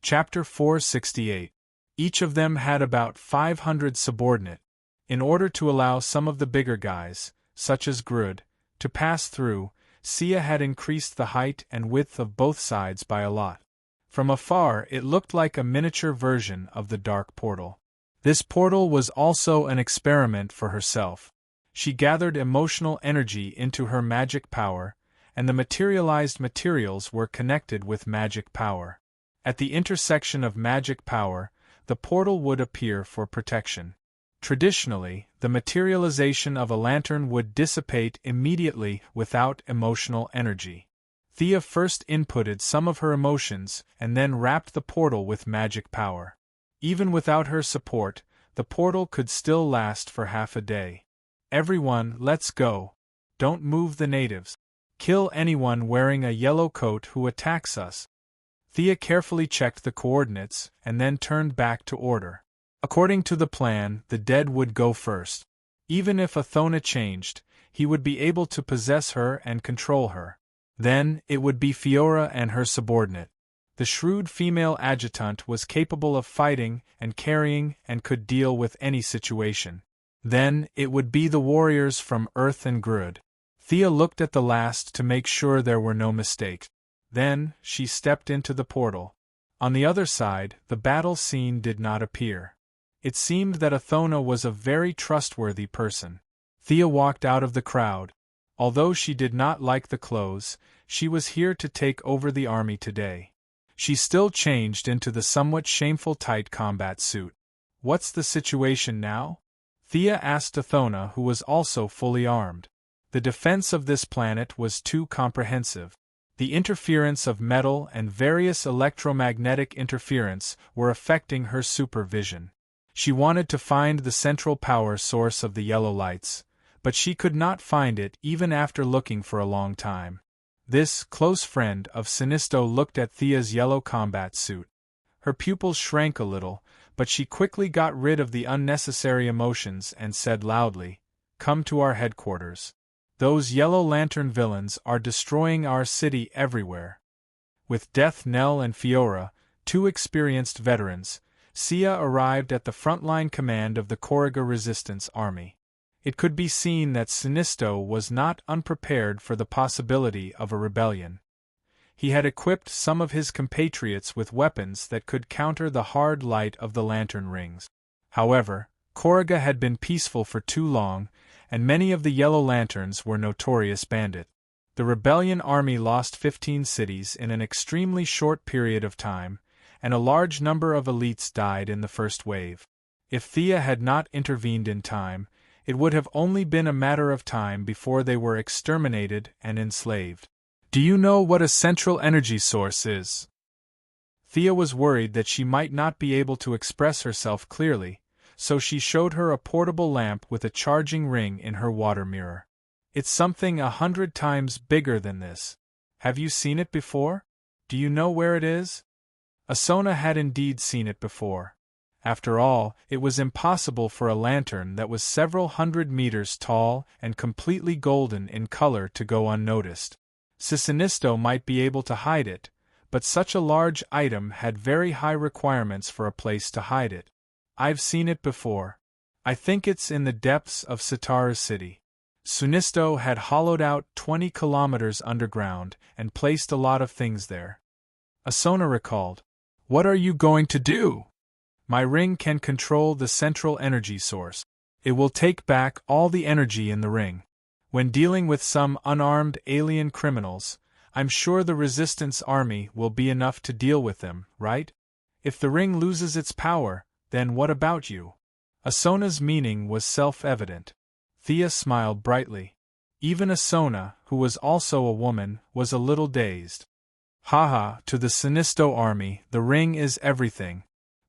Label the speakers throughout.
Speaker 1: Chapter 468. Each of them had about 500 subordinate. In order to allow some of the bigger guys, such as Grud, to pass through, Sia had increased the height and width of both sides by a lot. From afar it looked like a miniature version of the dark portal. This portal was also an experiment for herself. She gathered emotional energy into her magic power, and the materialized materials were connected with magic power. At the intersection of magic power, the portal would appear for protection. Traditionally, the materialization of a lantern would dissipate immediately without emotional energy. Thea first inputted some of her emotions and then wrapped the portal with magic power. Even without her support, the portal could still last for half a day. Everyone, let's go. Don't move the natives. Kill anyone wearing a yellow coat who attacks us. Thea carefully checked the coordinates and then turned back to order. According to the plan, the dead would go first. Even if Athona changed, he would be able to possess her and control her. Then, it would be Fiora and her subordinate. The shrewd female adjutant was capable of fighting and carrying and could deal with any situation. Then, it would be the warriors from Earth and Grud. Thea looked at the last to make sure there were no mistakes. Then, she stepped into the portal. On the other side, the battle scene did not appear. It seemed that Athona was a very trustworthy person. Thea walked out of the crowd. Although she did not like the clothes, she was here to take over the army today. She still changed into the somewhat shameful tight combat suit. What's the situation now? Thea asked Athona, who was also fully armed. The defense of this planet was too comprehensive. The interference of metal and various electromagnetic interference were affecting her supervision. She wanted to find the central power source of the yellow lights, but she could not find it even after looking for a long time. This close friend of Sinisto looked at Thea's yellow combat suit. Her pupils shrank a little, but she quickly got rid of the unnecessary emotions and said loudly, "Come to our headquarters. Those Yellow Lantern villains are destroying our city everywhere." With Death Knell and Fiora, two experienced veterans, Sia arrived at the frontline command of the Korriga Resistance Army. It could be seen that Sinisto was not unprepared for the possibility of a rebellion. He had equipped some of his compatriots with weapons that could counter the hard light of the lantern rings. However, Korriga had been peaceful for too long, and many of the Yellow Lanterns were notorious bandits. The rebellion army lost 15 cities in an extremely short period of time, and a large number of elites died in the first wave. If Thea had not intervened in time, it would have only been a matter of time before they were exterminated and enslaved. Do you know what a central energy source is? Thea was worried that she might not be able to express herself clearly, so she showed her a portable lamp with a charging ring in her water mirror. It's something 100 times bigger than this. Have you seen it before? Do you know where it is? Asona had indeed seen it before. After all, it was impossible for a lantern that was several hundred meters tall and completely golden in color to go unnoticed. Sinisto might be able to hide it, but such a large item had very high requirements for a place to hide it. I've seen it before. I think it's in the depths of Sitara City. Sunisto had hollowed out 20 kilometers underground and placed a lot of things there. Asona recalled. What are you going to do? My ring can control the central energy source. It will take back all the energy in the ring. When dealing with some unarmed alien criminals, I'm sure the Resistance Army will be enough to deal with them, right? If the ring loses its power, then what about you? Asona's meaning was self-evident. Thea smiled brightly. Even Asona, who was also a woman, was a little dazed. Haha, to the Sinisto army, the ring is everything.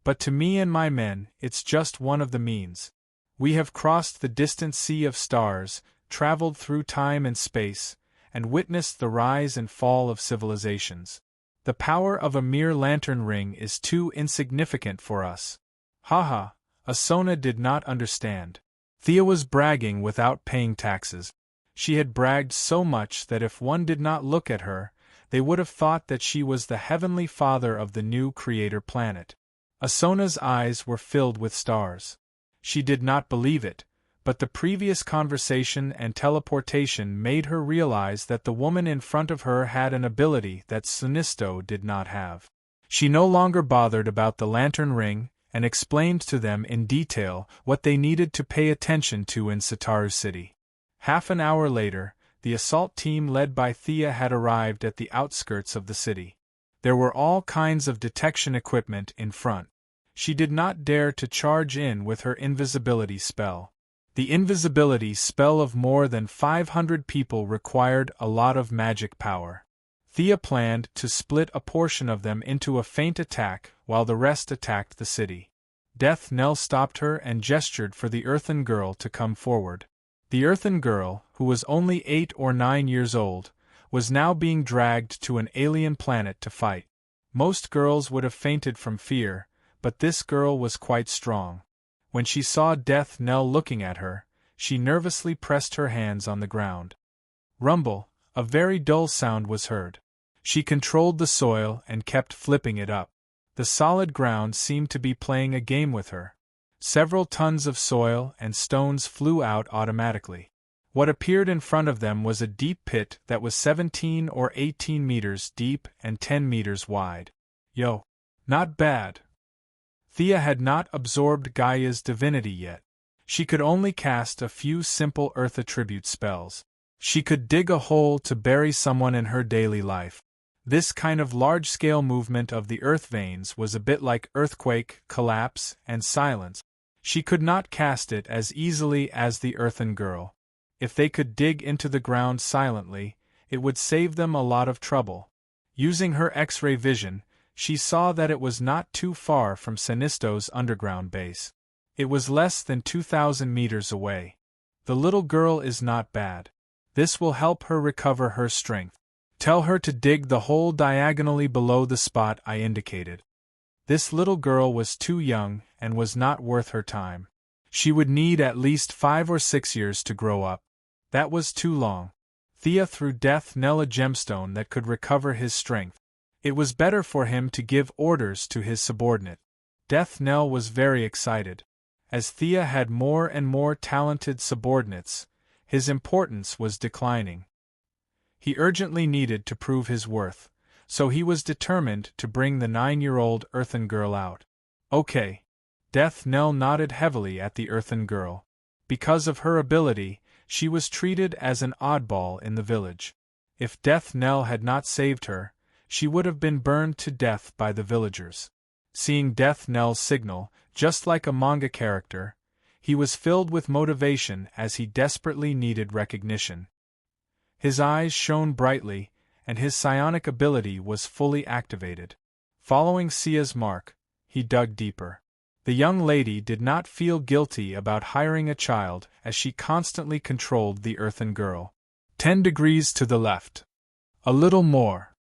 Speaker 1: But to me and my men, it's just one of the means. We have crossed the distant sea of stars, traveled through time and space, and witnessed the rise and fall of civilizations. The power of a mere lantern ring is too insignificant for us. Haha, Asona did not understand. Thea was bragging without paying taxes. She had bragged so much that if one did not look at her, they would have thought that she was the heavenly father of the new creator planet. Asona's eyes were filled with stars. She did not believe it, but the previous conversation and teleportation made her realize that the woman in front of her had an ability that Sinisto did not have. She no longer bothered about the lantern ring, and explained to them in detail what they needed to pay attention to in Sataru City. Half an hour later, the assault team led by Thea had arrived at the outskirts of the city. There were all kinds of detection equipment in front. She did not dare to charge in with her invisibility spell. The invisibility spell of more than 500 people required a lot of magic power. Thea planned to split a portion of them into a feint attack while the rest attacked the city. Death Knell stopped her and gestured for the Earthen Girl to come forward. The Earthen Girl, who was only 8 or 9 years old, was now being dragged to an alien planet to fight. Most girls would have fainted from fear, but this girl was quite strong. When she saw Death Knell looking at her, she nervously pressed her hands on the ground. Rumble, a very dull sound was heard. She controlled the soil and kept flipping it up. The solid ground seemed to be playing a game with her. Several tons of soil and stones flew out automatically. What appeared in front of them was a deep pit that was 17 or 18 meters deep and 10 meters wide. Yo! Not bad. Thea had not absorbed Gaia's divinity yet. She could only cast a few simple earth attribute spells. She could dig a hole to bury someone in her daily life. This kind of large-scale movement of the earth veins was a bit like earthquake, collapse, and silence. She could not cast it as easily as the Earthen Girl. If they could dig into the ground silently, it would save them a lot of trouble. Using her X-ray vision, she saw that it was not too far from Sinisto's underground base. It was less than 2,000 meters away. The little girl is not bad. This will help her recover her strength. Tell her to dig the hole diagonally below the spot I indicated. This little girl was too young and was not worth her time. She would need at least 5 or 6 years to grow up. That was too long. Thea threw Death Knell a gemstone that could recover his strength. It was better for him to give orders to his subordinate. Death Knell was very excited. As Thea had more and more talented subordinates, his importance was declining. He urgently needed to prove his worth, so he was determined to bring the 9-year-old Earthen Girl out. Okay. Death Knell nodded heavily at the Earthen Girl. Because of her ability, she was treated as an oddball in the village. If Death Knell had not saved her, she would have been burned to death by the villagers. Seeing Death Knell's signal, just like a manga character, he was filled with motivation as he desperately needed recognition. His eyes shone brightly, and his psionic ability was fully activated. Following Sia's mark, he dug deeper. The young lady did not feel guilty about hiring a child as she constantly controlled the Earthen Girl. 10 degrees to the left. A little more.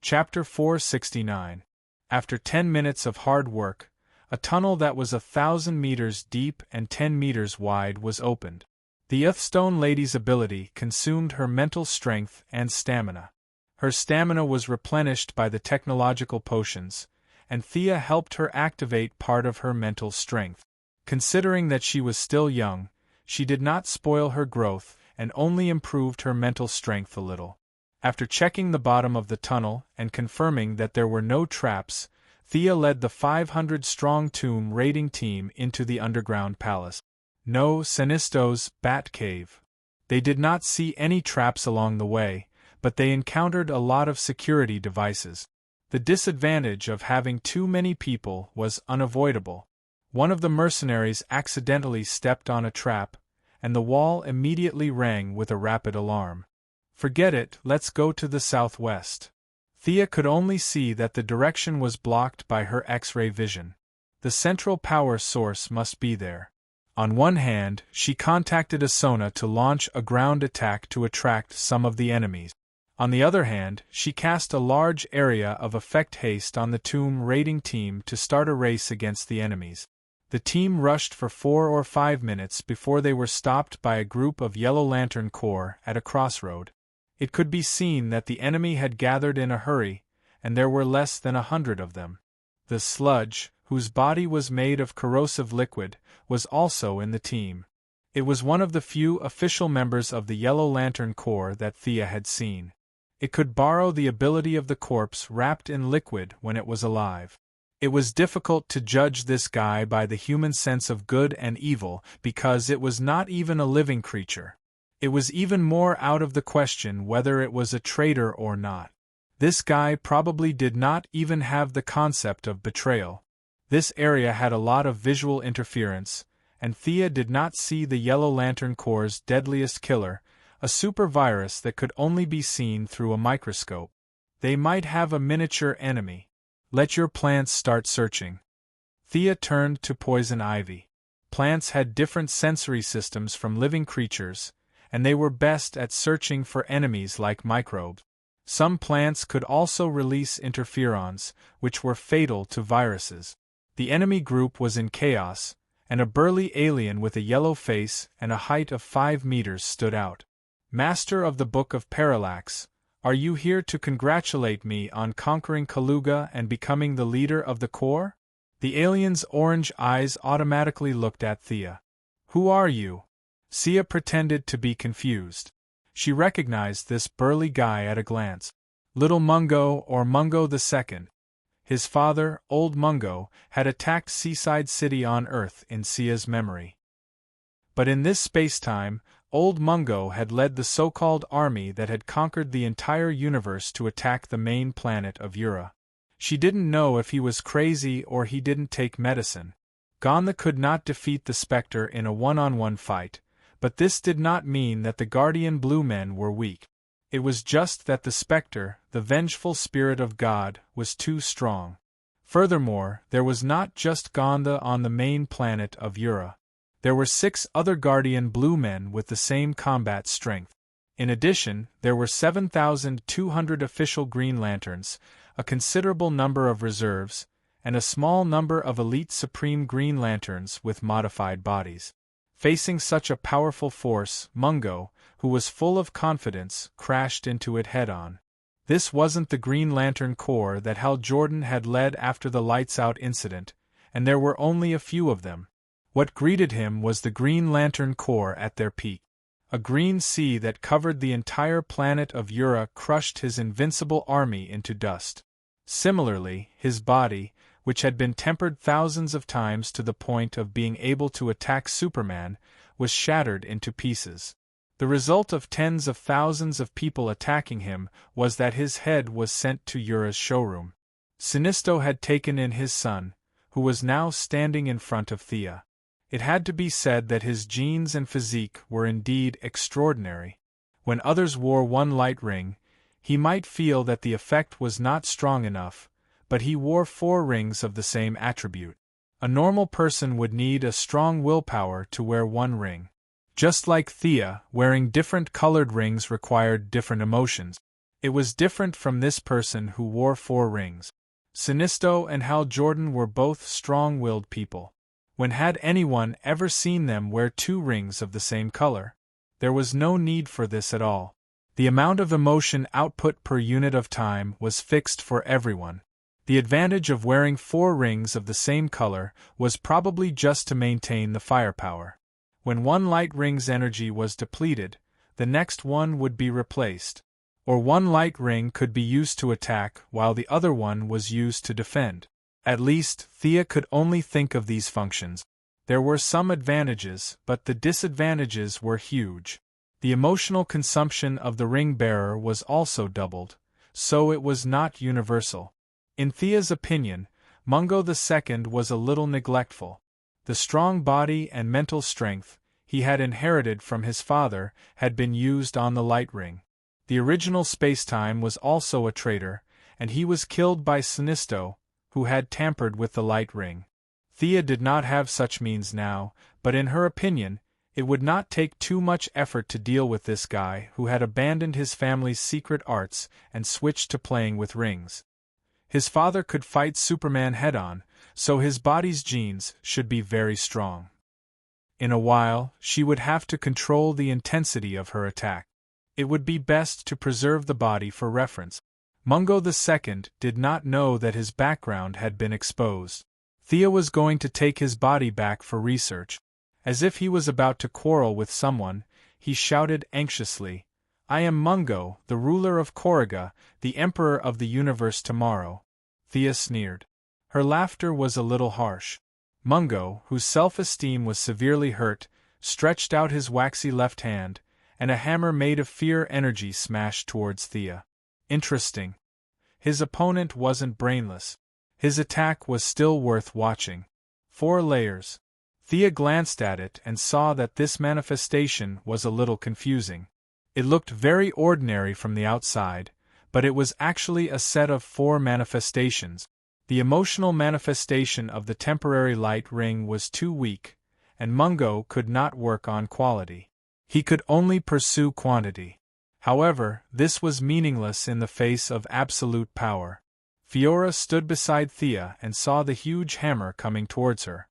Speaker 1: Chapter 469. After 10 minutes of hard work, a tunnel that was 1,000 meters deep and 10 meters wide was opened. The Earthstone Lady's ability consumed her mental strength and stamina. Her stamina was replenished by the technological potions, and Thea helped her activate part of her mental strength. Considering that she was still young, she did not spoil her growth and only improved her mental strength a little. After checking the bottom of the tunnel and confirming that there were no traps, Thea led the 500-strong tomb raiding team into the underground palace. No, Sinisto's Bat Cave. They did not see any traps along the way, but they encountered a lot of security devices. The disadvantage of having too many people was unavoidable. One of the mercenaries accidentally stepped on a trap, and the wall immediately rang with a rapid alarm. Forget it, let's go to the southwest. Thea could only see that the direction was blocked by her X-ray vision. The central power source must be there. On one hand, she contacted Asona to launch a ground attack to attract some of the enemies. On the other hand, she cast a large area of effect haste on the tomb raiding team to start a race against the enemies. The team rushed for 4 or 5 minutes before they were stopped by a group of Yellow Lantern Corps at a crossroad. It could be seen that the enemy had gathered in a hurry, and there were less than 100 of them. The sludge, whose body was made of corrosive liquid, was also in the team. It was one of the few official members of the Yellow Lantern Corps that Thea had seen. It could borrow the ability of the corpse wrapped in liquid when it was alive. It was difficult to judge this guy by the human sense of good and evil because it was not even a living creature. It was even more out of the question whether it was a traitor or not. This guy probably did not even have the concept of betrayal. This area had a lot of visual interference, and Thea did not see the Yellow Lantern Corps' deadliest killer, a super virus that could only be seen through a microscope. They might have a miniature enemy. Let your plants start searching. Thea turned to poison ivy. Plants had different sensory systems from living creatures, and they were best at searching for enemies like microbes. Some plants could also release interferons, which were fatal to viruses. The enemy group was in chaos, and a burly alien with a yellow face and a height of 5 meters stood out. Master of the Book of Parallax, are you here to congratulate me on conquering Kaluga and becoming the leader of the Corps? The alien's orange eyes automatically looked at Thea. Who are you? Thea pretended to be confused. She recognized this burly guy at a glance. Little Mungo, or Mungo II. His father, Old Mungo, had attacked Seaside City on Earth in Thea's memory. But in this space-time, Old Mungo had led the so-called army that had conquered the entire universe to attack the main planet of Ura. She didn't know if he was crazy or he didn't take medicine. Gondha could not defeat the Spectre in a one-on-one fight, but this did not mean that the Guardian Blue Men were weak. It was just that the Spectre, the vengeful spirit of God, was too strong. Furthermore, there was not just Gondha on the main planet of Ura. There were 6 other Guardian Blue Men with the same combat strength. In addition, there were 7,200 official Green Lanterns, a considerable number of reserves, and a small number of elite Supreme Green Lanterns with modified bodies. Facing such a powerful force, Mungo, who was full of confidence, crashed into it head-on. This wasn't the Green Lantern Corps that Hal Jordan had led after the Lights-Out incident, and there were only a few of them. What greeted him was the Green Lantern Corps at their peak. A green sea that covered the entire planet of Ura crushed his invincible army into dust. Similarly, his body, which had been tempered thousands of times to the point of being able to attack Superman, was shattered into pieces. The result of tens of thousands of people attacking him was that his head was sent to Ura's showroom. Sinisto had taken in his son, who was now standing in front of Thea. It had to be said that his genes and physique were indeed extraordinary. When others wore one light ring, he might feel that the effect was not strong enough, but he wore 4 rings of the same attribute. A normal person would need a strong willpower to wear 1 ring. Just like Thea, wearing different colored rings required different emotions. It was different from this person who wore 4 rings. Sinisto and Hal Jordan were both strong-willed people. When had anyone ever seen them wear 2 rings of the same color? There was no need for this at all. The amount of emotion output per unit of time was fixed for everyone. The advantage of wearing 4 rings of the same color was probably just to maintain the firepower. When one light ring's energy was depleted, the next one would be replaced. Or one light ring could be used to attack while the other one was used to defend. At least, Thea could only think of these functions. There were some advantages, but the disadvantages were huge. The emotional consumption of the ring bearer was also doubled, so it was not universal. In Thea's opinion, Mungo II was a little neglectful. The strong body and mental strength he had inherited from his father had been used on the light ring. The original spacetime was also a traitor, and he was killed by Sinisto, who had tampered with the light ring. Thea did not have such means now, but in her opinion, it would not take too much effort to deal with this guy who had abandoned his family's secret arts and switched to playing with rings. His father could fight Superman head-on, so his body's genes should be very strong. In a while, she would have to control the intensity of her attack. It would be best to preserve the body for reference. Mungo II did not know that his background had been exposed. Thea was going to take his body back for research. As if he was about to quarrel with someone, he shouted anxiously, "I am Mungo, the ruler of Korriga, the emperor of the universe tomorrow." Thea sneered. Her laughter was a little harsh. Mungo, whose self-esteem was severely hurt, stretched out his waxy left hand, and a hammer made of fear energy smashed towards Thea. Interesting. His opponent wasn't brainless. His attack was still worth watching. 4 layers. Thea glanced at it and saw that this manifestation was a little confusing. It looked very ordinary from the outside, but it was actually a set of 4 manifestations. The emotional manifestation of the temporary light ring was too weak, and Mungo could not work on quality. He could only pursue quantity. However, this was meaningless in the face of absolute power. Fiora stood beside Thea and saw the huge hammer coming towards her.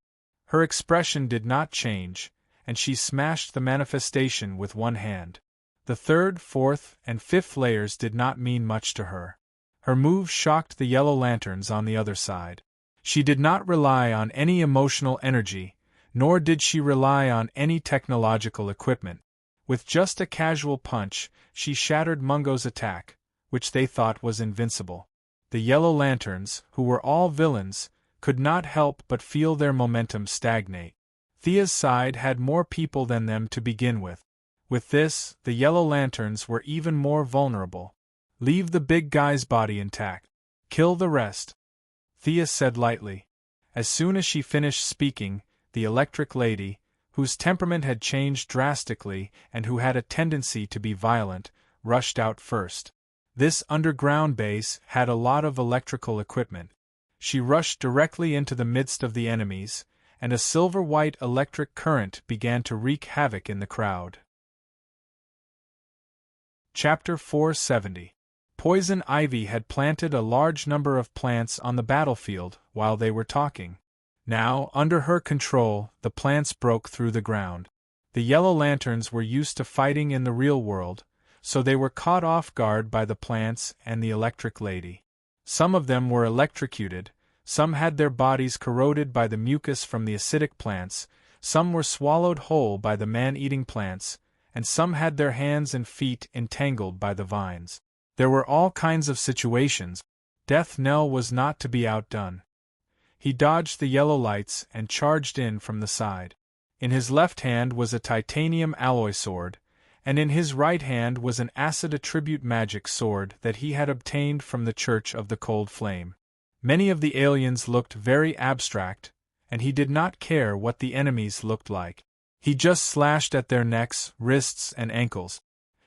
Speaker 1: Her expression did not change, and she smashed the manifestation with one hand. The 3rd, 4th, and 5th layers did not mean much to her. Her move shocked the yellow lanterns on the other side. She did not rely on any emotional energy, nor did she rely on any technological equipment. With just a casual punch, she shattered Mungo's attack, which they thought was invincible. The yellow lanterns, who were all villains, could not help but feel their momentum stagnate. Thea's side had more people than them to begin with. With this, the yellow lanterns were even more vulnerable. "Leave the big guy's body intact. Kill the rest," Thea said lightly. As soon as she finished speaking, the electric lady, whose temperament had changed drastically and who had a tendency to be violent, rushed out first. This underground base had a lot of electrical equipment. She rushed directly into the midst of the enemies, and a silver-white electric current began to wreak havoc in the crowd. Chapter 470. Poison Ivy had planted a large number of plants on the battlefield while they were talking. Now, under her control, the plants broke through the ground. The yellow lanterns were used to fighting in the real world, so they were caught off guard by the plants and the electric lady. Some of them were electrocuted, some had their bodies corroded by the mucus from the acidic plants, some were swallowed whole by the man-eating plants, and some had their hands and feet entangled by the vines. There were all kinds of situations. Death Knell was not to be outdone. He dodged the yellow lights and charged in from the side. In his left hand was a titanium alloy sword, and in his right hand was an acid attribute magic sword that he had obtained from the Church of the Cold Flame. Many of the aliens looked very abstract, and he did not care what the enemies looked like. He just slashed at their necks, wrists, and ankles.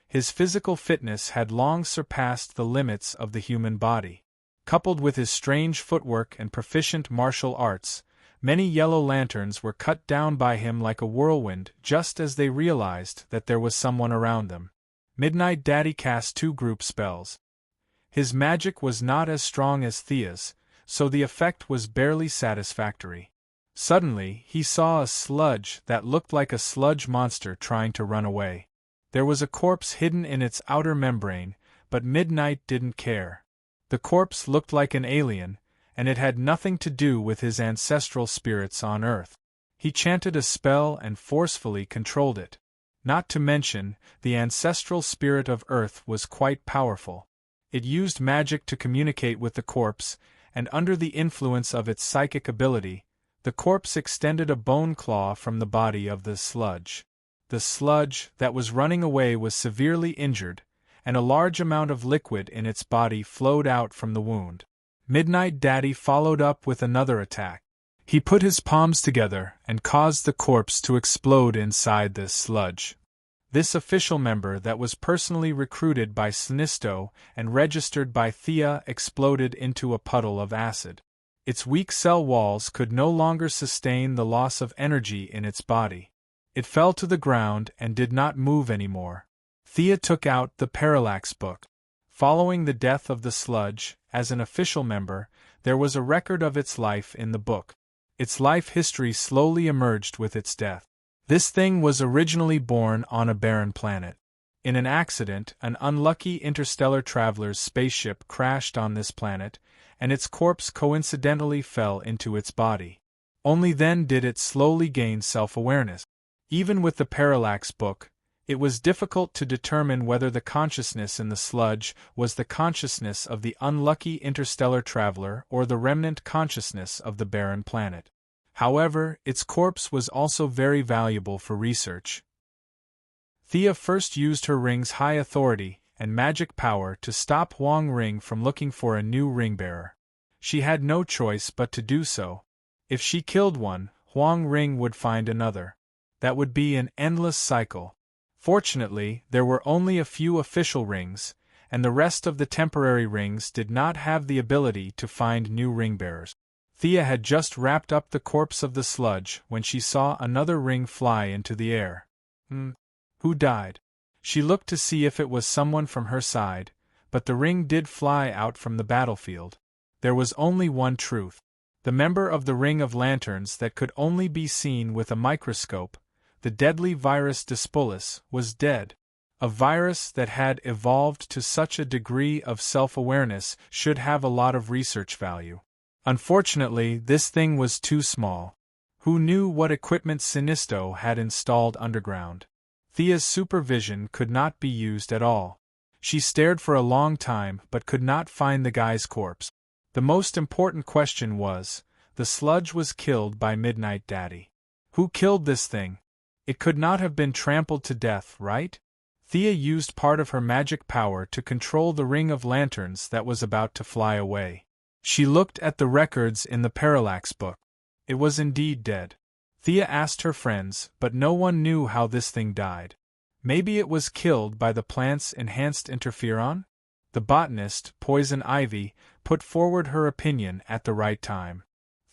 Speaker 1: His physical fitness had long surpassed the limits of the human body. Coupled with his strange footwork and proficient martial arts, many yellow lanterns were cut down by him like a whirlwind just as they realized that there was someone around them. Midnight Daddy cast 2 group spells. His magic was not as strong as Thea's, so the effect was barely satisfactory. Suddenly, he saw a sludge that looked like a sludge monster trying to run away. There was a corpse hidden in its outer membrane, but Midnight didn't care. The corpse looked like an alien, and it had nothing to do with his ancestral spirits on Earth. He chanted a spell and forcefully controlled it. Not to mention, the ancestral spirit of Earth was quite powerful. It used magic to communicate with the corpse, and under the influence of its psychic ability, the corpse extended a bone claw from the body of the sludge. The sludge that was running away was severely injured, and a large amount of liquid in its body flowed out from the wound. Midnight Daddy followed up with another attack. He put his palms together and caused the corpse to explode inside the sludge. This official member that was personally recruited by Sinisto and registered by Thea exploded into a puddle of acid. Its weak cell walls could no longer sustain the loss of energy in its body. It fell to the ground and did not move anymore. Thea took out the Parallax book. Following the death of the sludge, as an official member, there was a record of its life in the book. Its life history slowly emerged with its death. This thing was originally born on a barren planet. In an accident, an unlucky interstellar traveler's spaceship crashed on this planet, and its corpse coincidentally fell into its body. Only then did it slowly gain self-awareness. Even with the parallax book, it was difficult to determine whether the consciousness in the sludge was the consciousness of the unlucky interstellar traveler or the remnant consciousness of the barren planet. However, its corpse was also very valuable for research. Thea first used her ring's high authority and magic power to stop Huang Ring from looking for a new ring-bearer. She had no choice but to do so. If she killed one, Huang Ring would find another. That would be an endless cycle. Fortunately, there were only a few official rings, and the rest of the temporary rings did not have the ability to find new ring-bearers. Thea had just wrapped up the corpse of the sludge when she saw another ring fly into the air. Who died? She looked to see if it was someone from her side, but the ring did fly out from the battlefield. There was only one truth. The member of the Ring of Lanterns that could only be seen with a microscope, the deadly virus Dispolus, was dead. A virus that had evolved to such a degree of self-awareness should have a lot of research value. Unfortunately, this thing was too small. Who knew what equipment Sinisto had installed underground? Thea's supervision could not be used at all. She stared for a long time but could not find the guy's corpse. The most important question was, the sludge was killed by Midnight Daddy. Who killed this thing? It could not have been trampled to death, right? Thea used part of her magic power to control the Ring of Lanterns that was about to fly away. She looked at the records in the parallax book. It was indeed dead. Thea asked her friends, but no one knew how this thing died. Maybe it was killed by the plant's enhanced interferon? The botanist, Poison Ivy, put forward her opinion at the right time.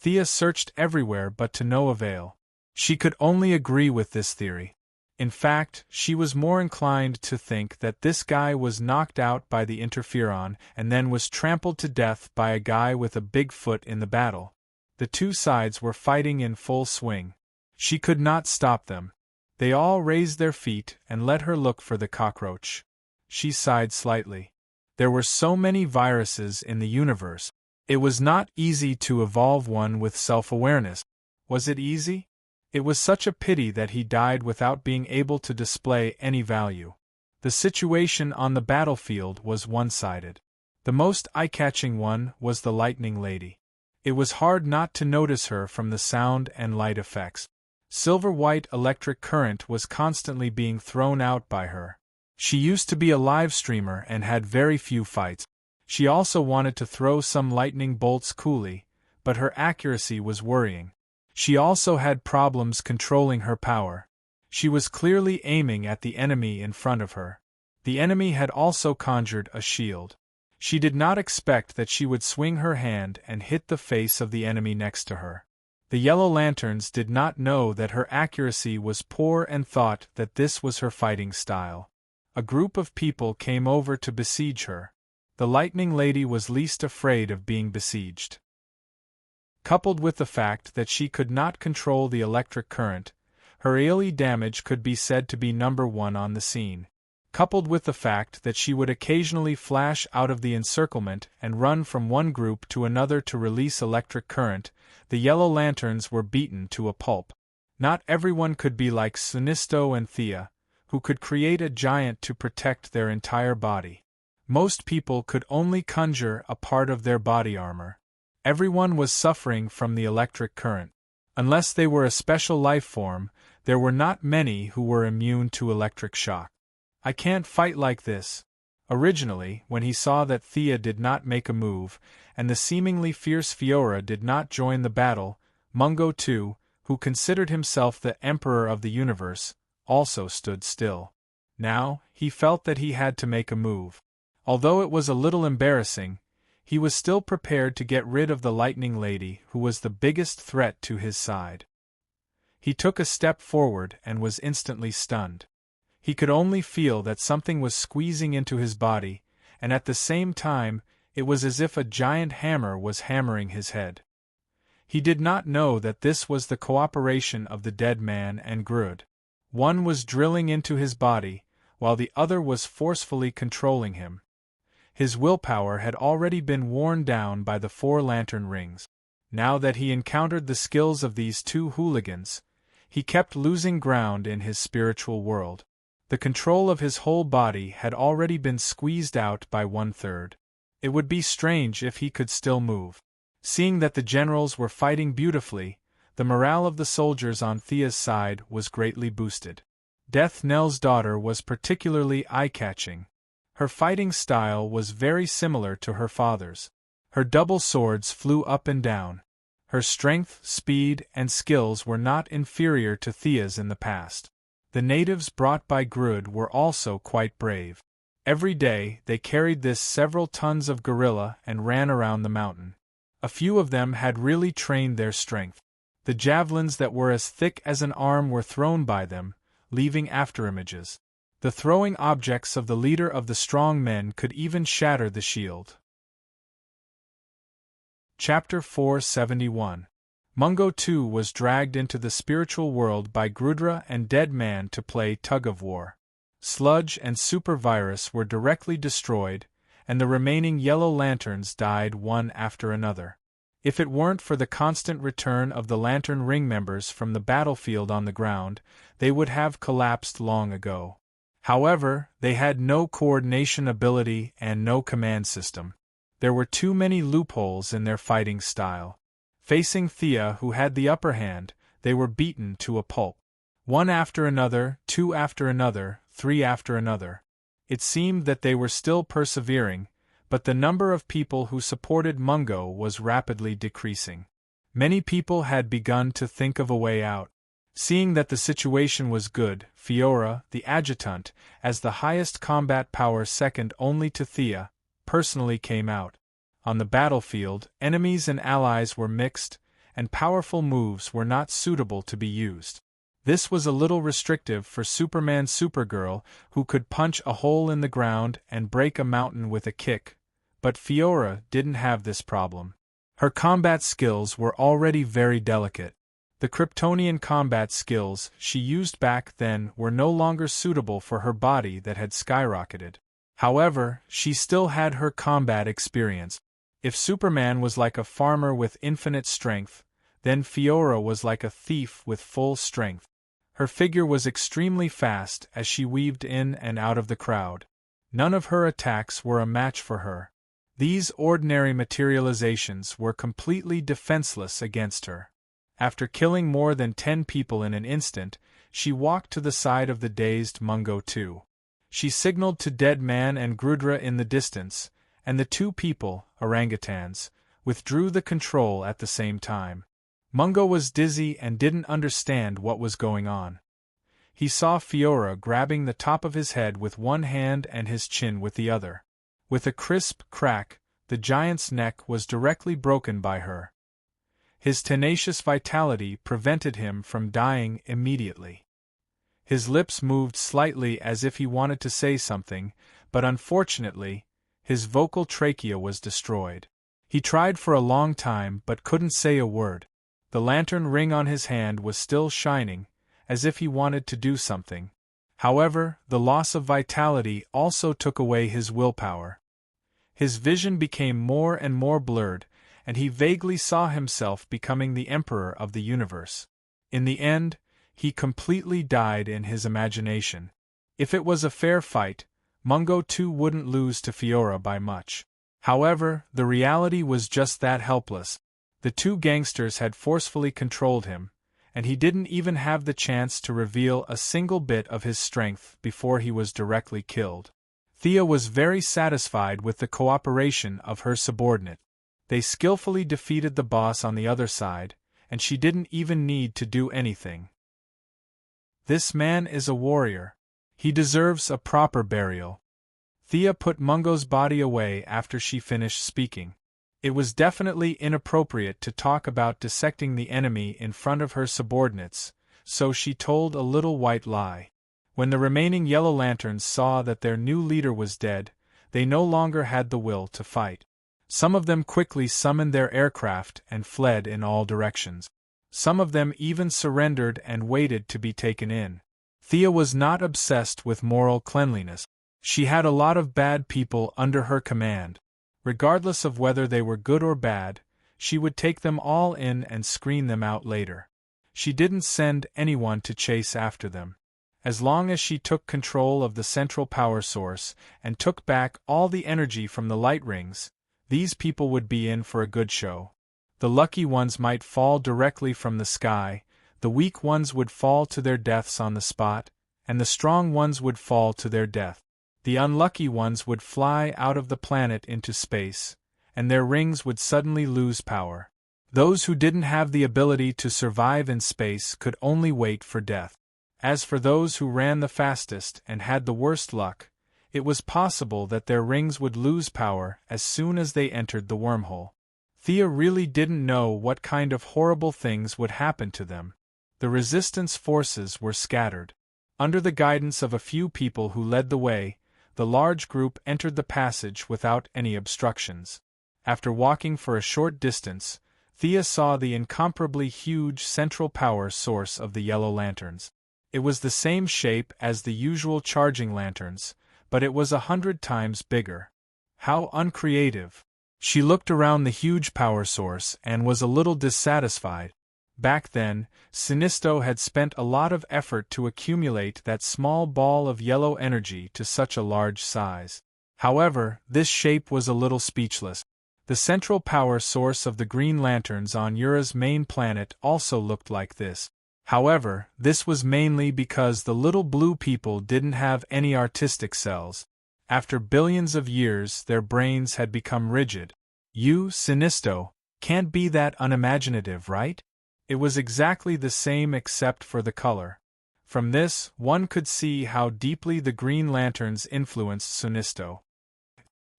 Speaker 1: Thea searched everywhere but to no avail. She could only agree with this theory. In fact, she was more inclined to think that this guy was knocked out by the interferon and then was trampled to death by a guy with a big foot in the battle. The two sides were fighting in full swing. She could not stop them. They all raised their feet and let her look for the cockroach. She sighed slightly. There were so many viruses in the universe. It was not easy to evolve one with self-awareness. Was it easy? It was such a pity that he died without being able to display any value. The situation on the battlefield was one-sided. The most eye-catching one was the Lightning Lady. It was hard not to notice her from the sound and light effects. Silver-white electric current was constantly being thrown out by her. She used to be a live streamer and had very few fights. She also wanted to throw some lightning bolts coolly, but her accuracy was worrying. She also had problems controlling her power. She was clearly aiming at the enemy in front of her. The enemy had also conjured a shield. She did not expect that she would swing her hand and hit the face of the enemy next to her. The Yellow Lanterns did not know that her accuracy was poor and thought that this was her fighting style. A group of people came over to besiege her. The Lightning Lady was least afraid of being besieged. Coupled with the fact that she could not control the electric current, her AoE damage could be said to be number one on the scene. Coupled with the fact that she would occasionally flash out of the encirclement and run from one group to another to release electric current, the Yellow Lanterns were beaten to a pulp. Not everyone could be like Sinisto and Thea, who could create a giant to protect their entire body. Most people could only conjure a part of their body armor. Everyone was suffering from the electric current. Unless they were a special life form, there were not many who were immune to electric shock. I can't fight like this. Originally, when he saw that Thea did not make a move, and the seemingly fierce Fiora did not join the battle, Mungo too, who considered himself the Emperor of the universe, also stood still. Now, he felt that he had to make a move. Although it was a little embarrassing, he was still prepared to get rid of the Lightning Lady, who was the biggest threat to his side. He took a step forward and was instantly stunned. He could only feel that something was squeezing into his body, and at the same time, it was as if a giant hammer was hammering his head. He did not know that this was the cooperation of the dead man and Grud. One was drilling into his body, while the other was forcefully controlling him. His willpower had already been worn down by the 4 lantern rings. Now that he encountered the skills of these 2 hooligans, he kept losing ground in his spiritual world. The control of his whole body had already been squeezed out by 1/3. It would be strange if he could still move. Seeing that the generals were fighting beautifully, the morale of the soldiers on Thea's side was greatly boosted. Death Knell's daughter was particularly eye-catching. Her fighting style was very similar to her father's. Her double swords flew up and down. Her strength, speed, and skills were not inferior to Thea's in the past. The natives brought by Grud were also quite brave. Every day they carried this several tons of gorilla and ran around the mountain. A few of them had really trained their strength. The javelins that were as thick as an arm were thrown by them, leaving afterimages. The throwing objects of the leader of the strong men could even shatter the shield. Chapter 471. Mungo too was dragged into the spiritual world by Grudra and Dead Man to play tug-of-war. Sludge and Super Virus were directly destroyed, and the remaining yellow lanterns died one after another. If it weren't for the constant return of the Lantern Ring members from the battlefield on the ground, they would have collapsed long ago. However, they had no coordination ability and no command system. There were too many loopholes in their fighting style. Facing Thea, who had the upper hand, they were beaten to a pulp. One after another, 2 after another, 3 after another. It seemed that they were still persevering, but the number of people who supported Mungo was rapidly decreasing. Many people had begun to think of a way out. Seeing that the situation was good, Fiora, the adjutant, as the highest combat power second only to Thea, personally came out. On the battlefield, enemies and allies were mixed, and powerful moves were not suitable to be used. This was a little restrictive for Superman Supergirl, who could punch a hole in the ground and break a mountain with a kick, but Fiora didn't have this problem. Her combat skills were already very delicate. The Kryptonian combat skills she used back then were no longer suitable for her body that had skyrocketed. However, she still had her combat experience. If Superman was like a farmer with infinite strength, then Fiora was like a thief with full strength. Her figure was extremely fast as she weaved in and out of the crowd. None of her attacks were a match for her. These ordinary materializations were completely defenseless against her. After killing more than 10 people in an instant, she walked to the side of the dazed Mungo too. She signaled to Dead Man and Grudra in the distance, and the 2 people, orangutans, withdrew the control at the same time. Mungo was dizzy and didn't understand what was going on. He saw Fiora grabbing the top of his head with one hand and his chin with the other. With a crisp crack, the giant's neck was directly broken by her. His tenacious vitality prevented him from dying immediately. His lips moved slightly as if he wanted to say something, but unfortunately, his vocal trachea was destroyed. He tried for a long time but couldn't say a word. The lantern ring on his hand was still shining, as if he wanted to do something. However, the loss of vitality also took away his willpower. His vision became more and more blurred, and he vaguely saw himself becoming the emperor of the universe. In the end, he completely died in his imagination. If it was a fair fight, Mungo too wouldn't lose to Fiora by much. However, the reality was just that helpless. The 2 gangsters had forcefully controlled him, and he didn't even have the chance to reveal a single bit of his strength before he was directly killed. Thea was very satisfied with the cooperation of her subordinate. They skillfully defeated the boss on the other side, and she didn't even need to do anything. This man is a warrior. He deserves a proper burial. Thea put Mungo's body away after she finished speaking. It was definitely inappropriate to talk about dissecting the enemy in front of her subordinates, so she told a little white lie. When the remaining Yellow Lanterns saw that their new leader was dead, they no longer had the will to fight. Some of them quickly summoned their aircraft and fled in all directions. Some of them even surrendered and waited to be taken in. Thea was not obsessed with moral cleanliness. She had a lot of bad people under her command. Regardless of whether they were good or bad, she would take them all in and screen them out later. She didn't send anyone to chase after them. As long as she took control of the central power source and took back all the energy from the light rings, these people would be in for a good show. The lucky ones might fall directly from the sky, the weak ones would fall to their deaths on the spot, and the strong ones would fall to their death. The unlucky ones would fly out of the planet into space, and their rings would suddenly lose power. Those who didn't have the ability to survive in space could only wait for death. As for those who ran the fastest and had the worst luck, it was possible that their rings would lose power as soon as they entered the wormhole. Thea really didn't know what kind of horrible things would happen to them. The resistance forces were scattered. Under the guidance of a few people who led the way, the large group entered the passage without any obstructions. After walking for a short distance, Thea saw the incomparably huge central power source of the yellow lanterns. It was the same shape as the usual charging lanterns, but it was 100 times bigger. How uncreative! She looked around the huge power source and was a little dissatisfied. Back then, Sinisto had spent a lot of effort to accumulate that small ball of yellow energy to such a large size. However, this shape was a little speechless. The central power source of the Green Lanterns on Ura's main planet also looked like this. However, this was mainly because the little blue people didn't have any artistic cells. After billions of years, their brains had become rigid. You, Sinisto, can't be that unimaginative, right? It was exactly the same except for the color. From this, one could see how deeply the Green Lanterns influenced Sinisto.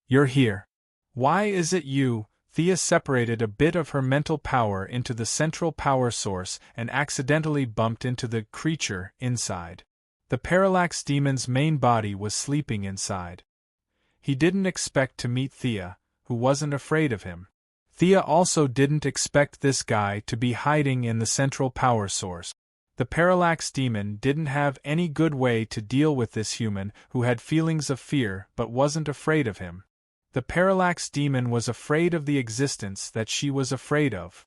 Speaker 1: You're here. Why is it you? Thea separated a bit of her mental power into the central power source and accidentally bumped into the creature inside. The Parallax Demon's main body was sleeping inside. He didn't expect to meet Thea, who wasn't afraid of him. Thea also didn't expect this guy to be hiding in the central power source. The Parallax Demon didn't have any good way to deal with this human who had feelings of fear but wasn't afraid of him. The Parallax Demon was afraid of the existence that she was afraid of.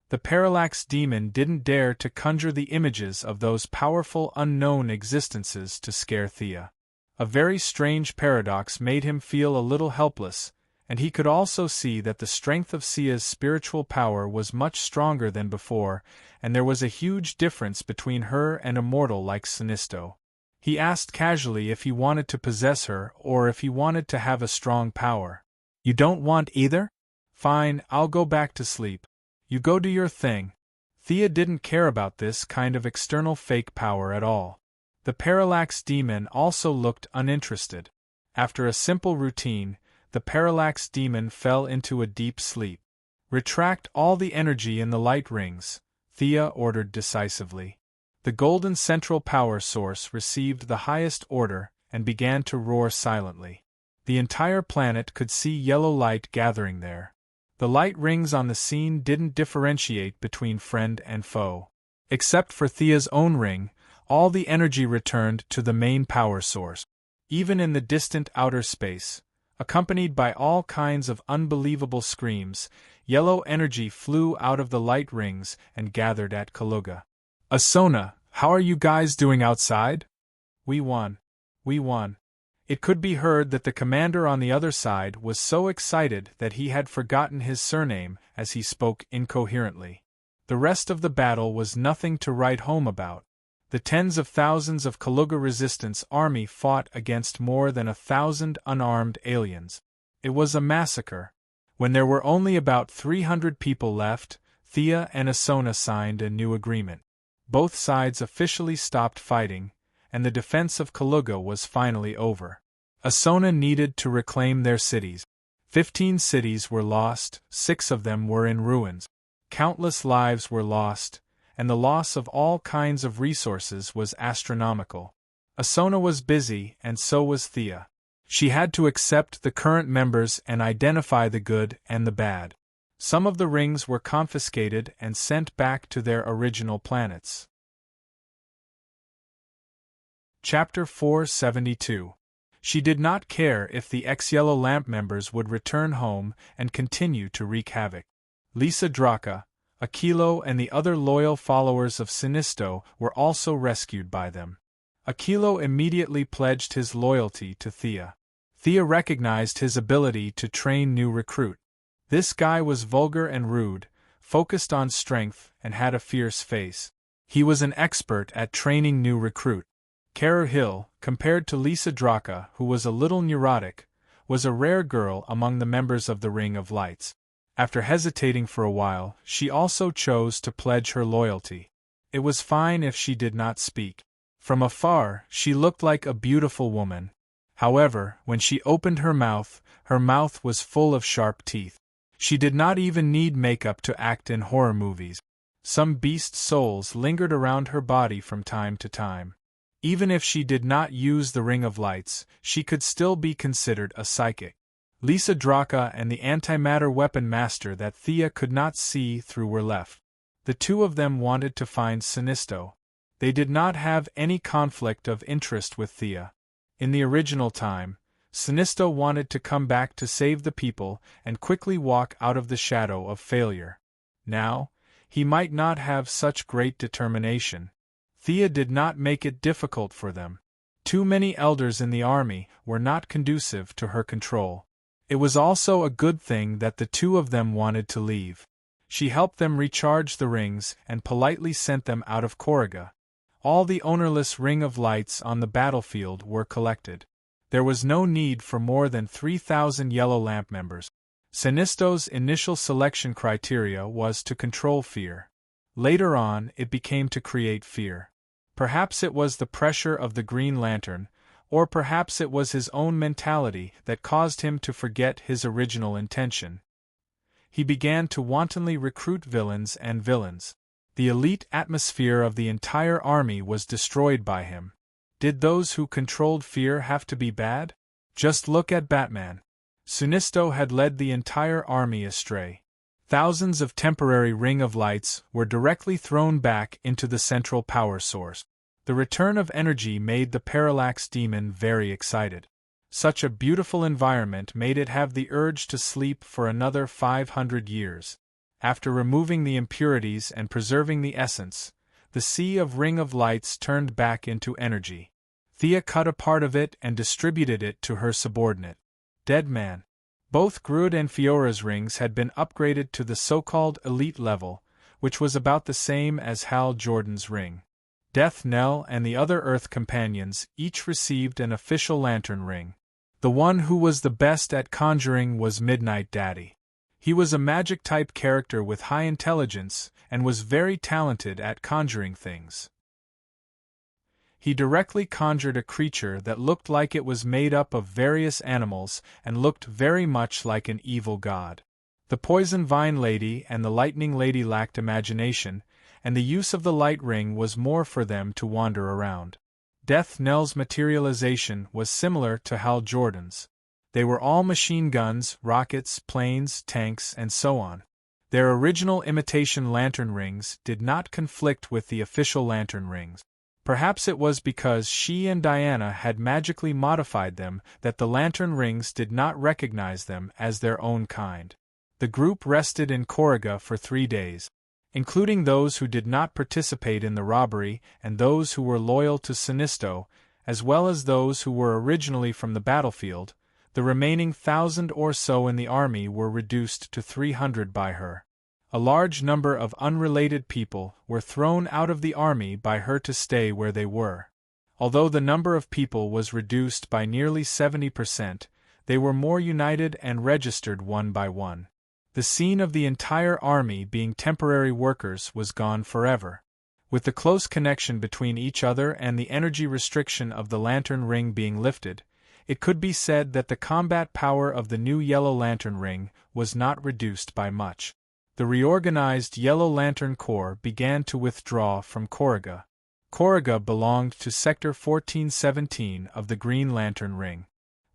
Speaker 1: The Parallax Demon didn't dare to conjure the images of those powerful unknown existences to scare Thea. A very strange paradox made him feel a little helpless, and he could also see that the strength of Thea's spiritual power was much stronger than before, and there was a huge difference between her and a mortal like Sinisto. He asked casually if he wanted to possess her or if he wanted to have a strong power. You don't want either? Fine, I'll go back to sleep. You go do your thing. Thea didn't care about this kind of external fake power at all. The Parallax Demon also looked uninterested. After a simple routine, the Parallax Demon fell into a deep sleep. Retract all the energy in the light rings, Thea ordered decisively. The golden central power source received the highest order and began to roar silently. The entire planet could see yellow light gathering there. The light rings on the scene didn't differentiate between friend and foe. Except for Thea's own ring, all the energy returned to the main power source. Even in the distant outer space, accompanied by all kinds of unbelievable screams, yellow energy flew out of the light rings and gathered at Kaluga. Asona, how are you guys doing outside? We won. We won. It could be heard that the commander on the other side was so excited that he had forgotten his surname as he spoke incoherently. The rest of the battle was nothing to write home about. The tens of thousands of Kaluga Resistance Army fought against more than 1,000 unarmed aliens. It was a massacre. When there were only about 300 people left, Thea and Asona signed a new agreement. Both sides officially stopped fighting, and the defense of Kaluga was finally over. Asona needed to reclaim their cities. 15 cities were lost, 6 of them were in ruins. Countless lives were lost, and the loss of all kinds of resources was astronomical. Asona was busy, and so was Thea. She had to accept the current members and identify the good and the bad. Some of the rings were confiscated and sent back to their original planets. Chapter 472. She did not care if the ex-Yellow Lamp members would return home and continue to wreak havoc. Lisa Draka, Aquilo and the other loyal followers of Sinisto were also rescued by them. Aquilo immediately pledged his loyalty to Thea. Thea recognized his ability to train new recruit. This guy was vulgar and rude, focused on strength, and had a fierce face. He was an expert at training new recruit. Kara Hill, compared to Lisa Draka, who was a little neurotic, was a rare girl among the members of the Ring of Lights. After hesitating for a while, she also chose to pledge her loyalty. It was fine if she did not speak. From afar, she looked like a beautiful woman. However, when she opened her mouth was full of sharp teeth. She did not even need makeup to act in horror movies. Some beast souls lingered around her body from time to time. Even if she did not use the Ring of Lights, she could still be considered a psychic. Lisa Draka and the antimatter weapon master that Thea could not see through were left. The two of them wanted to find Sinisto. They did not have any conflict of interest with Thea. In the original time, Sinisto wanted to come back to save the people and quickly walk out of the shadow of failure. Now, he might not have such great determination. Thea did not make it difficult for them. Too many elders in the army were not conducive to her control. It was also a good thing that the two of them wanted to leave. She helped them recharge the rings and politely sent them out of Korriga. All the ownerless Ring of Lights on the battlefield were collected. There was no need for more than 3,000 Yellow Lamp members. Sinisto's initial selection criteria was to control fear. Later on, it became to create fear. Perhaps it was the pressure of the Green Lantern, or perhaps it was his own mentality that caused him to forget his original intention. He began to wantonly recruit villains and villains. The elite atmosphere of the entire army was destroyed by him. Did those who controlled fear have to be bad? Just look at Batman. Sinisto had led the entire army astray. Thousands of temporary Ring of Lights were directly thrown back into the central power source. The return of energy made the Parallax Demon very excited. Such a beautiful environment made it have the urge to sleep for another 500 years. After removing the impurities and preserving the essence, the sea of Ring of Lights turned back into energy. Thea cut a part of it and distributed it to her subordinate, Deadman. Both Groot and Fiora's rings had been upgraded to the so-called elite level, which was about the same as Hal Jordan's ring. Death Knell and the other Earth companions each received an official lantern ring. The one who was the best at conjuring was Midnight Daddy. He was a magic-type character with high intelligence and was very talented at conjuring things. He directly conjured a creature that looked like it was made up of various animals and looked very much like an evil god. The Poison Vine Lady and the Lightning Lady lacked imagination, and the use of the light ring was more for them to wander around. Death Knell's materialization was similar to Hal Jordan's. They were all machine guns, rockets, planes, tanks, and so on. Their original imitation lantern rings did not conflict with the official lantern rings. Perhaps it was because she and Diana had magically modified them that the lantern rings did not recognize them as their own kind. The group rested in Korriga for 3 days. Including those who did not participate in the robbery and those who were loyal to Sinisto, as well as those who were originally from the battlefield, the remaining 1,000 or so in the army were reduced to 300 by her. A large number of unrelated people were thrown out of the army by her to stay where they were. Although the number of people was reduced by nearly 70%, they were more united and registered one by one. The scene of the entire army being temporary workers was gone forever. With the close connection between each other and the energy restriction of the lantern ring being lifted, it could be said that the combat power of the new Yellow Lantern ring was not reduced by much. The reorganized Yellow Lantern Corps began to withdraw from Korriga. Korriga belonged to Sector 1417 of the Green Lantern Ring.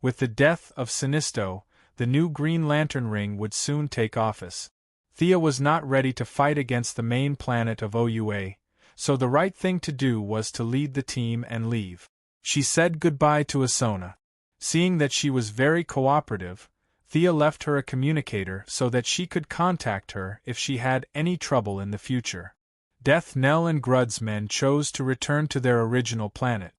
Speaker 1: With the death of Sinisto, the new Green Lantern Ring would soon take office. Thea was not ready to fight against the main planet of OUA, so the right thing to do was to lead the team and leave. She said goodbye to Asona. Seeing that she was very cooperative, Thea left her a communicator so that she could contact her if she had any trouble in the future. Death Knell and Grud's men chose to return to their original planet.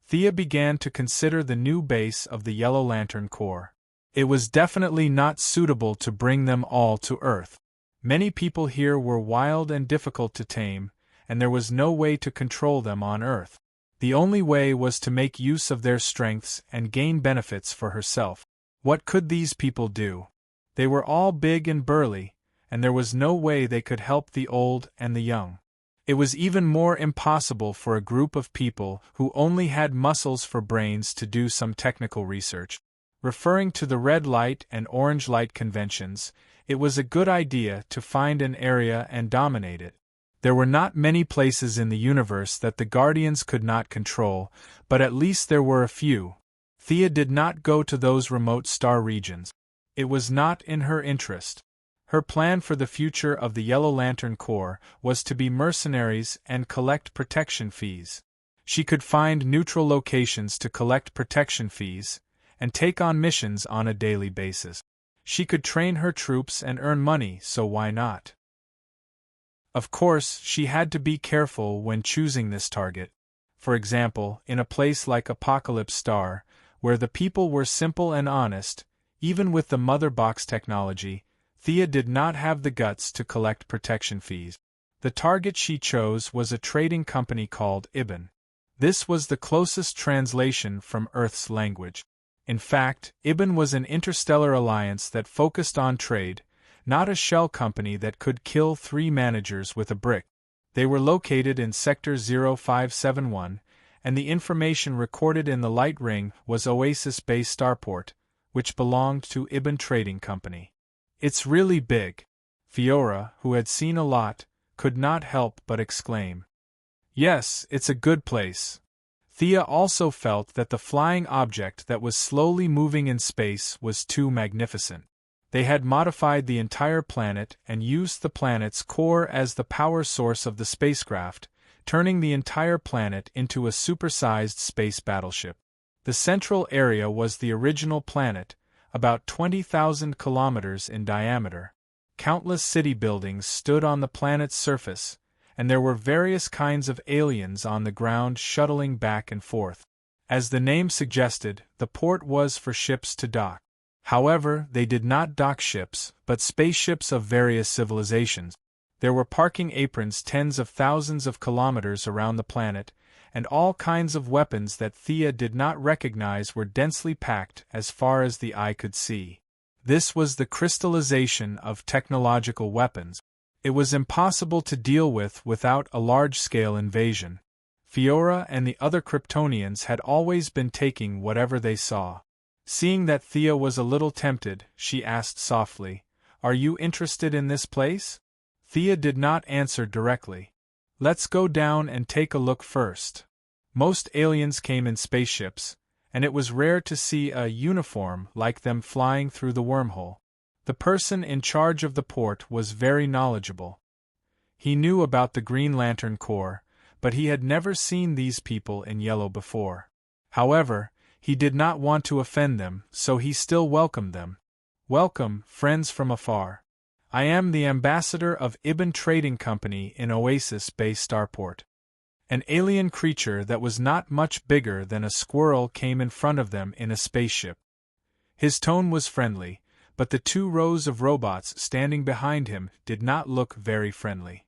Speaker 1: Thea began to consider the new base of the Yellow Lantern Corps. It was definitely not suitable to bring them all to Earth. Many people here were wild and difficult to tame, and there was no way to control them on Earth. The only way was to make use of their strengths and gain benefits for herself. What could these people do? They were all big and burly, and there was no way they could help the old and the young. It was even more impossible for a group of people who only had muscles for brains to do some technical research. Referring to the red light and orange light conventions, it was a good idea to find an area and dominate it. There were not many places in the universe that the Guardians could not control, but at least there were a few. Thea did not go to those remote star regions. It was not in her interest. Her plan for the future of the Yellow Lantern Corps was to be mercenaries and collect protection fees. She could find neutral locations to collect protection fees, and take on missions on a daily basis. She could train her troops and earn money, so why not? Of course, she had to be careful when choosing this target. For example, in a place like Apocalypse Star, where the people were simple and honest, even with the Mother Box technology, Thea did not have the guts to collect protection fees. The target she chose was a trading company called Ibn. This was the closest translation from Earth's language. In fact, Ibn was an interstellar alliance that focused on trade, not a shell company that could kill 3 managers with a brick. They were located in Sector 0571, and the information recorded in the light ring was Oasis Bay Starport, which belonged to Ibn Trading Company. It's really big. Fiora, who had seen a lot, could not help but exclaim. Yes, it's a good place. Thea also felt that the flying object that was slowly moving in space was too magnificent. They had modified the entire planet and used the planet's core as the power source of the spacecraft, turning the entire planet into a supersized space battleship. The central area was the original planet, about 20,000 kilometers in diameter. Countless city buildings stood on the planet's surface, and there were various kinds of aliens on the ground shuttling back and forth. As the name suggested, the port was for ships to dock. However, they did not dock ships, but spaceships of various civilizations. There were parking aprons tens of thousands of kilometers around the planet, and all kinds of weapons that Thea did not recognize were densely packed as far as the eye could see. This was the crystallization of technological weapons. It was impossible to deal with without a large-scale invasion. Fiora and the other Kryptonians had always been taking whatever they saw. Seeing that Thea was a little tempted, she asked softly, "Are you interested in this place?" Thea did not answer directly. "Let's go down and take a look first." Most aliens came in spaceships, and it was rare to see a uniform like them flying through the wormhole. The person in charge of the port was very knowledgeable. He knew about the Green Lantern Corps, but he had never seen these people in yellow before. However, he did not want to offend them, so he still welcomed them. "Welcome, friends from afar. I am the ambassador of Ibn Trading Company in Oasis Bay Starport." An alien creature that was not much bigger than a squirrel came in front of them in a spaceship. His tone was friendly, but the 2 rows of robots standing behind him did not look very friendly.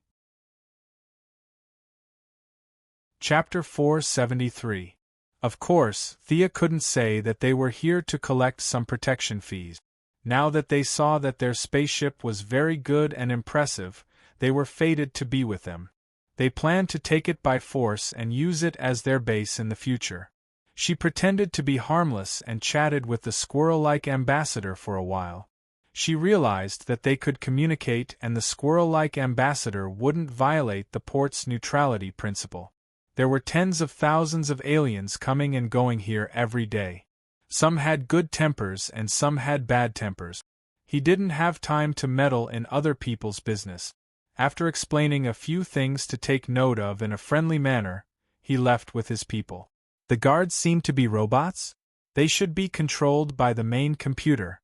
Speaker 1: Chapter 473. Of course, Thea couldn't say that they were here to collect some protection fees. Now that they saw that their spaceship was very good and impressive, they were fated to be with them. They planned to take it by force and use it as their base in the future. She pretended to be harmless and chatted with the squirrel-like ambassador for a while. She realized that they could communicate and the squirrel-like ambassador wouldn't violate the port's neutrality principle. There were tens of thousands of aliens coming and going here every day. Some had good tempers and some had bad tempers. He didn't have time to meddle in other people's business. After explaining a few things to take note of in a friendly manner, he left with his people. The guards seem to be robots? They should be controlled by the main computer.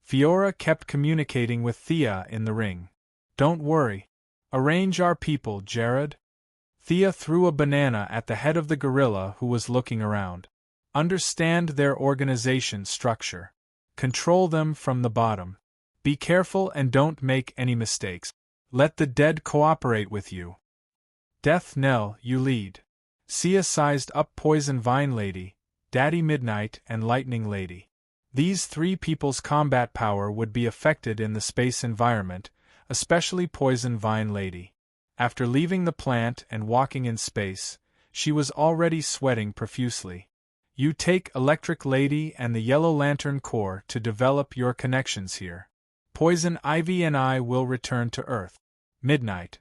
Speaker 1: Fiora kept communicating with Thea in the ring. Don't worry. Arrange our people, Jared. Thea threw a banana at the head of the gorilla who was looking around. Understand their organization structure. Control them from the bottom. Be careful and don't make any mistakes. Let the dead cooperate with you. Death Knell, you lead. Sia sized up Poison Vine Lady, Daddy Midnight, and Lightning Lady. These three people's combat power would be affected in the space environment, especially Poison Vine Lady. After leaving the plant and walking in space, she was already sweating profusely. You take Electric Lady and the Yellow Lantern Corps to develop your connections here. Poison Ivy and I will return to Earth. Midnight.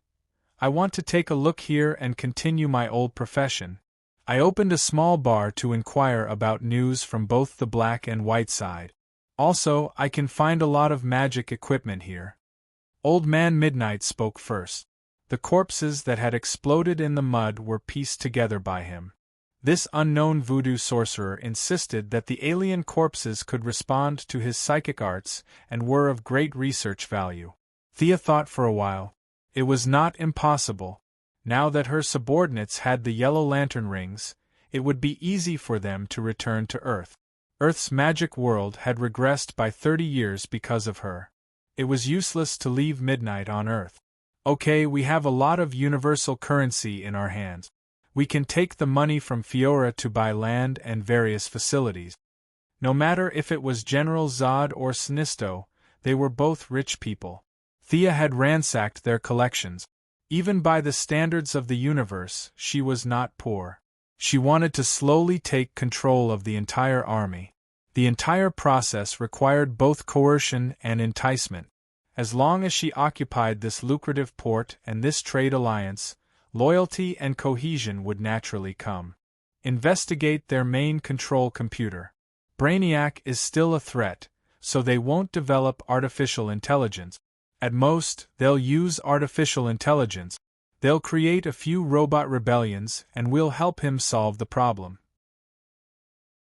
Speaker 1: I want to take a look here and continue my old profession. I opened a small bar to inquire about news from both the black and white side. Also, I can find a lot of magic equipment here. Old Man Midnight spoke first. The corpses that had exploded in the mud were pieced together by him. This unknown voodoo sorcerer insisted that the alien corpses could respond to his psychic arts and were of great research value. Thea thought for a while. It was not impossible. Now that her subordinates had the Yellow Lantern rings, it would be easy for them to return to Earth. Earth's magic world had regressed by 30 years because of her. It was useless to leave Midnight on Earth. Okay, we have a lot of universal currency in our hands. We can take the money from Fiora to buy land and various facilities. No matter if it was General Zod or Sinisto, they were both rich people. Thea had ransacked their collections. Even by the standards of the universe, she was not poor. She wanted to slowly take control of the entire army. The entire process required both coercion and enticement. As long as she occupied this lucrative port and this trade alliance, loyalty and cohesion would naturally come. Investigate their main control computer. Brainiac is still a threat, so they won't develop artificial intelligence. At most, they'll use artificial intelligence. They'll create a few robot rebellions and we'll help him solve the problem.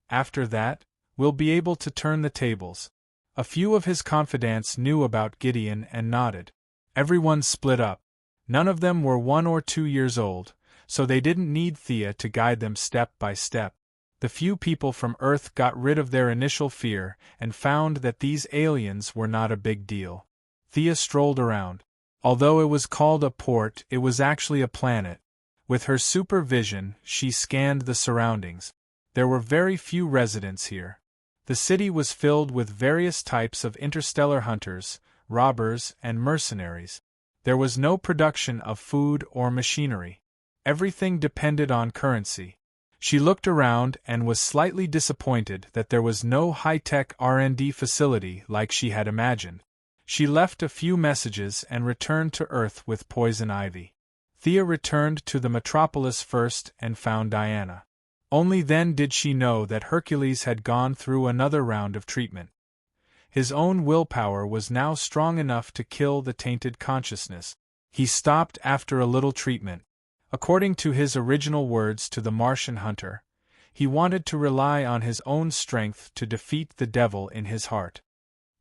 Speaker 1: After that, we'll be able to turn the tables. A few of his confidants knew about Gideon and nodded. Everyone split up. None of them were 1 or 2 years old, so they didn't need Thea to guide them step by step. The few people from Earth got rid of their initial fear and found that these aliens were not a big deal. Thea strolled around. Although it was called a port, it was actually a planet. With her supervision, she scanned the surroundings. There were very few residents here. The city was filled with various types of interstellar hunters, robbers, and mercenaries. There was no production of food or machinery. Everything depended on currency. She looked around and was slightly disappointed that there was no high-tech R&D facility like she had imagined. She left a few messages and returned to Earth with Poison Ivy. Thea returned to the metropolis first and found Diana. Only then did she know that Hercules had gone through another round of treatment. His own willpower was now strong enough to kill the tainted consciousness. He stopped after a little treatment. According to his original words to the Martian hunter, he wanted to rely on his own strength to defeat the devil in his heart.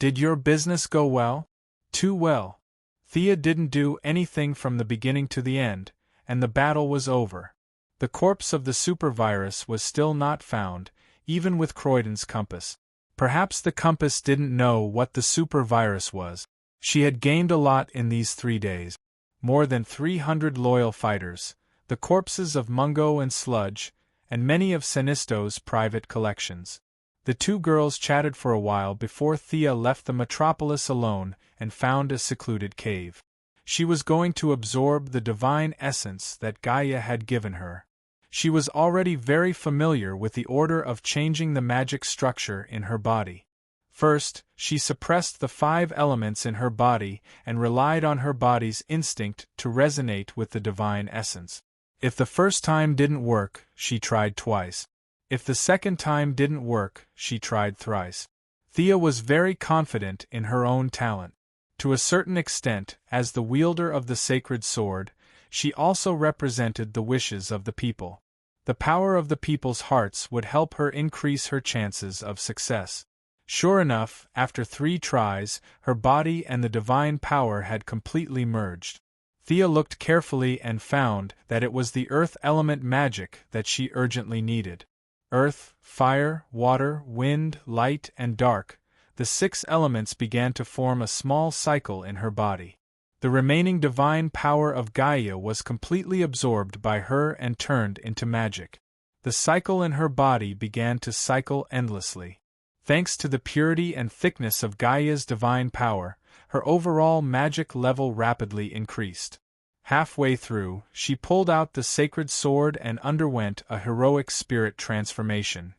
Speaker 1: Did your business go well? Too well. Thea didn't do anything from the beginning to the end, and the battle was over. The corpse of the supervirus was still not found, even with Croydon's compass. Perhaps the compass didn't know what the supervirus was. She had gained a lot in these 3 days. More than 300 loyal fighters, the corpses of Mungo and Sludge, and many of Sinisto's private collections. The two girls chatted for a while before Thea left the metropolis alone and found a secluded cave. She was going to absorb the divine essence that Gaia had given her. She was already very familiar with the order of changing the magic structure in her body. First, she suppressed the 5 elements in her body and relied on her body's instinct to resonate with the divine essence. If the first time didn't work, she tried twice. If the second time didn't work, she tried thrice. Thea was very confident in her own talent. To a certain extent, as the wielder of the sacred sword, she also represented the wishes of the people. The power of the people's hearts would help her increase her chances of success. Sure enough, after 3 tries, her body and the divine power had completely merged. Thea looked carefully and found that it was the earth element magic that she urgently needed. Earth, fire, water, wind, light, and dark, the 6 elements began to form a small cycle in her body. The remaining divine power of Gaia was completely absorbed by her and turned into magic. The cycle in her body began to cycle endlessly. Thanks to the purity and thickness of Gaia's divine power, her overall magic level rapidly increased. Halfway through, she pulled out the sacred sword and underwent a heroic spirit transformation.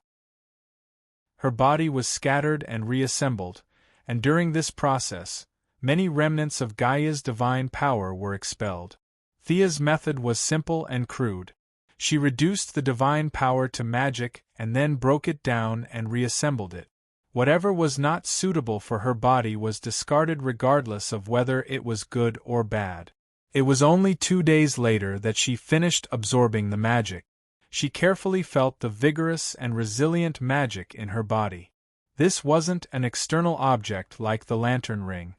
Speaker 1: Her body was scattered and reassembled, and during this process, many remnants of Gaia's divine power were expelled. Thea's method was simple and crude. She reduced the divine power to magic and then broke it down and reassembled it. Whatever was not suitable for her body was discarded regardless of whether it was good or bad. It was only 2 days later that she finished absorbing the magic. She carefully felt the vigorous and resilient magic in her body. This wasn't an external object like the lantern ring.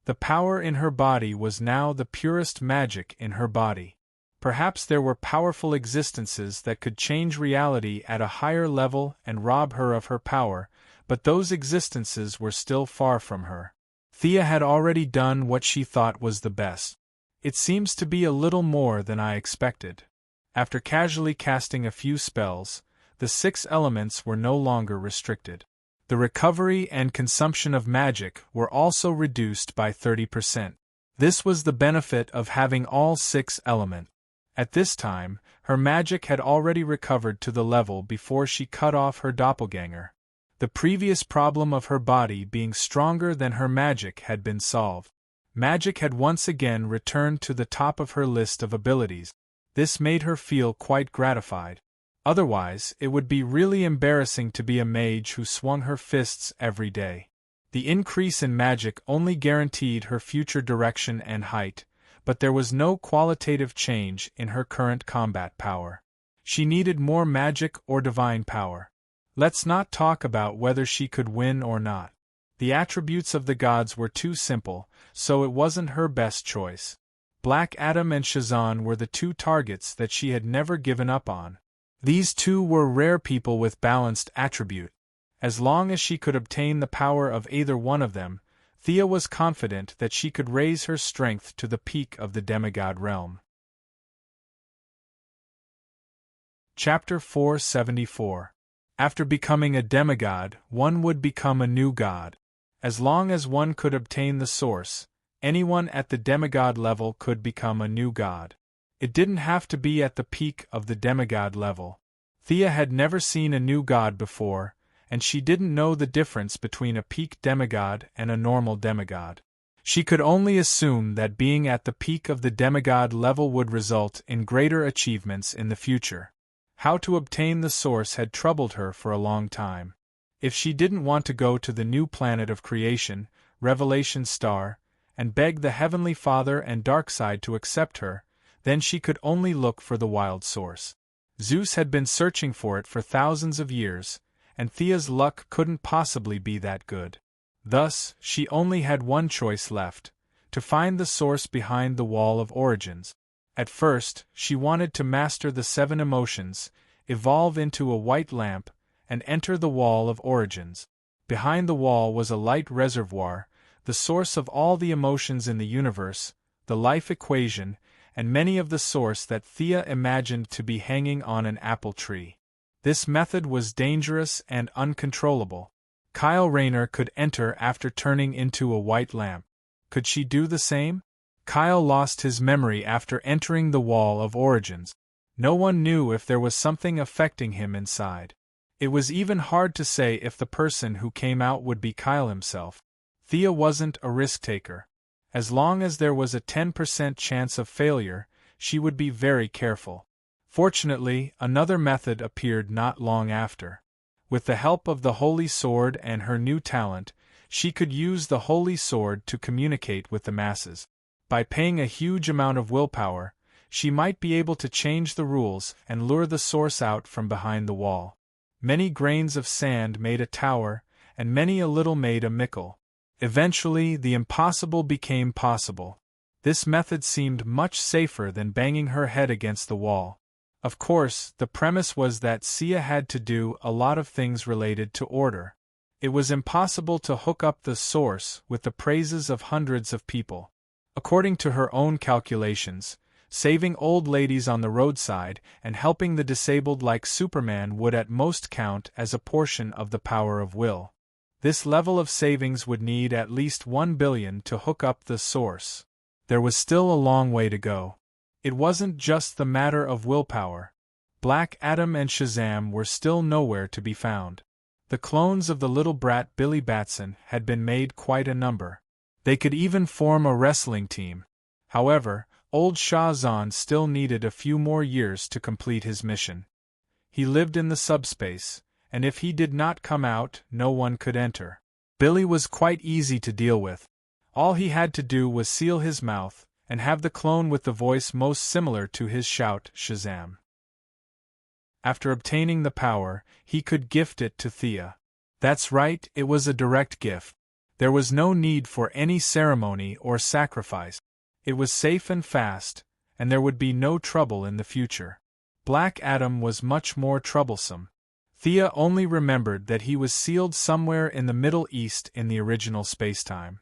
Speaker 1: The power in her body was now the purest magic in her body. Perhaps there were powerful existences that could change reality at a higher level and rob her of her power, but those existences were still far from her. Thea had already done what she thought was the best. It seems to be a little more than I expected. After casually casting a few spells, the 6 elements were no longer restricted. The recovery and consumption of magic were also reduced by 30%. This was the benefit of having all 6 elements. At this time, her magic had already recovered to the level before she cut off her doppelganger. The previous problem of her body being stronger than her magic had been solved. Magic had once again returned to the top of her list of abilities. This made her feel quite gratified. Otherwise, it would be really embarrassing to be a mage who swung her fists every day. The increase in magic only guaranteed her future direction and height, but there was no qualitative change in her current combat power. She needed more magic or divine power. Let's not talk about whether she could win or not. The attributes of the gods were too simple, so it wasn't her best choice. Black Adam and Shazan were the 2 targets that she had never given up on. These 2 were rare people with balanced attribute. As long as she could obtain the power of either one of them, Thea was confident that she could raise her strength to the peak of the demigod realm. Chapter 474. After becoming a demigod, one would become a new god. As long as one could obtain the source, anyone at the demigod level could become a new god. It didn't have to be at the peak of the demigod level. Thea had never seen a new god before, and she didn't know the difference between a peak demigod and a normal demigod. She could only assume that being at the peak of the demigod level would result in greater achievements in the future. How to obtain the source had troubled her for a long time. If she didn't want to go to the new planet of creation, Revelation Star, and beg the Heavenly Father and Darkside to accept her, then she could only look for the wild source. Zeus had been searching for it for thousands of years, and Thea's luck couldn't possibly be that good. Thus, she only had one choice left: to find the source behind the Wall of Origins. At first, she wanted to master the 7 emotions, evolve into a white lamp, and enter the Wall of Origins. Behind the wall was a light reservoir, the source of all the emotions in the universe, the life equation, and many of the source that Thea imagined to be hanging on an apple tree. This method was dangerous and uncontrollable. Kyle Rayner could enter after turning into a white lamp. Could she do the same? Kyle lost his memory after entering the Wall of Origins. No one knew if there was something affecting him inside. It was even hard to say if the person who came out would be Kyle himself. Thea wasn't a risk-taker. As long as there was a 10% chance of failure, she would be very careful. Fortunately, another method appeared not long after. With the help of the Holy Sword and her new talent, she could use the Holy Sword to communicate with the masses. By paying a huge amount of willpower, she might be able to change the rules and lure the source out from behind the wall. Many grains of sand made a tower, and many a little made a mickle. Eventually, the impossible became possible. This method seemed much safer than banging her head against the wall. Of course, the premise was that Sia had to do a lot of things related to order. It was impossible to hook up the source with the praises of hundreds of people. According to her own calculations, saving old ladies on the roadside and helping the disabled like Superman would at most count as a portion of the power of will. This level of savings would need at least 1 billion to hook up the source. There was still a long way to go. It wasn't just the matter of willpower. Black Adam and Shazam were still nowhere to be found. The clones of the little brat Billy Batson had been made quite a number. They could even form a wrestling team. However, old Shah Zahn still needed a few more years to complete his mission. He lived in the subspace, and if he did not come out, no one could enter. Billy was quite easy to deal with. All he had to do was seal his mouth, and have the clone with the voice most similar to his shout, Shazam. After obtaining the power, he could gift it to Thea. That's right, it was a direct gift. There was no need for any ceremony or sacrifice. It was safe and fast, and there would be no trouble in the future. Black Adam was much more troublesome. Thea only remembered that he was sealed somewhere in the Middle East in the original spacetime.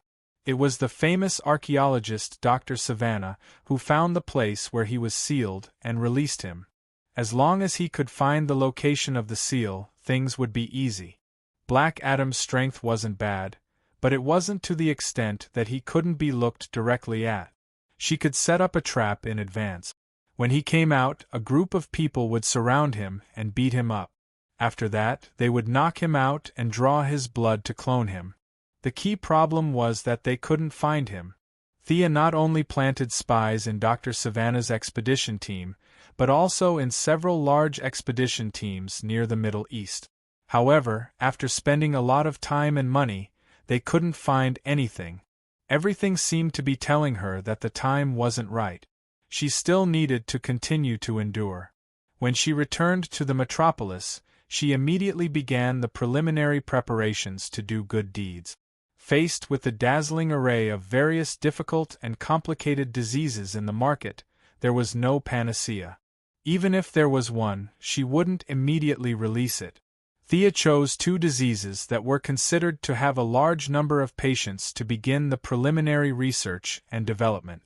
Speaker 1: It was the famous archaeologist Dr. Savannah who found the place where he was sealed and released him. As long as he could find the location of the seal, things would be easy. Black Adam's strength wasn't bad, but it wasn't to the extent that he couldn't be looked directly at. She could set up a trap in advance. When he came out, a group of people would surround him and beat him up. After that, they would knock him out and draw his blood to clone him. The key problem was that they couldn't find him. Thea not only planted spies in Dr. Savannah's expedition team, but also in several large expedition teams near the Middle East. However, after spending a lot of time and money, they couldn't find anything. Everything seemed to be telling her that the time wasn't right. She still needed to continue to endure. When she returned to the metropolis, she immediately began the preliminary preparations to do good deeds. Faced with the dazzling array of various difficult and complicated diseases in the market, there was no panacea. Even if there was one, she wouldn't immediately release it. Thea chose 2 diseases that were considered to have a large number of patients to begin the preliminary research and development.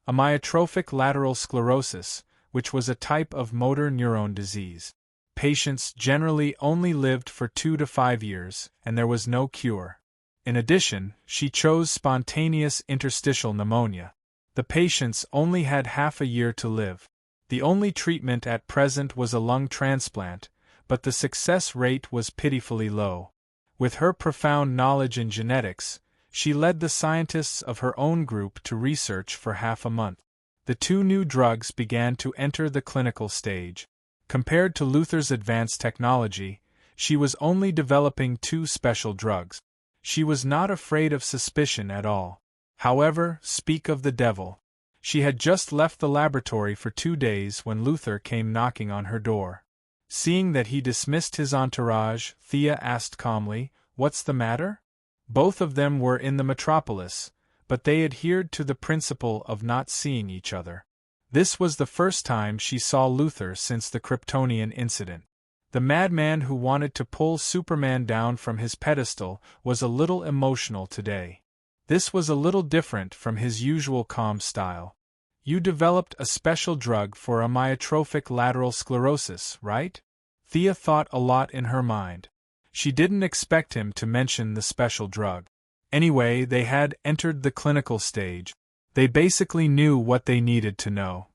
Speaker 1: Amyotrophic lateral sclerosis, which was a type of motor neuron disease. Patients generally only lived for 2 to 5 years, and there was no cure. In addition, she chose spontaneous interstitial pneumonia. The patients only had half a year to live. The only treatment at present was a lung transplant, but the success rate was pitifully low. With her profound knowledge in genetics, she led the scientists of her own group to research for half a month. The 2 new drugs began to enter the clinical stage. Compared to Luther's advanced technology, she was only developing 2 special drugs. She was not afraid of suspicion at all. However, speak of the devil. She had just left the laboratory for 2 days when Luther came knocking on her door. Seeing that he dismissed his entourage, Thea asked calmly, "What's the matter?" Both of them were in the metropolis, but they adhered to the principle of not seeing each other. This was the first time she saw Luther since the Kryptonian incident. The madman who wanted to pull Superman down from his pedestal was a little emotional today. This was a little different from his usual calm style. "You developed a special drug for amyotrophic lateral sclerosis, right?" Thea thought a lot in her mind. She didn't expect him to mention the special drug. Anyway, they had entered the clinical stage. They basically knew what they needed to know.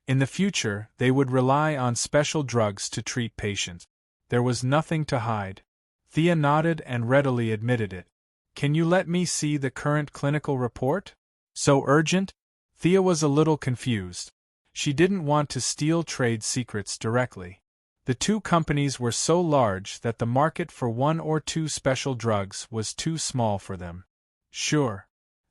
Speaker 1: In the future, they would rely on special drugs to treat patients. There was nothing to hide. Thea nodded and readily admitted it. "Can you let me see the current clinical report?" "So urgent?" Thea was a little confused. She didn't want to steal trade secrets directly. The 2 companies were so large that the market for 1 or 2 special drugs was too small for them. "Sure."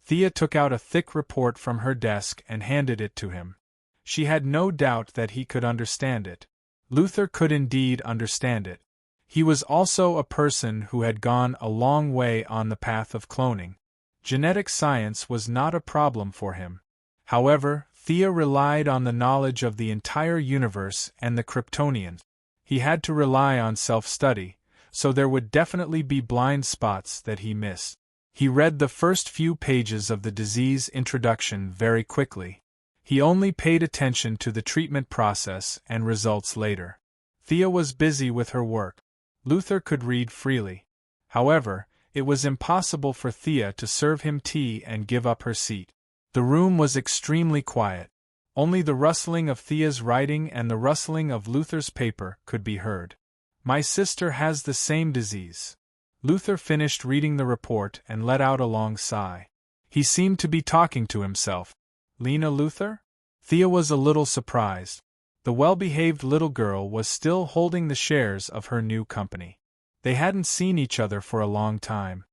Speaker 1: Thea took out a thick report from her desk and handed it to him. She had no doubt that he could understand it. Luther could indeed understand it. He was also a person who had gone a long way on the path of cloning. Genetic science was not a problem for him. However, Thea relied on the knowledge of the entire universe and the Kryptonians. He had to rely on self-study, so there would definitely be blind spots that he missed. He read the first few pages of the disease introduction very quickly. He only paid attention to the treatment process and results later. Thea was busy with her work. Luther could read freely. However, it was impossible for Thea to serve him tea and give up her seat. The room was extremely quiet. Only the rustling of Thea's writing and the rustling of Luther's paper could be heard. My sister has the same disease. Luther finished reading the report and let out a long sigh. He seemed to be talking to himself. Lena Luther? Thea was a little surprised. The well-behaved little girl was still holding the shares of her new company. They hadn't seen each other for a long time.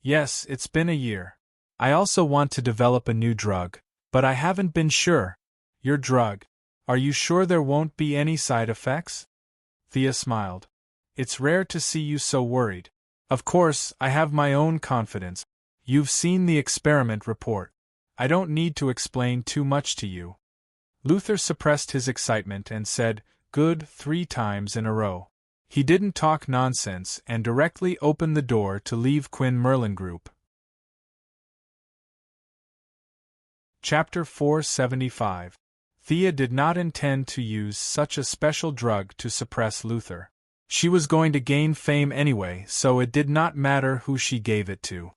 Speaker 1: Yes, it's been a year. I also want to develop a new drug, but I haven't been sure. Your drug? Are you sure there won't be any side effects? Thea smiled. It's rare to see you so worried. Of course, I have my own confidence. You've seen the experiment report. I don't need to explain too much to you. Luther suppressed his excitement and said, "Good," 3 times in a row. He didn't talk nonsense and directly opened the door to leave Quinn Merlin Group. Chapter 475. Thea did not intend to use such a special drug to suppress Luther. She was going to gain fame anyway, so it did not matter who she gave it to.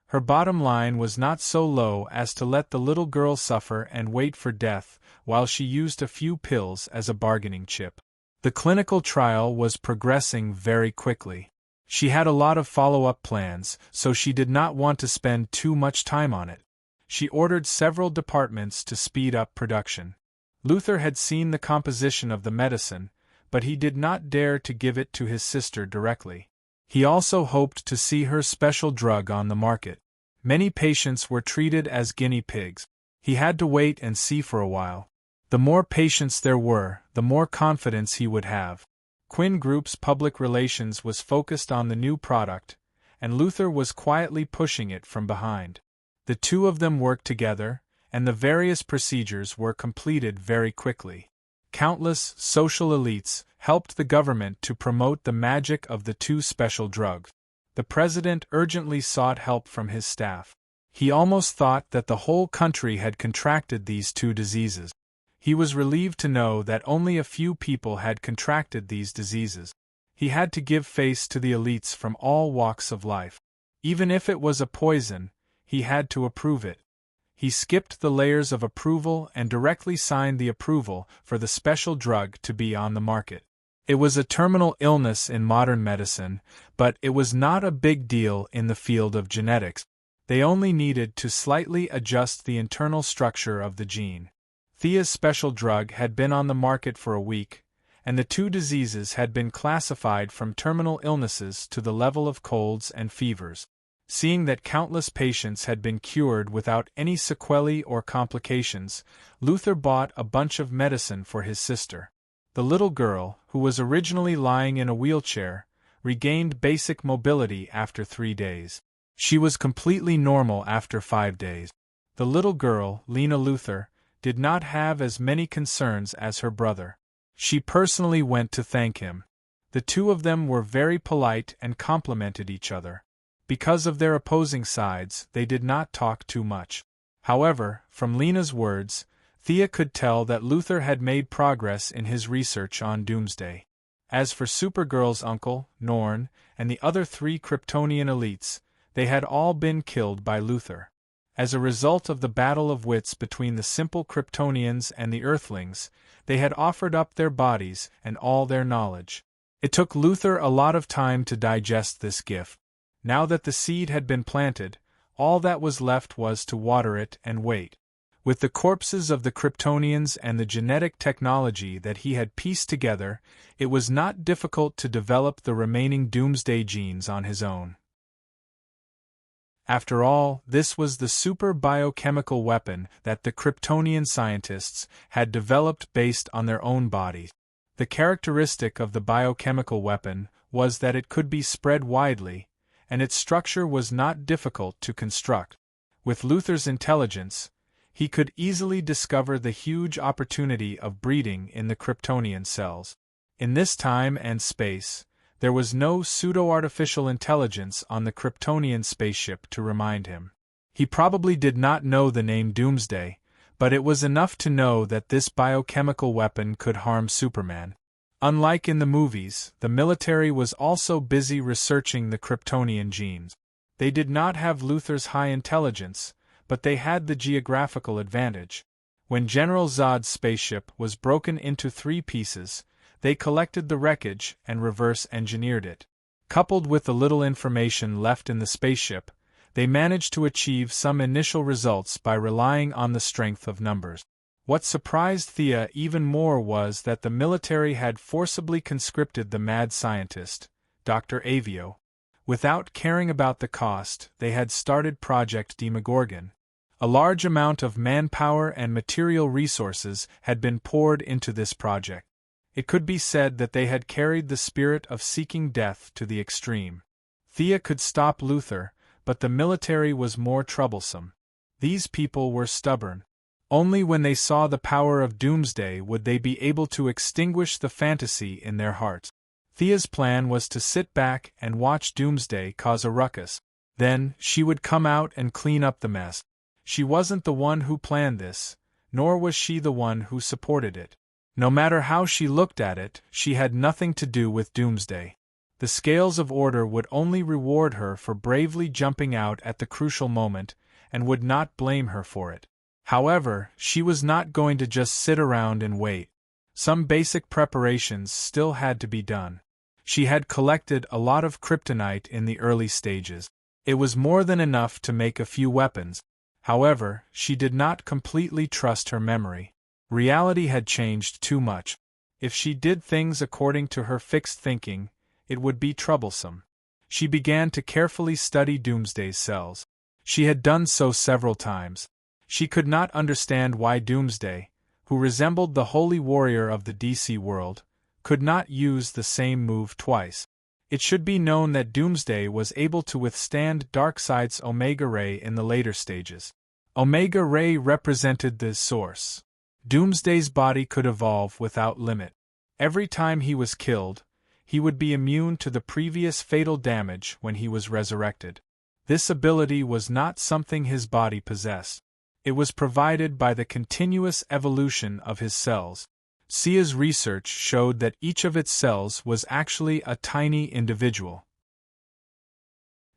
Speaker 1: Her bottom line was not so low as to let the little girl suffer and wait for death while she used a few pills as a bargaining chip. The clinical trial was progressing very quickly. She had a lot of follow-up plans, so she did not want to spend too much time on it. She ordered several departments to speed up production. Luther had seen the composition of the medicine, but he did not dare to give it to his sister directly. He also hoped to see her special drug on the market. Many patients were treated as guinea pigs. He had to wait and see for a while. The more patients there were, the more confidence he would have. Quinn Group's public relations was focused on the new product, and Luther was quietly pushing it from behind. The two of them worked together, and the various procedures were completed very quickly. Countless social elites helped the government to promote the magic of the 2 special drugs. The president urgently sought help from his staff. He almost thought that the whole country had contracted these 2 diseases. He was relieved to know that only a few people had contracted these diseases. He had to give face to the elites from all walks of life. Even if it was a poison, he had to approve it. He skipped the layers of approval and directly signed the approval for the special drug to be on the market. It was a terminal illness in modern medicine, but it was not a big deal in the field of genetics. They only needed to slightly adjust the internal structure of the gene. Thea's special drug had been on the market for a week, and the 2 diseases had been classified from terminal illnesses to the level of colds and fevers. Seeing that countless patients had been cured without any sequelae or complications, Luther bought a bunch of medicine for his sister. The little girl, who was originally lying in a wheelchair, regained basic mobility after 3 days. She was completely normal after 5 days. The little girl, Lena Luther, did not have as many concerns as her brother. She personally went to thank him. The 2 of them were very polite and complimented each other. Because of their opposing sides, they did not talk too much. However, from Lena's words, Thea could tell that Luther had made progress in his research on Doomsday. As for Supergirl's uncle, Norn, and the other 3 Kryptonian elites, they had all been killed by Luther. As a result of the battle of wits between the simple Kryptonians and the Earthlings, they had offered up their bodies and all their knowledge. It took Luther a lot of time to digest this gift. Now that the seed had been planted, all that was left was to water it and wait. With the corpses of the Kryptonians and the genetic technology that he had pieced together, it was not difficult to develop the remaining Doomsday genes on his own. After all, this was the super biochemical weapon that the Kryptonian scientists had developed based on their own bodies. The characteristic of the biochemical weapon was that it could be spread widely, and its structure was not difficult to construct. With Luther's intelligence, he could easily discover the huge opportunity of breeding in the Kryptonian cells. In this time and space, there was no pseudo-artificial intelligence on the Kryptonian spaceship to remind him. He probably did not know the name Doomsday, but it was enough to know that this biochemical weapon could harm Superman. Unlike in the movies, the military was also busy researching the Kryptonian genes. They did not have Luther's high intelligence, but they had the geographical advantage. When General Zod's spaceship was broken into 3 pieces, they collected the wreckage and reverse-engineered it. Coupled with the little information left in the spaceship, they managed to achieve some initial results by relying on the strength of numbers. What surprised Thea even more was that the military had forcibly conscripted the mad scientist, Dr. Avio. Without caring about the cost, they had started Project Demogorgon. A large amount of manpower and material resources had been poured into this project. It could be said that they had carried the spirit of seeking death to the extreme. Thea could stop Luther, but the military was more troublesome. These people were stubborn. Only when they saw the power of Doomsday would they be able to extinguish the fantasy in their hearts. Thea's plan was to sit back and watch Doomsday cause a ruckus. Then, she would come out and clean up the mess. She wasn't the one who planned this, nor was she the one who supported it. No matter how she looked at it, she had nothing to do with Doomsday. The scales of order would only reward her for bravely jumping out at the crucial moment, and would not blame her for it. However, she was not going to just sit around and wait. Some basic preparations still had to be done. She had collected a lot of kryptonite in the early stages. It was more than enough to make a few weapons. However, she did not completely trust her memory. Reality had changed too much. If she did things according to her fixed thinking, it would be troublesome. She began to carefully study Doomsday's cells. She had done so several times. She could not understand why Doomsday, who resembled the holy warrior of the DC world, could not use the same move twice. It should be known that Doomsday was able to withstand Darkseid's Omega Ray in the later stages. Omega Ray represented the source. Doomsday's body could evolve without limit. Every time he was killed, he would be immune to the previous fatal damage when he was resurrected. This ability was not something his body possessed. It was provided by the continuous evolution of his cells. Sia's research showed that each of its cells was actually a tiny individual.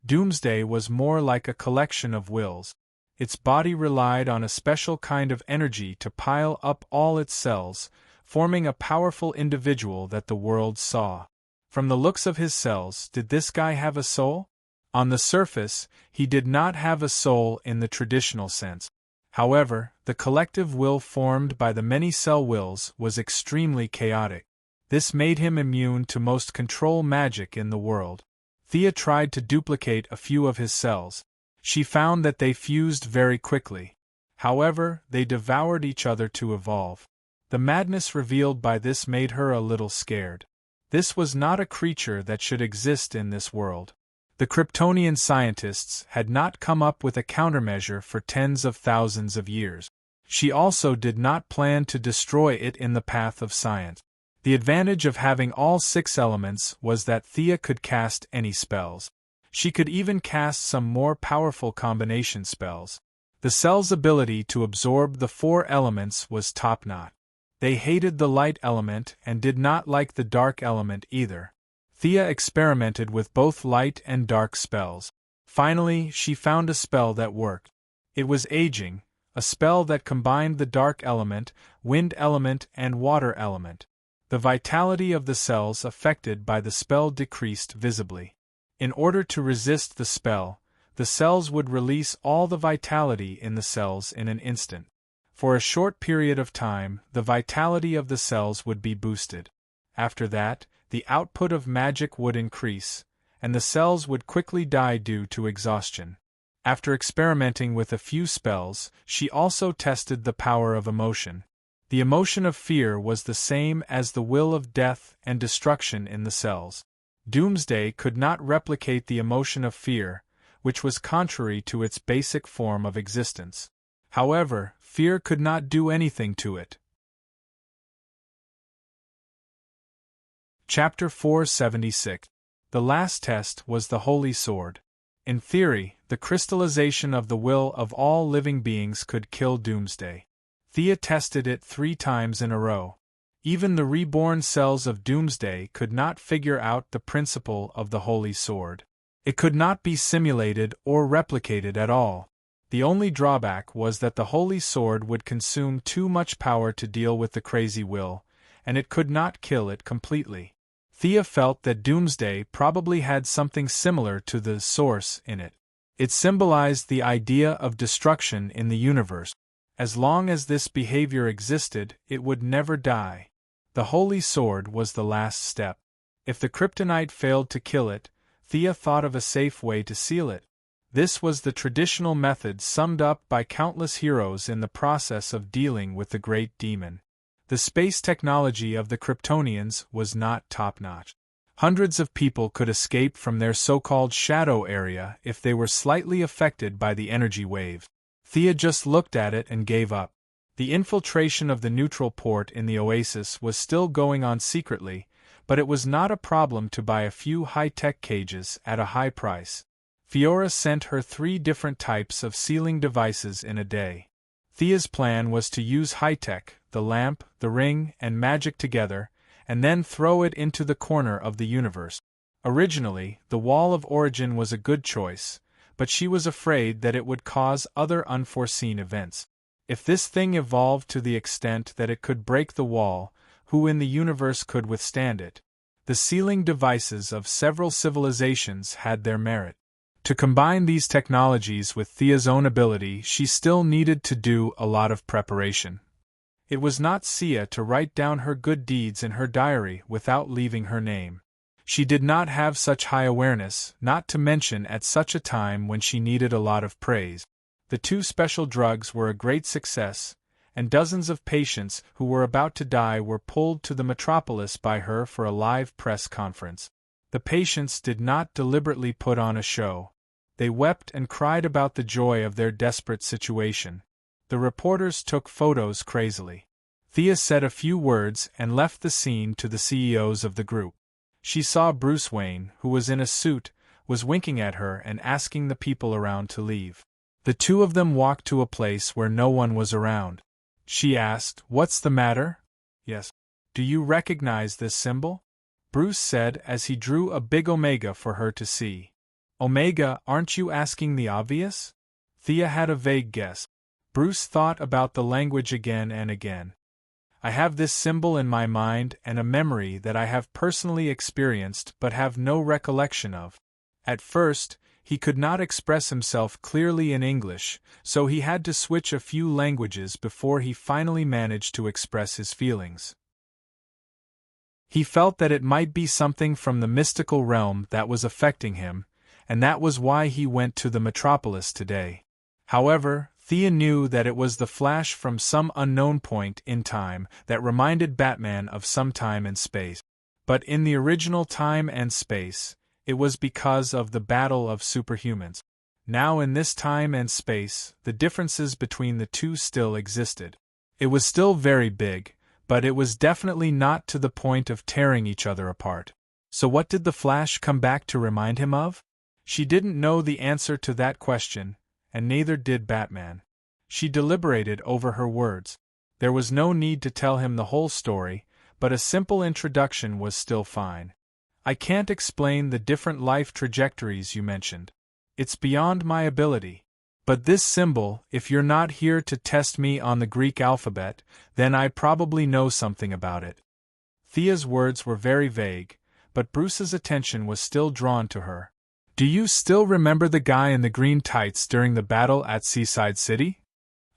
Speaker 1: Doomsday was more like a collection of wills. Its body relied on a special kind of energy to pile up all its cells, forming a powerful individual that the world saw. From the looks of his cells, did this guy have a soul? On the surface, he did not have a soul in the traditional sense. However, the collective will formed by the many cell wills was extremely chaotic. This made him immune to most control magic in the world. Thea tried to duplicate a few of his cells. She found that they fused very quickly. However, they devoured each other to evolve. The madness revealed by this made her a little scared. This was not a creature that should exist in this world. The Kryptonian scientists had not come up with a countermeasure for tens of thousands of years. She also did not plan to destroy it in the path of science. The advantage of having all 6 elements was that Thea could cast any spells. She could even cast some more powerful combination spells. The cell's ability to absorb the 4 elements was top-notch. They hated the light element and did not like the dark element either. Thea experimented with both light and dark spells. Finally, she found a spell that worked. It was aging, a spell that combined the dark element, wind element, and water element. The vitality of the cells affected by the spell decreased visibly. In order to resist the spell, the cells would release all the vitality in the cells in an instant. For a short period of time, the vitality of the cells would be boosted. After that, the output of magic would increase, and the cells would quickly die due to exhaustion. After experimenting with a few spells, she also tested the power of emotion. The emotion of fear was the same as the will of death and destruction in the cells. Doomsday could not replicate the emotion of fear, which was contrary to its basic form of existence. However, fear could not do anything to it. Chapter 476. The last test was the Holy Sword. In theory, the crystallization of the will of all living beings could kill Doomsday. Thea tested it 3 times in a row. Even the reborn cells of Doomsday could not figure out the principle of the Holy Sword. It could not be simulated or replicated at all. The only drawback was that the Holy Sword would consume too much power to deal with the crazy will, and it could not kill it completely. Thea felt that Doomsday probably had something similar to the Source in it. It symbolized the idea of destruction in the universe. As long as this behavior existed, it would never die. The Holy Sword was the last step. If the kryptonite failed to kill it, Thea thought of a safe way to seal it. This was the traditional method summed up by countless heroes in the process of dealing with the great demon. The space technology of the Kryptonians was not top-notch. Hundreds of people could escape from their so-called shadow area if they were slightly affected by the energy wave. Thea just looked at it and gave up. The infiltration of the neutral port in the Oasis was still going on secretly, but it was not a problem to buy a few high-tech cages at a high price. Fiora sent her 3 different types of sealing devices in a day. Thea's plan was to use high-tech, the lamp, the ring, and magic together, and then throw it into the corner of the universe. Originally, the Wall of Origin was a good choice, but she was afraid that it would cause other unforeseen events. If this thing evolved to the extent that it could break the wall, who in the universe could withstand it? The sealing devices of several civilizations had their merit. To combine these technologies with Thea's own ability, she still needed to do a lot of preparation. It was not Sia to write down her good deeds in her diary without leaving her name. She did not have such high awareness, not to mention at such a time when she needed a lot of praise. The 2 special drugs were a great success, and dozens of patients who were about to die were pulled to the metropolis by her for a live press conference. The patients did not deliberately put on a show. They wept and cried about the joy of their desperate situation. The reporters took photos crazily. Thea said a few words and left the scene to the CEOs of the group. She saw Bruce Wayne, who was in a suit, was winking at her and asking the people around to leave. The 2 of them walked to a place where no one was around. She asked, "What's the matter?" "Yes. Do you recognize this symbol?" Bruce said as he drew a big omega for her to see. "Omega, aren't you asking the obvious?" Thea had a vague guess. Bruce thought about the language again and again. "I have this symbol in my mind and a memory that I have personally experienced but have no recollection of." At first, he could not express himself clearly in English, so he had to switch a few languages before he finally managed to express his feelings. He felt that it might be something from the mystical realm that was affecting him, and that was why he went to the metropolis today. However, Thea knew that it was the flash from some unknown point in time that reminded Batman of some time and space. But in the original time and space, it was because of the battle of superhumans. Now in this time and space, the differences between the 2 still existed. It was still very big, but it was definitely not to the point of tearing each other apart. So what did the Flash come back to remind him of? She didn't know the answer to that question, and neither did Batman. She deliberated over her words. There was no need to tell him the whole story, but a simple introduction was still fine. "I can't explain the different life trajectories you mentioned. It's beyond my ability. But this symbol, if you're not here to test me on the Greek alphabet, then I probably know something about it." Thea's words were very vague, but Bruce's attention was still drawn to her. "Do you still remember the guy in the green tights during the battle at Seaside City?"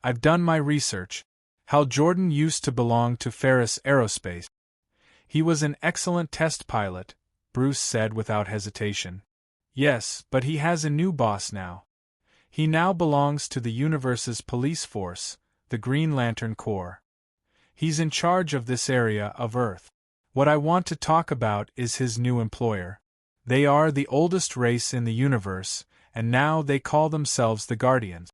Speaker 1: "I've done my research. Hal Jordan used to belong to Ferris Aerospace. He was an excellent test pilot," Bruce said without hesitation. "Yes, but he has a new boss now. He now belongs to the universe's police force, the Green Lantern Corps. He's in charge of this area of Earth. What I want to talk about is his new employer. They are the oldest race in the universe, and now they call themselves the Guardians.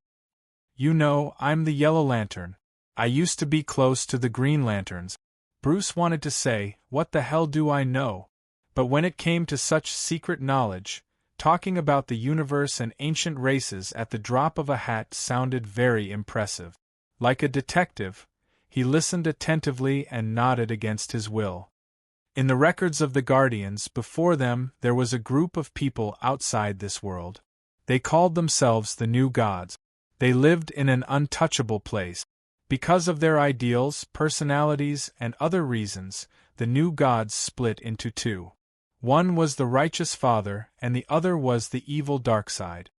Speaker 1: You know, I'm the Yellow Lantern. I used to be close to the Green Lanterns. Bruce wanted to say, what the hell do I know? But when it came to such secret knowledge, talking about the universe and ancient races at the drop of a hat sounded very impressive. Like a detective, he listened attentively and nodded against his will. In the records of the Guardians before them there was a group of people outside this world. They called themselves the New Gods. They lived in an untouchable place. Because of their ideals, personalities, and other reasons, the New Gods split into two. One was the righteous father, and the other was the evil dark side.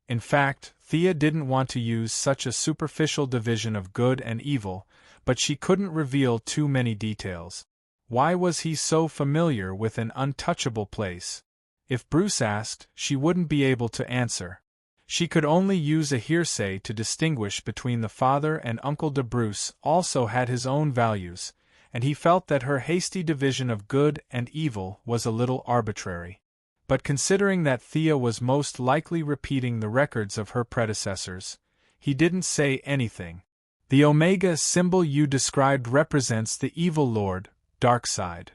Speaker 1: In fact, Thea didn't want to use such a superficial division of good and evil, but she couldn't reveal too many details. Why was he so familiar with an untouchable place? If Bruce asked, she wouldn't be able to answer. She could only use a hearsay to distinguish between the father and Uncle de Bruce also had his own values, and he felt that her hasty division of good and evil was a little arbitrary. But considering that Thea was most likely repeating the records of her predecessors, he didn't say anything. The Omega symbol you described represents the evil lord, Darkseid.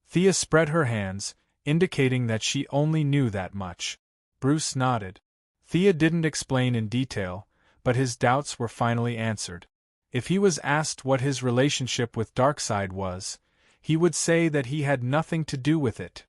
Speaker 1: Thea spread her hands, indicating that she only knew that much. Bruce nodded. Thea didn't explain in detail, but his doubts were finally answered. If he was asked what his relationship with Darkseid was, he would say that he had nothing to do with it.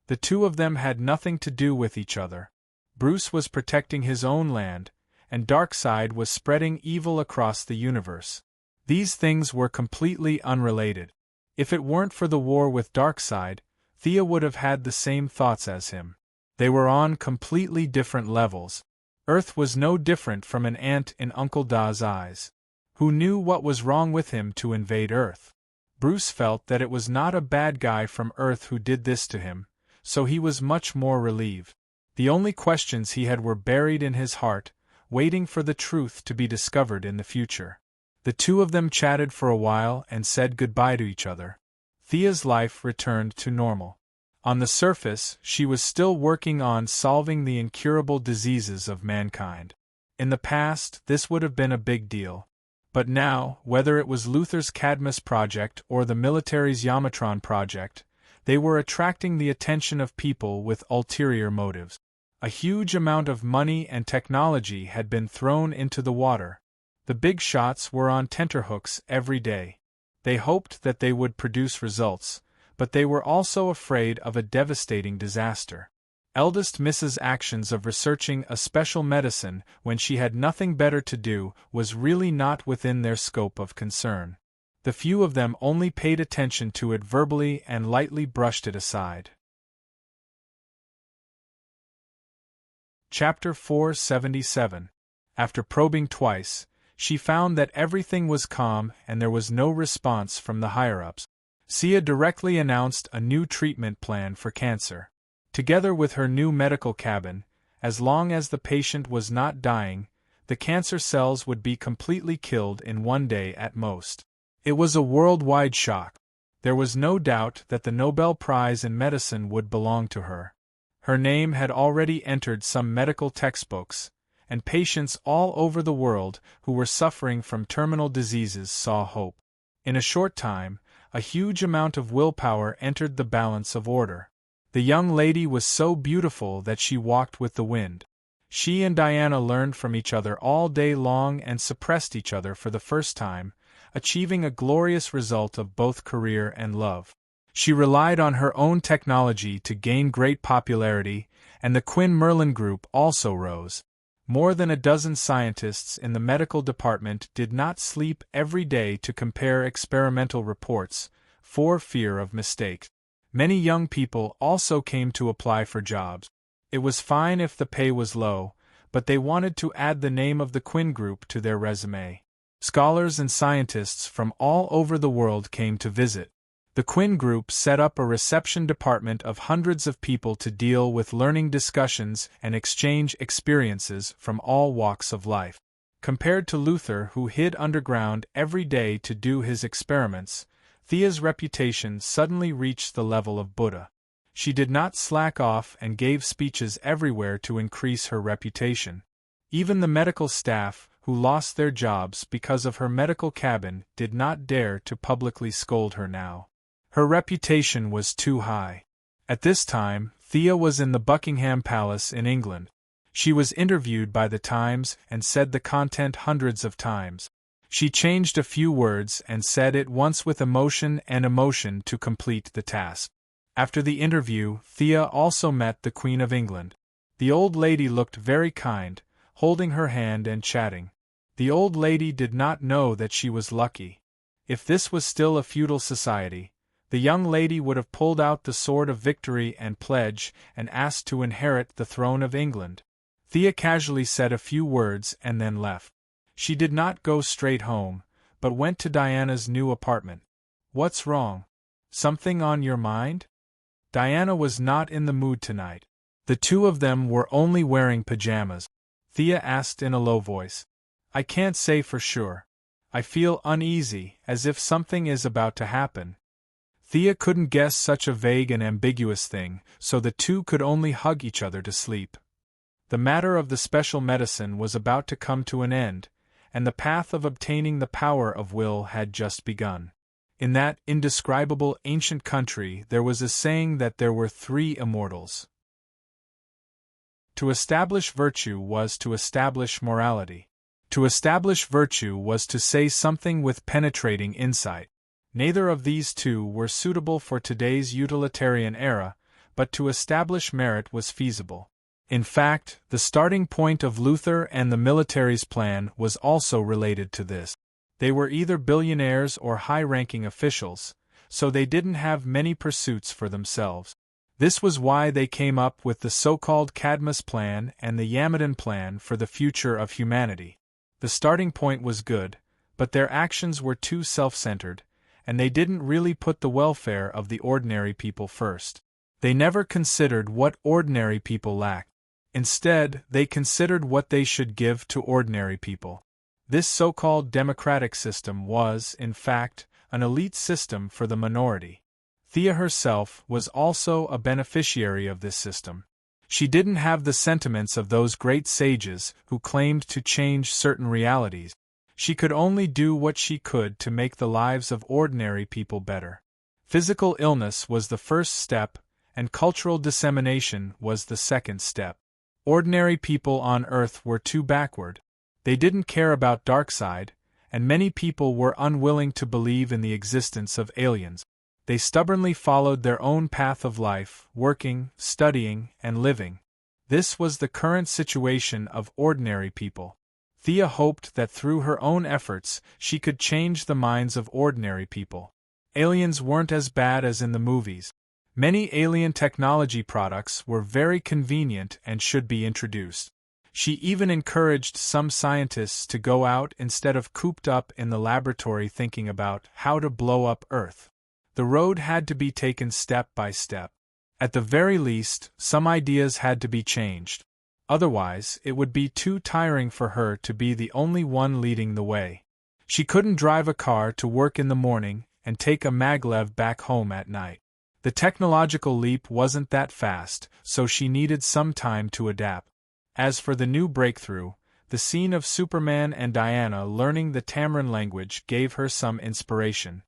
Speaker 1: The two of them had nothing to do with each other. Bruce was protecting his own land, and Darkseid was spreading evil across the universe. These things were completely unrelated. If it weren't for the war with Darkseid, Thea would have had the same thoughts as him. They were on completely different levels. Earth was no different from an ant in Uncle Da's eyes. Who knew what was wrong with him to invade Earth? Bruce felt that it was not a bad guy from Earth who did this to him, so he was much more relieved. The only questions he had were buried in his heart, waiting for the truth to be discovered in the future. The two of them chatted for a while and said goodbye to each other. Thea's life returned to normal. On the surface, she was still working on solving the incurable diseases of mankind. In the past, this would have been a big deal. But now, whether it was Luther's Cadmus project or the military's Yamatron project, they were attracting the attention of people with ulterior motives. A huge amount of money and technology had been thrown into the water. The big shots were on tenterhooks every day. They hoped that they would produce results, but they were also afraid of a devastating disaster. Eldest Mrs. actions of researching a special medicine when she had nothing better to do was really not within their scope of concern. The few of them only paid attention to it verbally and lightly brushed it aside. Chapter 477. After probing twice, she found that everything was calm and there was no response from the higher-ups. Sia directly announced a new treatment plan for cancer. Together with her new medical cabin, as long as the patient was not dying, the cancer cells would be completely killed in one day at most. It was a worldwide shock. There was no doubt that the Nobel Prize in Medicine would belong to her. Her name had already entered some medical textbooks, and patients all over the world who were suffering from terminal diseases saw hope. In a short time, a huge amount of willpower entered the balance of order. The young lady was so beautiful that she walked with the wind. She and Diana learned from each other all day long and suppressed each other for the first time, achieving a glorious result of both career and love. She relied on her own technology to gain great popularity, and the Quinn Merlin Group also rose. More than a dozen scientists in the medical department did not sleep every day to compare experimental reports, for fear of mistakes. Many young people also came to apply for jobs. It was fine if the pay was low, but they wanted to add the name of the Quinn Group to their resume. Scholars and scientists from all over the world came to visit. The Quinn Group set up a reception department of hundreds of people to deal with learning discussions and exchange experiences from all walks of life. Compared to Luther, who hid underground every day to do his experiments, Thea's reputation suddenly reached the level of Buddha. She did not slack off and gave speeches everywhere to increase her reputation. Even the medical staff, who lost their jobs because of her medical cabin, did not dare to publicly scold her now. Her reputation was too high. At this time, Thea was in the Buckingham Palace in England. She was interviewed by the Times and said the content hundreds of times. She changed a few words and said it once with emotion to complete the task. After the interview, Thea also met the Queen of England. The old lady looked very kind, holding her hand and chatting. The old lady did not know that she was lucky. If this was still a feudal society, the young lady would have pulled out the sword of victory and pledge and asked to inherit the throne of England. Thea casually said a few words and then left. She did not go straight home, but went to Diana's new apartment. "What's wrong? Something on your mind?" Diana was not in the mood tonight. The two of them were only wearing pajamas. Thea asked in a low voice. "I can't say for sure. I feel uneasy, as if something is about to happen." Thea couldn't guess such a vague and ambiguous thing, so the two could only hug each other to sleep. The matter of the special medicine was about to come to an end, and the path of obtaining the power of will had just begun. In that indescribable ancient country there was a saying that there were 3 immortals. To establish virtue was to establish morality. To establish virtue was to say something with penetrating insight. Neither of these two were suitable for today's utilitarian era, but to establish merit was feasible. In fact, the starting point of Luther and the military's plan was also related to this. They were either billionaires or high-ranking officials, so they didn't have many pursuits for themselves. This was why they came up with the so-called Cadmus Plan and the Yamadan Plan for the future of humanity. The starting point was good, but their actions were too self-centered, and they didn't really put the welfare of the ordinary people first. They never considered what ordinary people lacked. Instead, they considered what they should give to ordinary people. This so-called democratic system was, in fact, an elite system for the minority. Thea herself was also a beneficiary of this system. She didn't have the sentiments of those great sages who claimed to change certain realities. She could only do what she could to make the lives of ordinary people better. Physical illness was the first step, and cultural dissemination was the second step. Ordinary people on Earth were too backward. They didn't care about darkside, and many people were unwilling to believe in the existence of aliens. They stubbornly followed their own path of life, working, studying, and living. This was the current situation of ordinary people. Thea hoped that through her own efforts she could change the minds of ordinary people. Aliens weren't as bad as in the movies. Many alien technology products were very convenient and should be introduced. She even encouraged some scientists to go out instead of cooped up in the laboratory thinking about how to blow up Earth. The road had to be taken step by step. At the very least, some ideas had to be changed. Otherwise, it would be too tiring for her to be the only one leading the way. She couldn't drive a car to work in the morning and take a maglev back home at night. The technological leap wasn't that fast, so she needed some time to adapt. As for the new breakthrough, the scene of Superman and Diana learning the Tamaran language gave her some inspiration.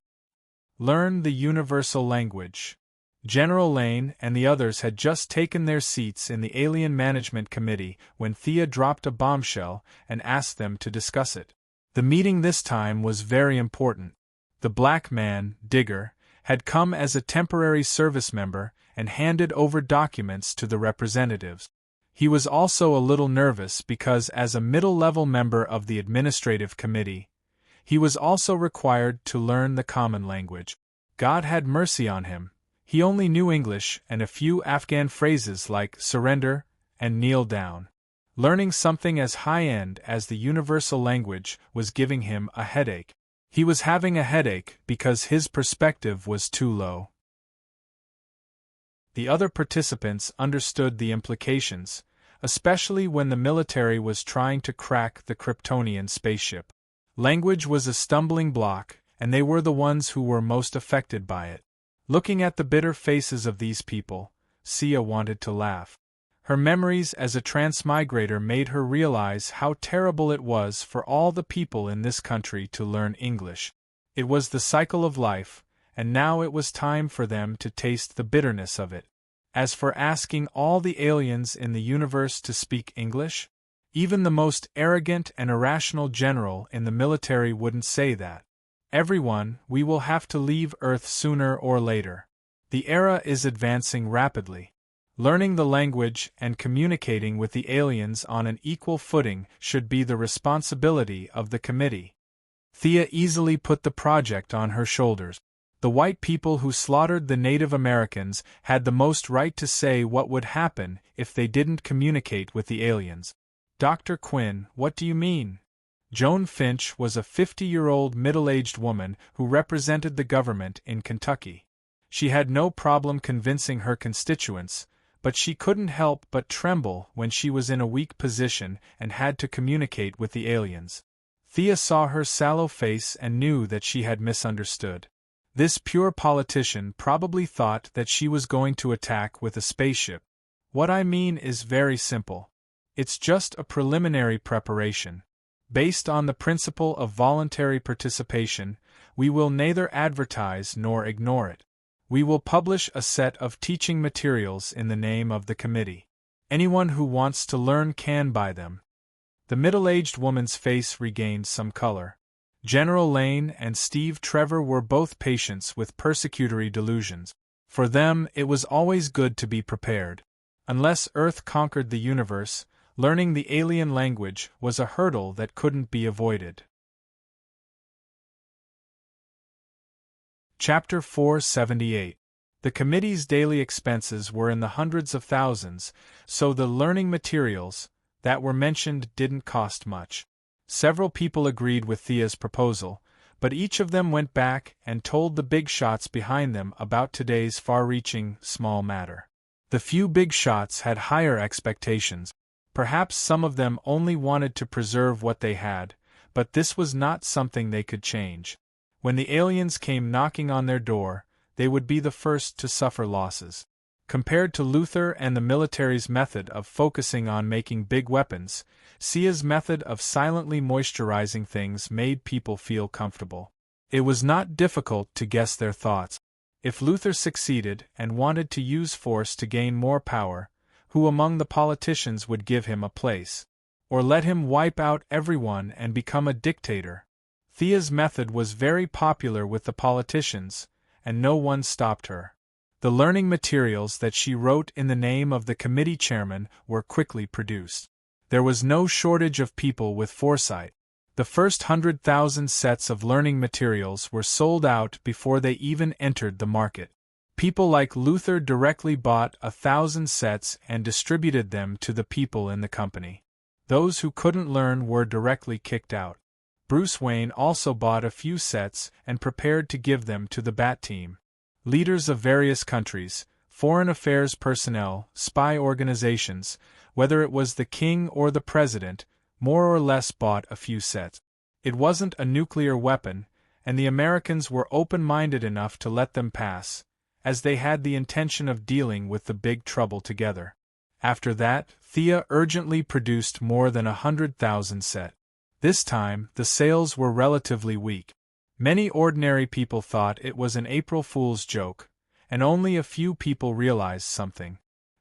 Speaker 1: Learn the universal language. General Lane and the others had just taken their seats in the Alien Management Committee when Thea dropped a bombshell and asked them to discuss it. The meeting this time was very important. The black man, Digger, had come as a temporary service member and handed over documents to the representatives. He was also a little nervous because, as a middle-level member of the administrative committee, he was also required to learn the common language. God had mercy on him. He only knew English and a few Afghan phrases like surrender and kneel down. Learning something as high-end as the universal language was giving him a headache. He was having a headache because his perspective was too low. The other participants understood the implications, especially when the military was trying to crack the Kryptonian spaceship. Language was a stumbling block, and they were the ones who were most affected by it. Looking at the bitter faces of these people, Sia wanted to laugh. Her memories as a transmigrator made her realize how terrible it was for all the people in this country to learn English. It was the cycle of life, and now it was time for them to taste the bitterness of it. As for asking all the aliens in the universe to speak English, even the most arrogant and irrational general in the military wouldn't say that. Everyone, we will have to leave Earth sooner or later. The era is advancing rapidly. Learning the language and communicating with the aliens on an equal footing should be the responsibility of the committee. Thea easily put the project on her shoulders. The white people who slaughtered the Native Americans had the most right to say what would happen if they didn't communicate with the aliens. Dr. Quinn, what do you mean? Joan Finch was a 50-year-old middle-aged woman who represented the government in Kentucky. She had no problem convincing her constituents, but she couldn't help but tremble when she was in a weak position and had to communicate with the aliens. Thea saw her sallow face and knew that she had misunderstood. This pure politician probably thought that she was going to attack with a spaceship. What I mean is very simple. It's just a preliminary preparation. Based on the principle of voluntary participation, we will neither advertise nor ignore it. We will publish a set of teaching materials in the name of the committee. Anyone who wants to learn can buy them. The middle-aged woman's face regained some color. General Lane and Steve Trevor were both patients with persecutory delusions. For them, it was always good to be prepared. Unless Earth conquered the universe, learning the alien language was a hurdle that couldn't be avoided. Chapter 478. The committee's daily expenses were in the hundreds of thousands, so the learning materials that were mentioned didn't cost much. Several people agreed with Thea's proposal, but each of them went back and told the big shots behind them about today's far-reaching, small matter. The few big shots had higher expectations. Perhaps some of them only wanted to preserve what they had, but this was not something they could change. When the aliens came knocking on their door, they would be the first to suffer losses. Compared to Luther and the military's method of focusing on making big weapons, Sia's method of silently moisturizing things made people feel comfortable. It was not difficult to guess their thoughts. If Luther succeeded and wanted to use force to gain more power, who among the politicians would give him a place? Or let him wipe out everyone and become a dictator? Thea's method was very popular with the politicians, and no one stopped her. The learning materials that she wrote in the name of the committee chairman were quickly produced. There was no shortage of people with foresight. The first 100,000 sets of learning materials were sold out before they even entered the market. People like Luther directly bought 1,000 sets and distributed them to the people in the company. Those who couldn't learn were directly kicked out. Bruce Wayne also bought a few sets and prepared to give them to the Bat Team. Leaders of various countries, foreign affairs personnel, spy organizations, whether it was the king or the president, more or less bought a few sets. It wasn't a nuclear weapon, and the Americans were open-minded enough to let them pass, as they had the intention of dealing with the big trouble together. After that, Thea urgently produced more than 100,000 sets. This time, the sales were relatively weak. Many ordinary people thought it was an April Fool's joke, and only a few people realized something.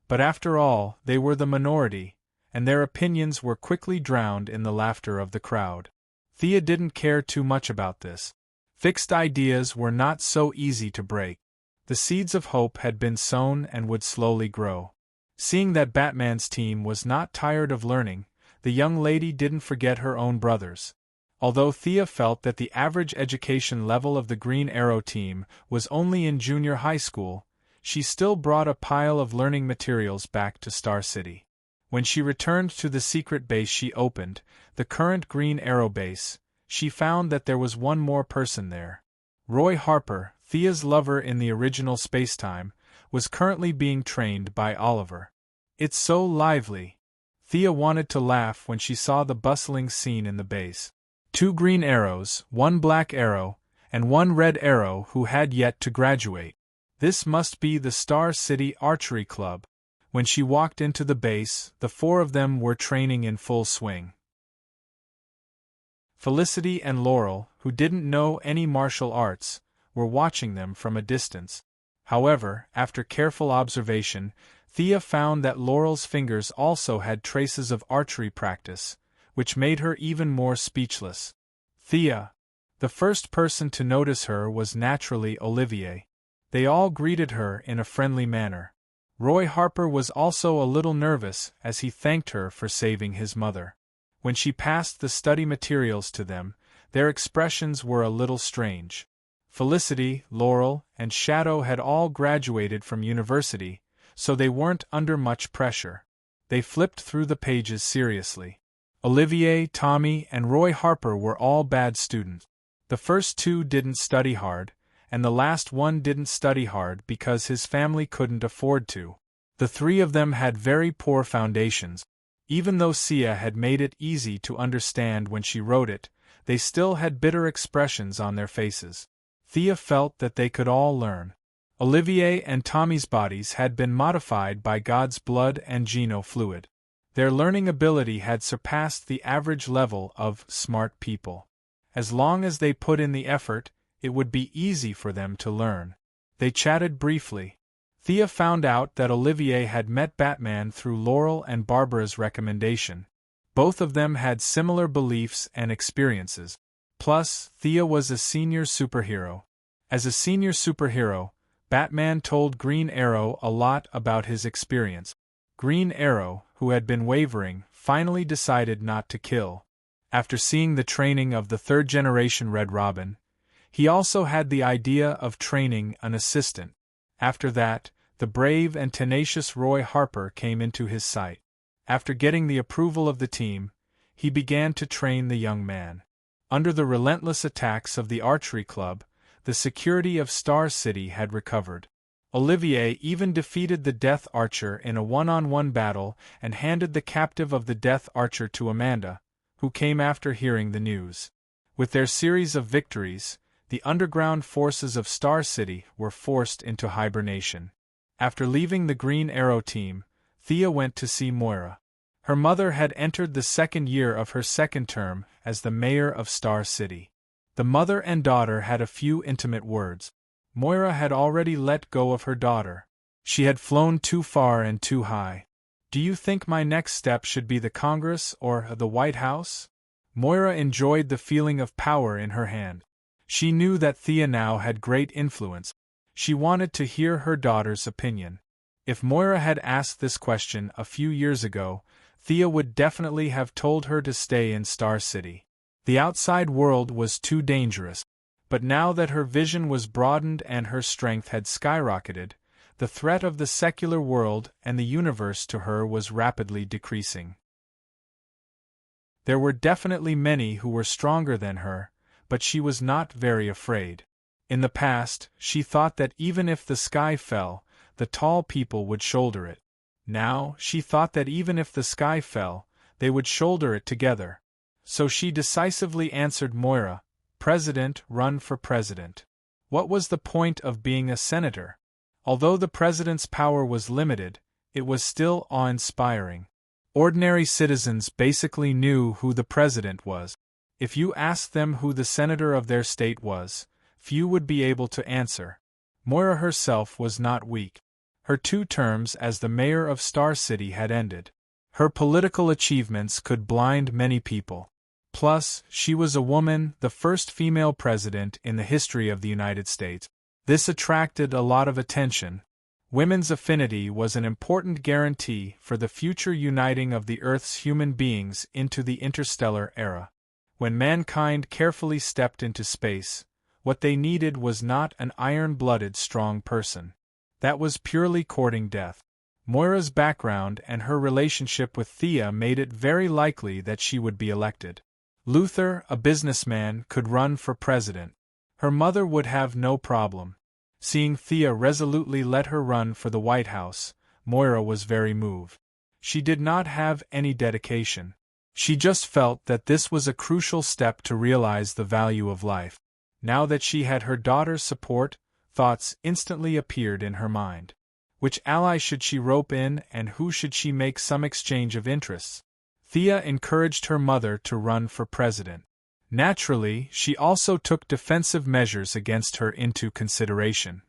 Speaker 1: But after all, they were the minority, and their opinions were quickly drowned in the laughter of the crowd. Thea didn't care too much about this. Fixed ideas were not so easy to break. The seeds of hope had been sown and would slowly grow. Seeing that Batman's team was not tired of learning, the young lady didn't forget her own brothers. Although Thea felt that the average education level of the Green Arrow team was only in junior high school, she still brought a pile of learning materials back to Star City. When she returned to the secret base she opened, the current Green Arrow base, she found that there was one more person there. Roy Harper, Thea's lover in the original spacetime, was currently being trained by Oliver. "It's so lively." Thea wanted to laugh when she saw the bustling scene in the base. 2 green arrows, 1 black arrow, and 1 red arrow who had yet to graduate. This must be the Star City Archery Club. When she walked into the base, the 4 of them were training in full swing. Felicity and Laurel, who didn't know any martial arts, were watching them from a distance. However, after careful observation, Thea found that Laurel's fingers also had traces of archery practice, which made her even more speechless. Thea. The first person to notice her was naturally Olivier. They all greeted her in a friendly manner. Roy Harper was also a little nervous as he thanked her for saving his mother. When she passed the study materials to them, their expressions were a little strange. Felicity, Laurel, and Shadow had all graduated from university, so they weren't under much pressure. They flipped through the pages seriously. Olivier, Tommy, and Roy Harper were all bad students. The first 2 didn't study hard, and the last one didn't study hard because his family couldn't afford to. The 3 of them had very poor foundations. Even though Sia had made it easy to understand when she wrote it, they still had bitter expressions on their faces. Thea felt that they could all learn. Olivier and Tommy's bodies had been modified by God's blood and geno fluid. Their learning ability had surpassed the average level of smart people. As long as they put in the effort, it would be easy for them to learn. They chatted briefly. Thea found out that Olivier had met Batman through Laurel and Barbara's recommendation. Both of them had similar beliefs and experiences. Plus, Thea was a senior superhero. As a senior superhero, Batman told Green Arrow a lot about his experience. Green Arrow, who had been wavering, finally decided not to kill. After seeing the training of the 3rd-generation Red Robin, he also had the idea of training an assistant. After that, the brave and tenacious Roy Harper came into his sight. After getting the approval of the team, he began to train the young man. Under the relentless attacks of the archery club, the security of Star City had recovered. Olivier even defeated the Death Archer in a one-on-one battle and handed the captive of the Death Archer to Amanda, who came after hearing the news. With their series of victories, the underground forces of Star City were forced into hibernation. After leaving the Green Arrow team, Thea went to see Moira. Her mother had entered the 2nd year of her 2nd term as the mayor of Star City. The mother and daughter had a few intimate words. Moira had already let go of her daughter. She had flown too far and too high. "Do you think my next step should be the Congress or the White House?" Moira enjoyed the feeling of power in her hand. She knew that Thea now had great influence. She wanted to hear her daughter's opinion. If Moira had asked this question a few years ago, Thea would definitely have told her to stay in Star City. The outside world was too dangerous. But now that her vision was broadened and her strength had skyrocketed, the threat of the secular world and the universe to her was rapidly decreasing. There were definitely many who were stronger than her, but she was not very afraid. In the past, she thought that even if the sky fell, the tall people would shoulder it. Now, she thought that even if the sky fell, they would shoulder it together. So she decisively answered Moira, "President, run for president." What was the point of being a senator? Although the president's power was limited, it was still awe-inspiring. Ordinary citizens basically knew who the president was. If you asked them who the senator of their state was, few would be able to answer. Moira herself was not weak. Her 2 terms as the mayor of Star City had ended. Her political achievements could blind many people. Plus, she was a woman, the first female president in the history of the United States. This attracted a lot of attention. Women's affinity was an important guarantee for the future uniting of the Earth's human beings into the interstellar era. When mankind carefully stepped into space, what they needed was not an iron-blooded strong person. That was purely courting death. Moira's background and her relationship with Thea made it very likely that she would be elected. Luther, a businessman, could run for president. Her mother would have no problem. Seeing Thea resolutely let her run for the White House, Moira was very moved. She did not have any dedication. She just felt that this was a crucial step to realize the value of life. Now that she had her daughter's support, thoughts instantly appeared in her mind. Which ally should she rope in, and who should she make some exchange of interests? Thea encouraged her mother to run for president. Naturally, she also took defensive measures against her into consideration.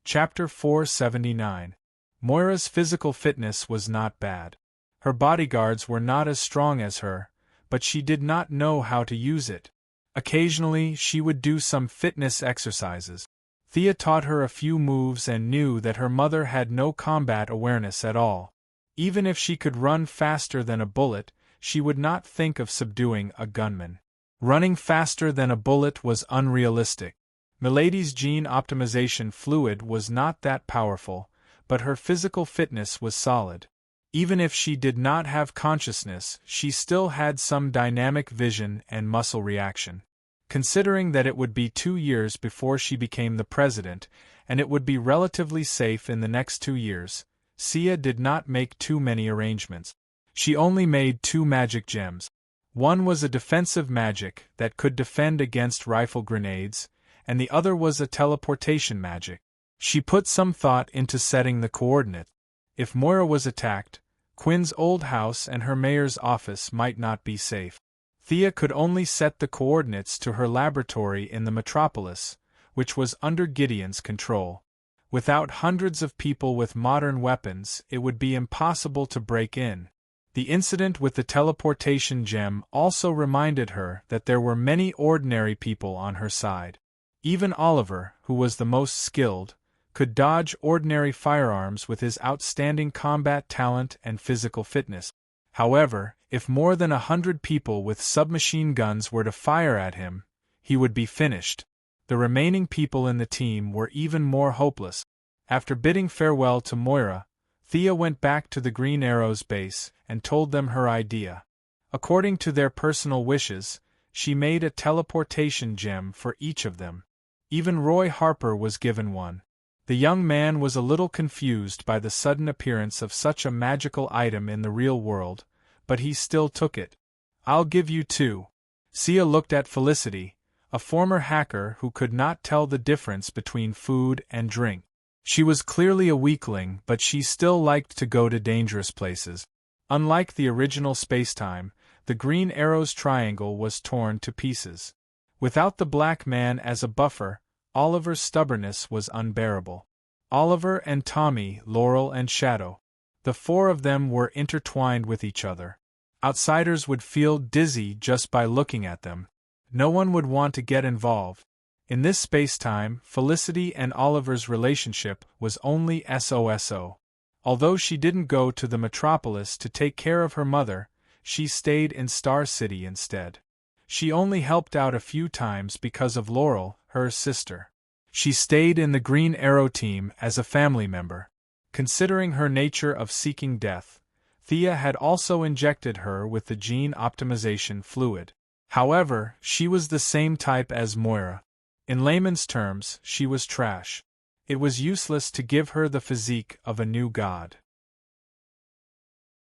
Speaker 1: Chapter 479. Moira's physical fitness was not bad. Her bodyguards were not as strong as her, but she did not know how to use it. Occasionally, she would do some fitness exercises. Thea taught her a few moves and knew that her mother had no combat awareness at all. Even if she could run faster than a bullet, she would not think of subduing a gunman. Running faster than a bullet was unrealistic. Milady's gene optimization fluid was not that powerful, but her physical fitness was solid. Even if she did not have consciousness, she still had some dynamic vision and muscle reaction. Considering that it would be 2 years before she became the president, and it would be relatively safe in the next 2 years, Sia did not make too many arrangements. She only made 2 magic gems. One was a defensive magic that could defend against rifle grenades, and the other was a teleportation magic. She put some thought into setting the coordinates. If Moira was attacked, Quinn's old house and her mayor's office might not be safe. Thea could only set the coordinates to her laboratory in the metropolis, which was under Gideon's control. Without hundreds of people with modern weapons, it would be impossible to break in. The incident with the teleportation gem also reminded her that there were many ordinary people on her side. Even Oliver, who was the most skilled, could dodge ordinary firearms with his outstanding combat talent and physical fitness. However, if more than 100 people with submachine guns were to fire at him, he would be finished. The remaining people in the team were even more hopeless. After bidding farewell to Moira, Thea went back to the Green Arrow's base and told them her idea. According to their personal wishes, she made a teleportation gem for each of them. Even Roy Harper was given one. The young man was a little confused by the sudden appearance of such a magical item in the real world, but he still took it. "I'll give you 2. Sia looked at Felicity, a former hacker who could not tell the difference between food and drink. She was clearly a weakling, but she still liked to go to dangerous places. Unlike the original spacetime, the Green Arrow's triangle was torn to pieces. Without the black man as a buffer, Oliver's stubbornness was unbearable. Oliver and Tommy, Laurel and Shadow. The 4 of them were intertwined with each other. Outsiders would feel dizzy just by looking at them. No one would want to get involved. In this spacetime, Felicity and Oliver's relationship was only SOSO. Although she didn't go to the metropolis to take care of her mother, she stayed in Star City instead. She only helped out a few times because of Laurel, her sister. She stayed in the Green Arrow team as a family member. Considering her nature of seeking death, Thea had also injected her with the gene optimization fluid. However, she was the same type as Moira. In layman's terms, she was trash. It was useless to give her the physique of a new god.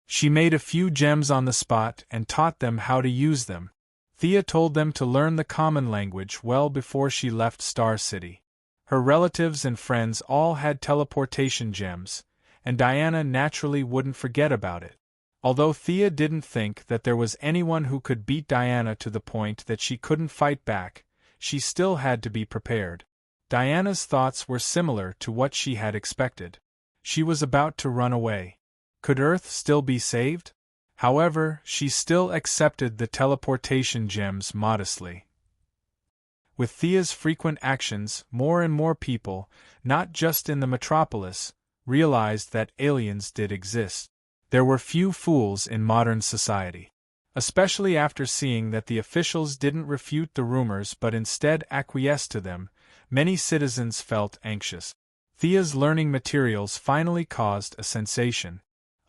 Speaker 1: She made a few gems on the spot and taught them how to use them. Thea told them to learn the common language well before she left Star City. Her relatives and friends all had teleportation gems, and Diana naturally wouldn't forget about it. Although Thea didn't think that there was anyone who could beat Diana to the point that she couldn't fight back, she still had to be prepared. Diana's thoughts were similar to what she had expected. She was about to run away. Could Earth still be saved? However, she still accepted the teleportation gems modestly. With Thea's frequent actions, more and more people, not just in the metropolis, realized that aliens did exist. There were few fools in modern society. Especially after seeing that the officials didn't refute the rumors but instead acquiesced to them, many citizens felt anxious. Thea's learning materials finally caused a sensation.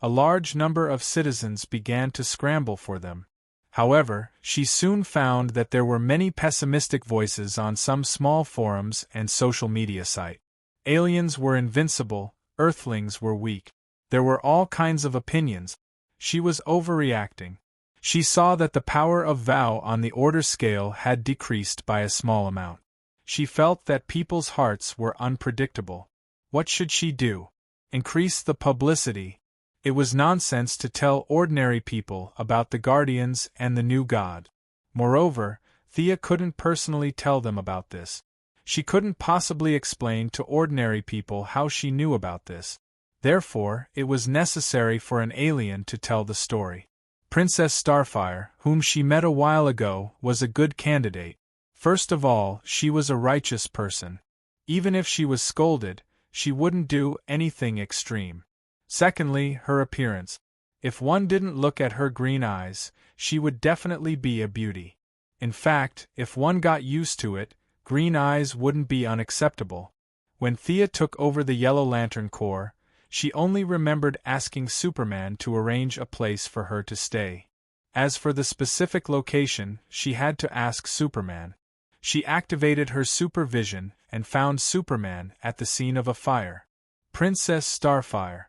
Speaker 1: A large number of citizens began to scramble for them. However, she soon found that there were many pessimistic voices on some small forums and social media sites. Aliens were invincible, Earthlings were weak. There were all kinds of opinions. She was overreacting. She saw that the power of vow on the order scale had decreased by a small amount. She felt that people's hearts were unpredictable. What should she do? Increase the publicity? It was nonsense to tell ordinary people about the Guardians and the new god. Moreover, Thea couldn't personally tell them about this. She couldn't possibly explain to ordinary people how she knew about this. Therefore, it was necessary for an alien to tell the story. Princess Starfire, whom she met a while ago, was a good candidate. First of all, she was a righteous person. Even if she was scolded, she wouldn't do anything extreme. Secondly, her appearance. If one didn't look at her green eyes, she would definitely be a beauty. In fact, if one got used to it, green eyes wouldn't be unacceptable. When Thea took over the Yellow Lantern Corps, she only remembered asking Superman to arrange a place for her to stay. As for the specific location, she had to ask Superman. She activated her supervision and found Superman at the scene of a fire. Princess Starfire.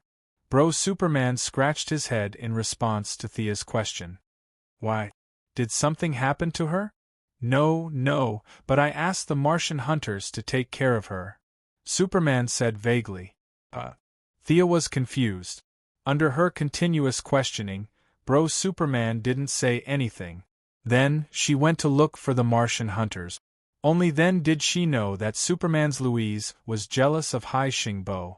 Speaker 1: Bro Superman scratched his head in response to Thea's question. Why? Did something happen to her? No, but I asked the Martian hunters to take care of her. Superman said vaguely. Thea was confused. Under her continuous questioning, Bro Superman didn't say anything. Then, she went to look for the Martian hunters. Only then did she know that Superman's Louise was jealous of Hai Xingbo.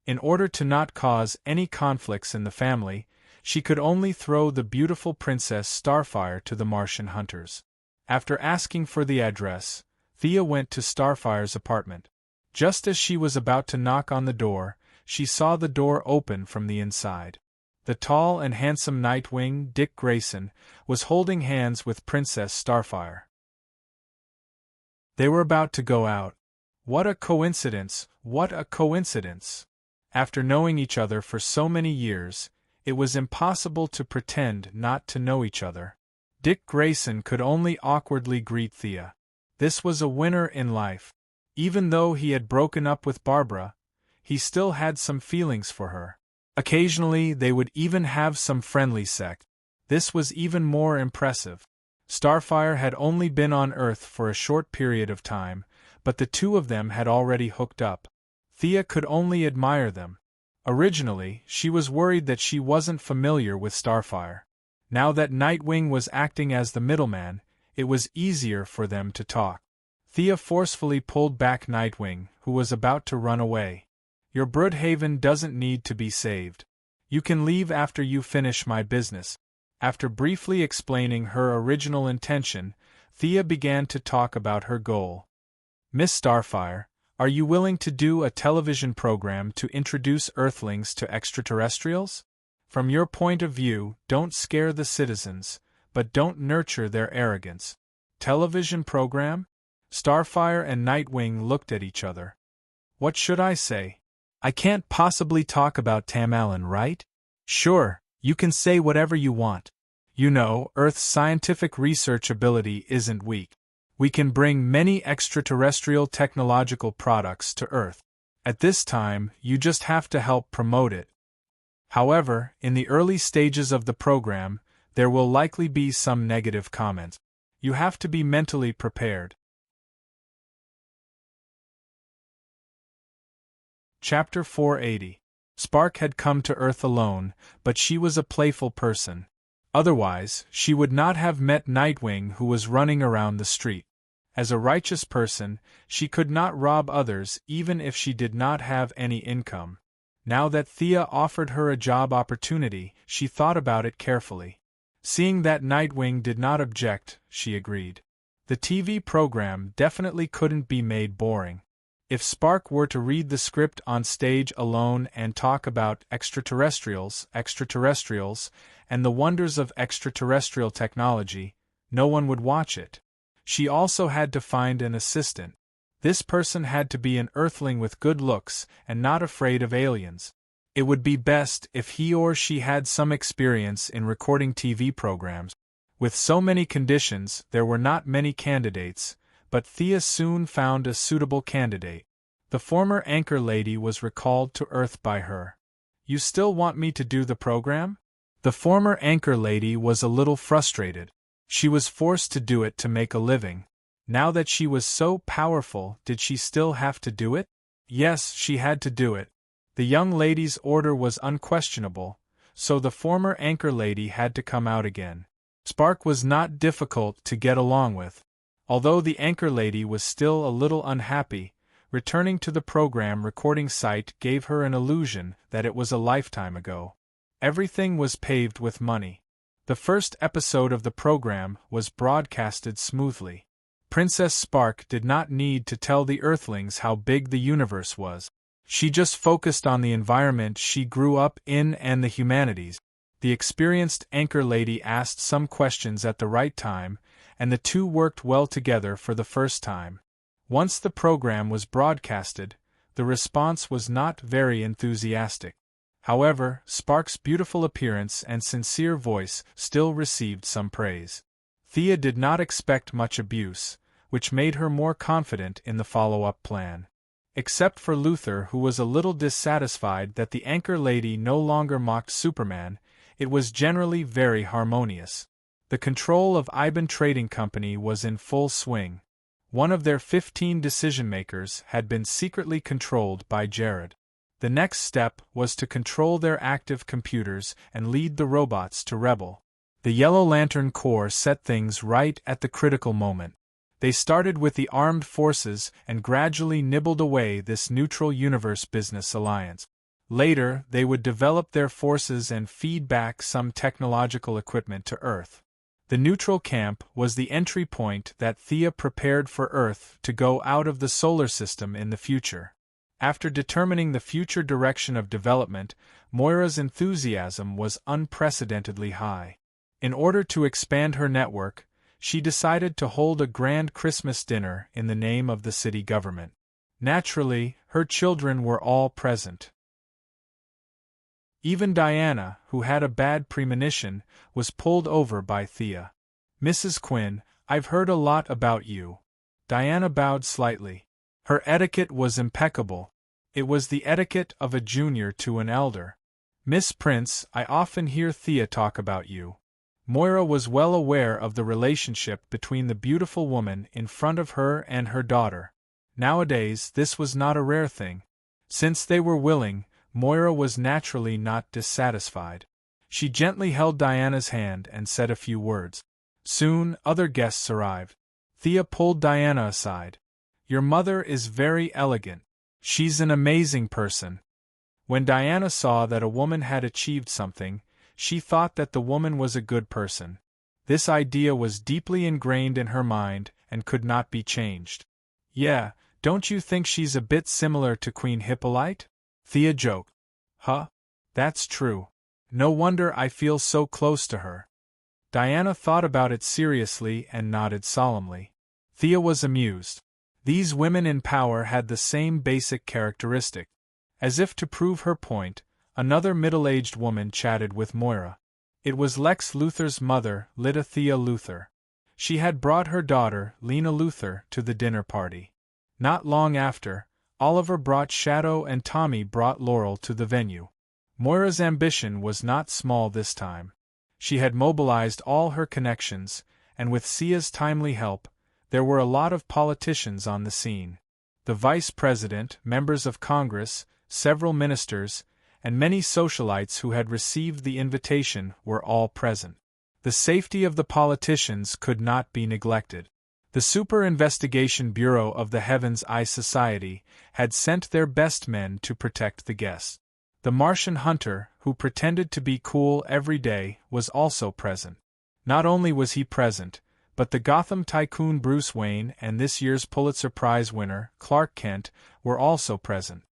Speaker 1: In order to not cause any conflicts in the family, she could only throw the beautiful Princess Starfire to the Martian hunters. After asking for the address, Thea went to Starfire's apartment. Just as she was about to knock on the door, she saw the door open from the inside. The tall and handsome Nightwing, Dick Grayson, was holding hands with Princess Starfire. They were about to go out. What a coincidence, what a coincidence! After knowing each other for so many years, it was impossible to pretend not to know each other. Dick Grayson could only awkwardly greet Thea. This was a winner in life. Even though he had broken up with Barbara, he still had some feelings for her. Occasionally they would even have some friendly sex. This was even more impressive. Starfire had only been on Earth for a short period of time, but the two of them had already hooked up. Thea could only admire them. Originally, she was worried that she wasn't familiar with Starfire. Now that Nightwing was acting as the middleman, it was easier for them to talk. Thea forcefully pulled back Nightwing, who was about to run away. Your Broodhaven doesn't need to be saved. You can leave after you finish my business. After briefly explaining her original intention, Thea began to talk about her goal. Miss Starfire, are you willing to do a television program to introduce Earthlings to extraterrestrials? From your point of view, don't scare the citizens, but don't nurture their arrogance. Television program? Starfire and Nightwing looked at each other. What should I say? I can't possibly talk about Tam Allen, right? Sure, you can say whatever you want. You know, Earth's scientific research ability isn't weak. We can bring many extraterrestrial technological products to Earth. At this time, you just have to help promote it. However, in the early stages of the program, there will likely be some negative comments. You have to be mentally prepared. Chapter 480. Spark had come to Earth alone, but she was a playful person. Otherwise, she would not have met Nightwing, who was running around the street. As a righteous person, she could not rob others even if she did not have any income. Now that Thea offered her a job opportunity, she thought about it carefully. Seeing that Nightwing did not object, she agreed. The TV program definitely couldn't be made boring. If Spark were to read the script on stage alone and talk about extraterrestrials, and the wonders of extraterrestrial technology, no one would watch it. She also had to find an assistant. This person had to be an Earthling with good looks and not afraid of aliens. It would be best if he or she had some experience in recording TV programs. With so many conditions, there were not many candidates, but Thea soon found a suitable candidate. The former anchor lady was recalled to Earth by her. "You still want me to do the program?" The former anchor lady was a little frustrated. She was forced to do it to make a living. Now that she was so powerful, did she still have to do it? Yes, she had to do it. The young lady's order was unquestionable, so the former anchor lady had to come out again. Spark was not difficult to get along with. Although the anchor lady was still a little unhappy, returning to the program recording site gave her an illusion that it was a lifetime ago. Everything was paved with money. The first episode of the program was broadcasted smoothly. Princess Spark did not need to tell the Earthlings how big the universe was. She just focused on the environment she grew up in and the humanities. The experienced anchor lady asked some questions at the right time, and the two worked well together for the first time. Once the program was broadcasted, the response was not very enthusiastic. However, Spark's beautiful appearance and sincere voice still received some praise. Thea did not expect much abuse, which made her more confident in the follow-up plan. Except for Luther, who was a little dissatisfied that the anchor lady no longer mocked Superman, it was generally very harmonious. The control of Iban Trading Company was in full swing. One of their 15 decision-makers had been secretly controlled by Jared. The next step was to control their active computers and lead the robots to rebel. The Yellow Lantern Corps set things right at the critical moment. They started with the armed forces and gradually nibbled away this neutral universe business alliance. Later, they would develop their forces and feed back some technological equipment to Earth. The neutral camp was the entry point that Thea prepared for Earth to go out of the solar system in the future. After determining the future direction of development, Moira's enthusiasm was unprecedentedly high. In order to expand her network, she decided to hold a grand Christmas dinner in the name of the city government. Naturally, her children were all present. Even Diana, who had a bad premonition, was pulled over by Thea. "Mrs. Quinn, I've heard a lot about you." Diana bowed slightly. Her etiquette was impeccable. It was the etiquette of a junior to an elder. "Miss Prince, I often hear Thea talk about you." Moira was well aware of the relationship between the beautiful woman in front of her and her daughter. Nowadays, this was not a rare thing. Since they were willing, Moira was naturally not dissatisfied. She gently held Diana's hand and said a few words. Soon, other guests arrived. Thea pulled Diana aside. "Your mother is very elegant. She's an amazing person." When Diana saw that a woman had achieved something, she thought that the woman was a good person. This idea was deeply ingrained in her mind and could not be changed. "Yeah, don't you think she's a bit similar to Queen Hippolyte?" Thea joked. "Huh? That's true. No wonder I feel so close to her." Diana thought about it seriously and nodded solemnly. Thea was amused. These women in power had the same basic characteristic. As if to prove her point, another middle-aged woman chatted with Moira. It was Lex Luthor's mother, Lydia Thea Luthor. She had brought her daughter, Lena Luthor, to the dinner party. Not long after, Oliver brought Shadow and Tommy brought Laurel to the venue. Moira's ambition was not small this time. She had mobilized all her connections, and with Sia's timely help, there were a lot of politicians on the scene. The vice president, members of Congress, several ministers, and many socialites who had received the invitation were all present. The safety of the politicians could not be neglected. The Super Investigation Bureau of the Heaven's Eye Society had sent their best men to protect the guests. The Martian hunter, who pretended to be cool every day, was also present. Not only was he present, but the Gotham tycoon Bruce Wayne and this year's Pulitzer Prize winner, Clark Kent, were also present.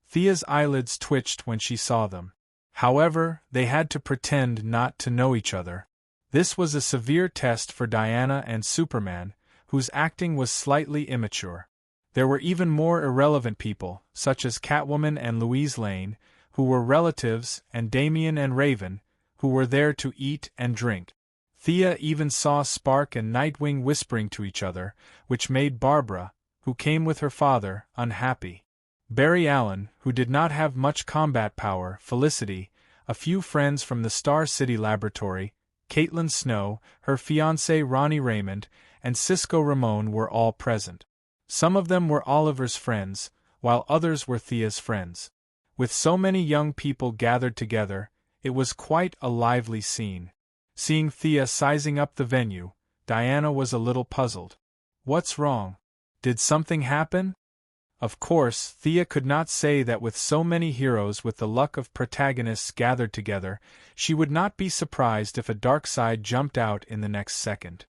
Speaker 1: Thea's eyelids twitched when she saw them. However, they had to pretend not to know each other. This was a severe test for Diana and Superman, whose acting was slightly immature. There were even more irrelevant people, such as Catwoman and Louise Lane, who were relatives, and Damien and Raven, who were there to eat and drink. Thea even saw Spark and Nightwing whispering to each other, which made Barbara, who came with her father, unhappy. Barry Allen, who did not have much combat power, Felicity, a few friends from the Star City Laboratory, Caitlin Snow, her fiancé Ronnie Raymond, and Cisco Ramon were all present. Some of them were Oliver's friends, while others were Thea's friends. With so many young people gathered together, it was quite a lively scene. Seeing Thea sizing up the venue, Diana was a little puzzled. What's wrong? Did something happen? Of course, Thea could not say that with so many heroes with the luck of protagonists gathered together, she would not be surprised if a dark side jumped out in the next second.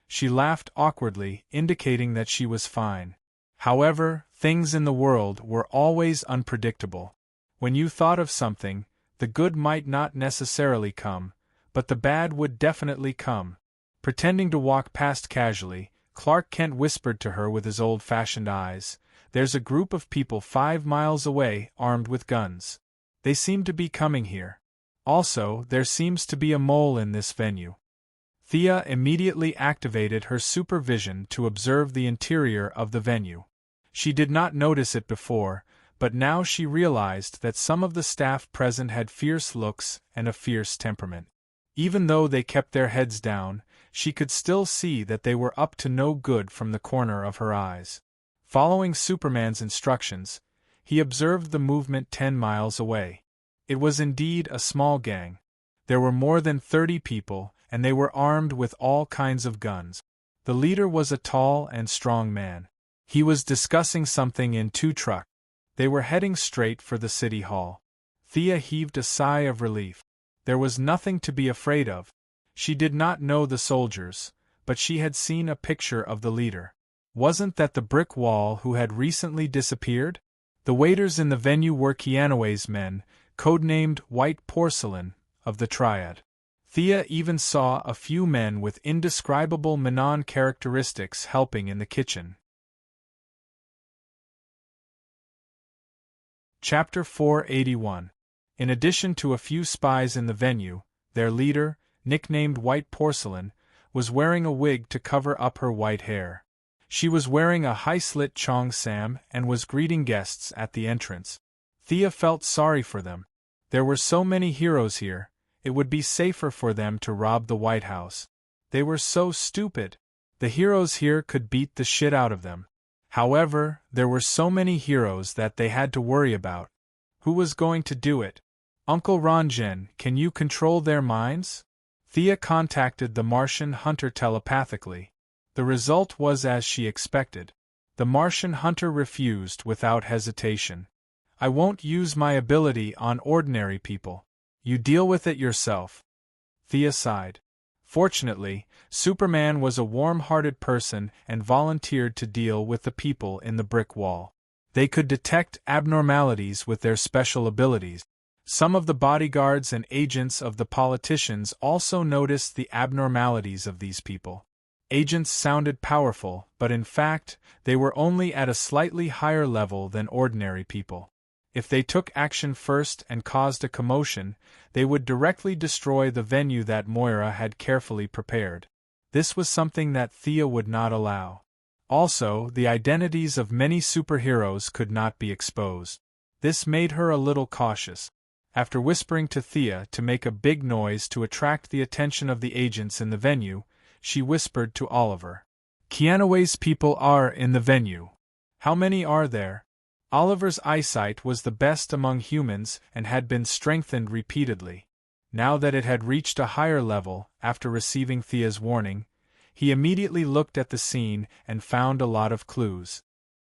Speaker 1: She laughed awkwardly, indicating that she was fine. However, things in the world were always unpredictable. When you thought of something, the good might not necessarily come, but the bad would definitely come. Pretending to walk past casually, Clark Kent whispered to her with his old-fashioned eyes, "There's a group of people 5 miles away, armed with guns. They seem to be coming here. Also, there seems to be a mole in this venue." Thea immediately activated her supervision to observe the interior of the venue. She did not notice it before, but now she realized that some of the staff present had fierce looks and a fierce temperament. Even though they kept their heads down, she could still see that they were up to no good from the corner of her eyes. Following Superman's instructions, he observed the movement 10 miles away. It was indeed a small gang. There were more than 30 people, and they were armed with all kinds of guns. The leader was a tall and strong man. He was discussing something in 2 trucks. They were heading straight for the city hall. Thea heaved a sigh of relief. There was nothing to be afraid of. She did not know the soldiers, but she had seen a picture of the leader. Wasn't that the brick wall who had recently disappeared? The waiters in the venue were Keanu's men, codenamed White Porcelain, of the Triad. Thea even saw a few men with indescribable Manon characteristics helping in the kitchen. Chapter 481. In addition to a few spies in the venue, their leader, nicknamed White Porcelain, was wearing a wig to cover up her white hair. She was wearing a high-slit cheongsam and was greeting guests at the entrance. Thea felt sorry for them. There were so many heroes here, it would be safer for them to rob the White House. They were so stupid. The heroes here could beat the shit out of them. However, there were so many heroes that they had to worry about. Who was going to do it? Uncle Ronjen, can you control their minds? Thea contacted the Martian hunter telepathically. The result was as she expected. The Martian hunter refused without hesitation. I won't use my ability on ordinary people. You deal with it yourself. Thea sighed. Fortunately, Superman was a warm-hearted person and volunteered to deal with the people in the brick wall. They could detect abnormalities with their special abilities. Some of the bodyguards and agents of the politicians also noticed the abnormalities of these people. Agents sounded powerful, but in fact, they were only at a slightly higher level than ordinary people. If they took action first and caused a commotion, they would directly destroy the venue that Moira had carefully prepared. This was something that Thea would not allow. Also, the identities of many superheroes could not be exposed. This made her a little cautious. After whispering to Thea to make a big noise to attract the attention of the agents in the venue, she whispered to Oliver. Keanu's people are in the venue. How many are there? Oliver's eyesight was the best among humans and had been strengthened repeatedly. Now that it had reached a higher level, after receiving Thea's warning, he immediately looked at the scene and found a lot of clues.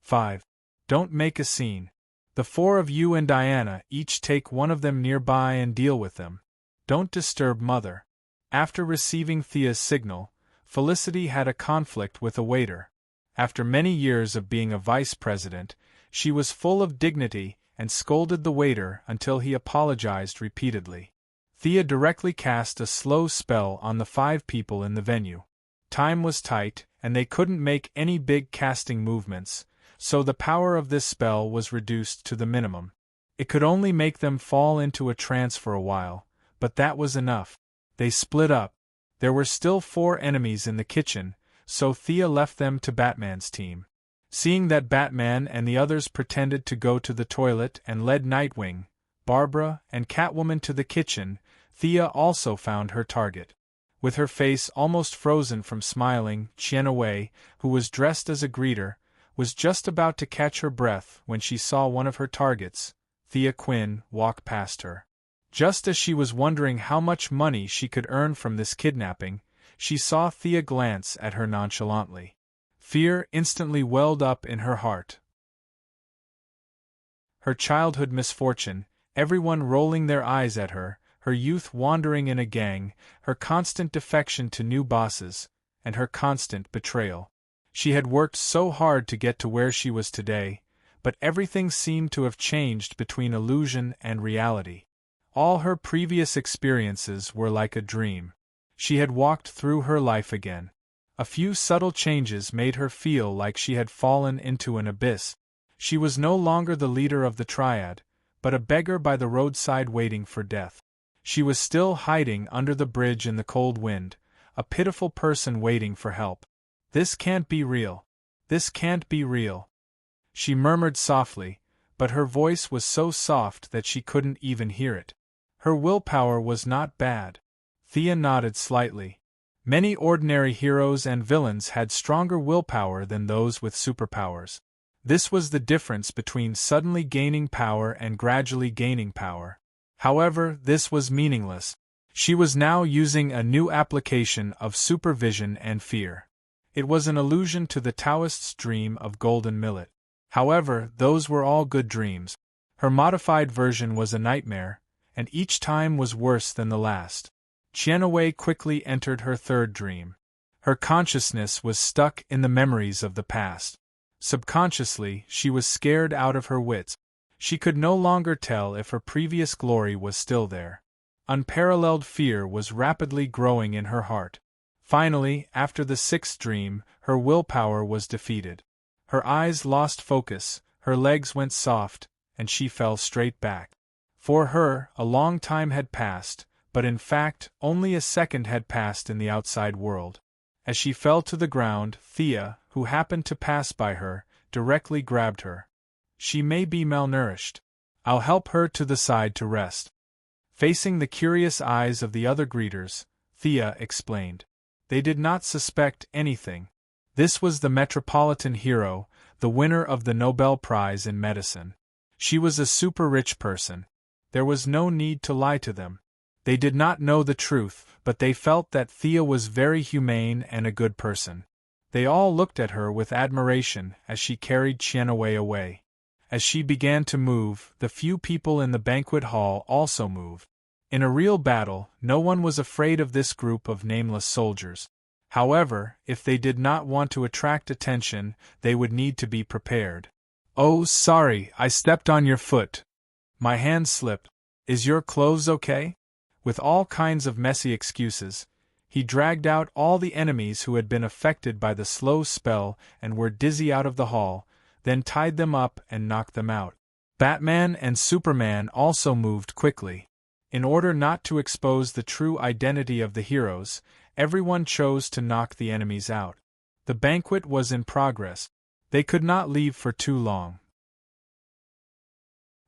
Speaker 1: 5. Don't make a scene. The 4 of you and Diana each take one of them nearby and deal with them. Don't disturb Mother. After receiving Thea's signal, Felicity had a conflict with a waiter. After many years of being a vice president, she was full of dignity and scolded the waiter until he apologized repeatedly. Thea directly cast a slow spell on the 5 people in the venue. Time was tight, and they couldn't make any big casting movements, so the power of this spell was reduced to the minimum. It could only make them fall into a trance for a while, but that was enough. They split up. There were still 4 enemies in the kitchen, so Thea left them to Batman's team. Seeing that Batman and the others pretended to go to the toilet and led Nightwing, Barbara, and Catwoman to the kitchen, Thea also found her target. With her face almost frozen from smiling, Chien-Wei, who was dressed as a greeter, was just about to catch her breath when she saw one of her targets, Thea Quinn, walk past her. Just as she was wondering how much money she could earn from this kidnapping, she saw Thea glance at her nonchalantly. Fear instantly welled up in her heart. Her childhood misfortune, everyone rolling their eyes at her, her youth wandering in a gang, her constant defection to new bosses, and her constant betrayal. She had worked so hard to get to where she was today, but everything seemed to have changed between illusion and reality. All her previous experiences were like a dream. She had walked through her life again. A few subtle changes made her feel like she had fallen into an abyss. She was no longer the leader of the triad, but a beggar by the roadside waiting for death. She was still hiding under the bridge in the cold wind, a pitiful person waiting for help. This can't be real. This can't be real. She murmured softly, but her voice was so soft that she couldn't even hear it. Her willpower was not bad. Thea nodded slightly. Many ordinary heroes and villains had stronger willpower than those with superpowers. This was the difference between suddenly gaining power and gradually gaining power. However, this was meaningless. She was now using a new application of supervision and fear. It was an allusion to the Taoist's dream of golden millet. However, those were all good dreams. Her modified version was a nightmare, and each time was worse than the last. Chien-Wei quickly entered her third dream. Her consciousness was stuck in the memories of the past. Subconsciously, she was scared out of her wits. She could no longer tell if her previous glory was still there. Unparalleled fear was rapidly growing in her heart. Finally, after the 6th dream, her willpower was defeated. Her eyes lost focus, her legs went soft, and she fell straight back. For her, a long time had passed, but in fact, only a second had passed in the outside world. As she fell to the ground, Thea, who happened to pass by her, directly grabbed her. She may be malnourished. I'll help her to the side to rest. Facing the curious eyes of the other greeters, Thea explained. They did not suspect anything. This was the metropolitan hero, the winner of the Nobel Prize in medicine. She was a super-rich person. There was no need to lie to them. They did not know the truth, but they felt that Thea was very humane and a good person. They all looked at her with admiration as she carried Chien-Wei away. As she began to move, the few people in the banquet hall also moved. In a real battle, no one was afraid of this group of nameless soldiers. However, if they did not want to attract attention, they would need to be prepared. "Oh, sorry, I stepped on your foot. My hand slipped. Is your clothes okay?" With all kinds of messy excuses, he dragged out all the enemies who had been affected by the slow spell and were dizzy out of the hall, then tied them up and knocked them out. Batman and Superman also moved quickly. In order not to expose the true identity of the heroes, everyone chose to knock the enemies out. The banquet was in progress. They could not leave for too long.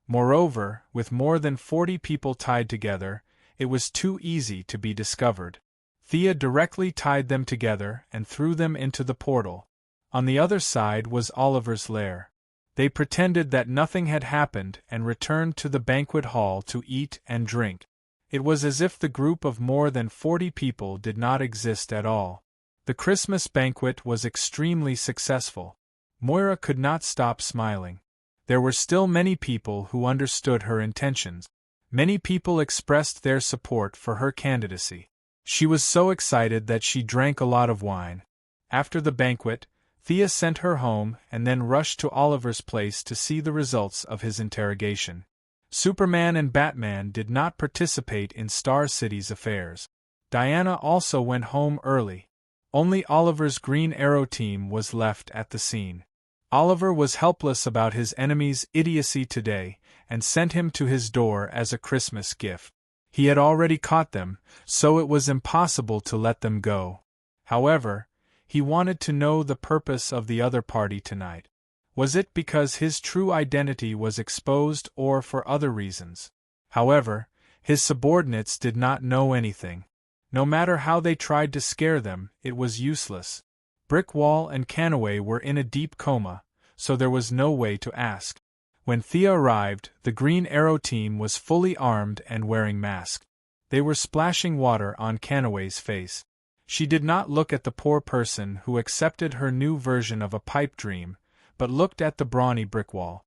Speaker 1: Moreover, with more than 40 people tied together, it was too easy to be discovered. Thea directly tied them together and threw them into the portal. On the other side was Oliver's lair. They pretended that nothing had happened and returned to the banquet hall to eat and drink. It was as if the group of more than 40 people did not exist at all. The Christmas banquet was extremely successful. Moira could not stop smiling. There were still many people who understood her intentions. Many people expressed their support for her candidacy. She was so excited that she drank a lot of wine. After the banquet, Thea sent her home and then rushed to Oliver's place to see the results of his interrogation. Superman and Batman did not participate in Star City's affairs. Diana also went home early. Only Oliver's Green Arrow team was left at the scene. Oliver was helpless about his enemy's idiocy today, and sent him to his door as a Christmas gift. He had already caught them, so it was impossible to let them go. However, he wanted to know the purpose of the other party tonight. Was it because his true identity was exposed or for other reasons? However, his subordinates did not know anything. No matter how they tried to scare them, it was useless. Brickwall and Canaway were in a deep coma, so there was no way to ask. When Thea arrived, the Green Arrow team was fully armed and wearing masks. They were splashing water on Canaway's face. She did not look at the poor person who accepted her new version of a pipe dream, but looked at the brawny Brickwall.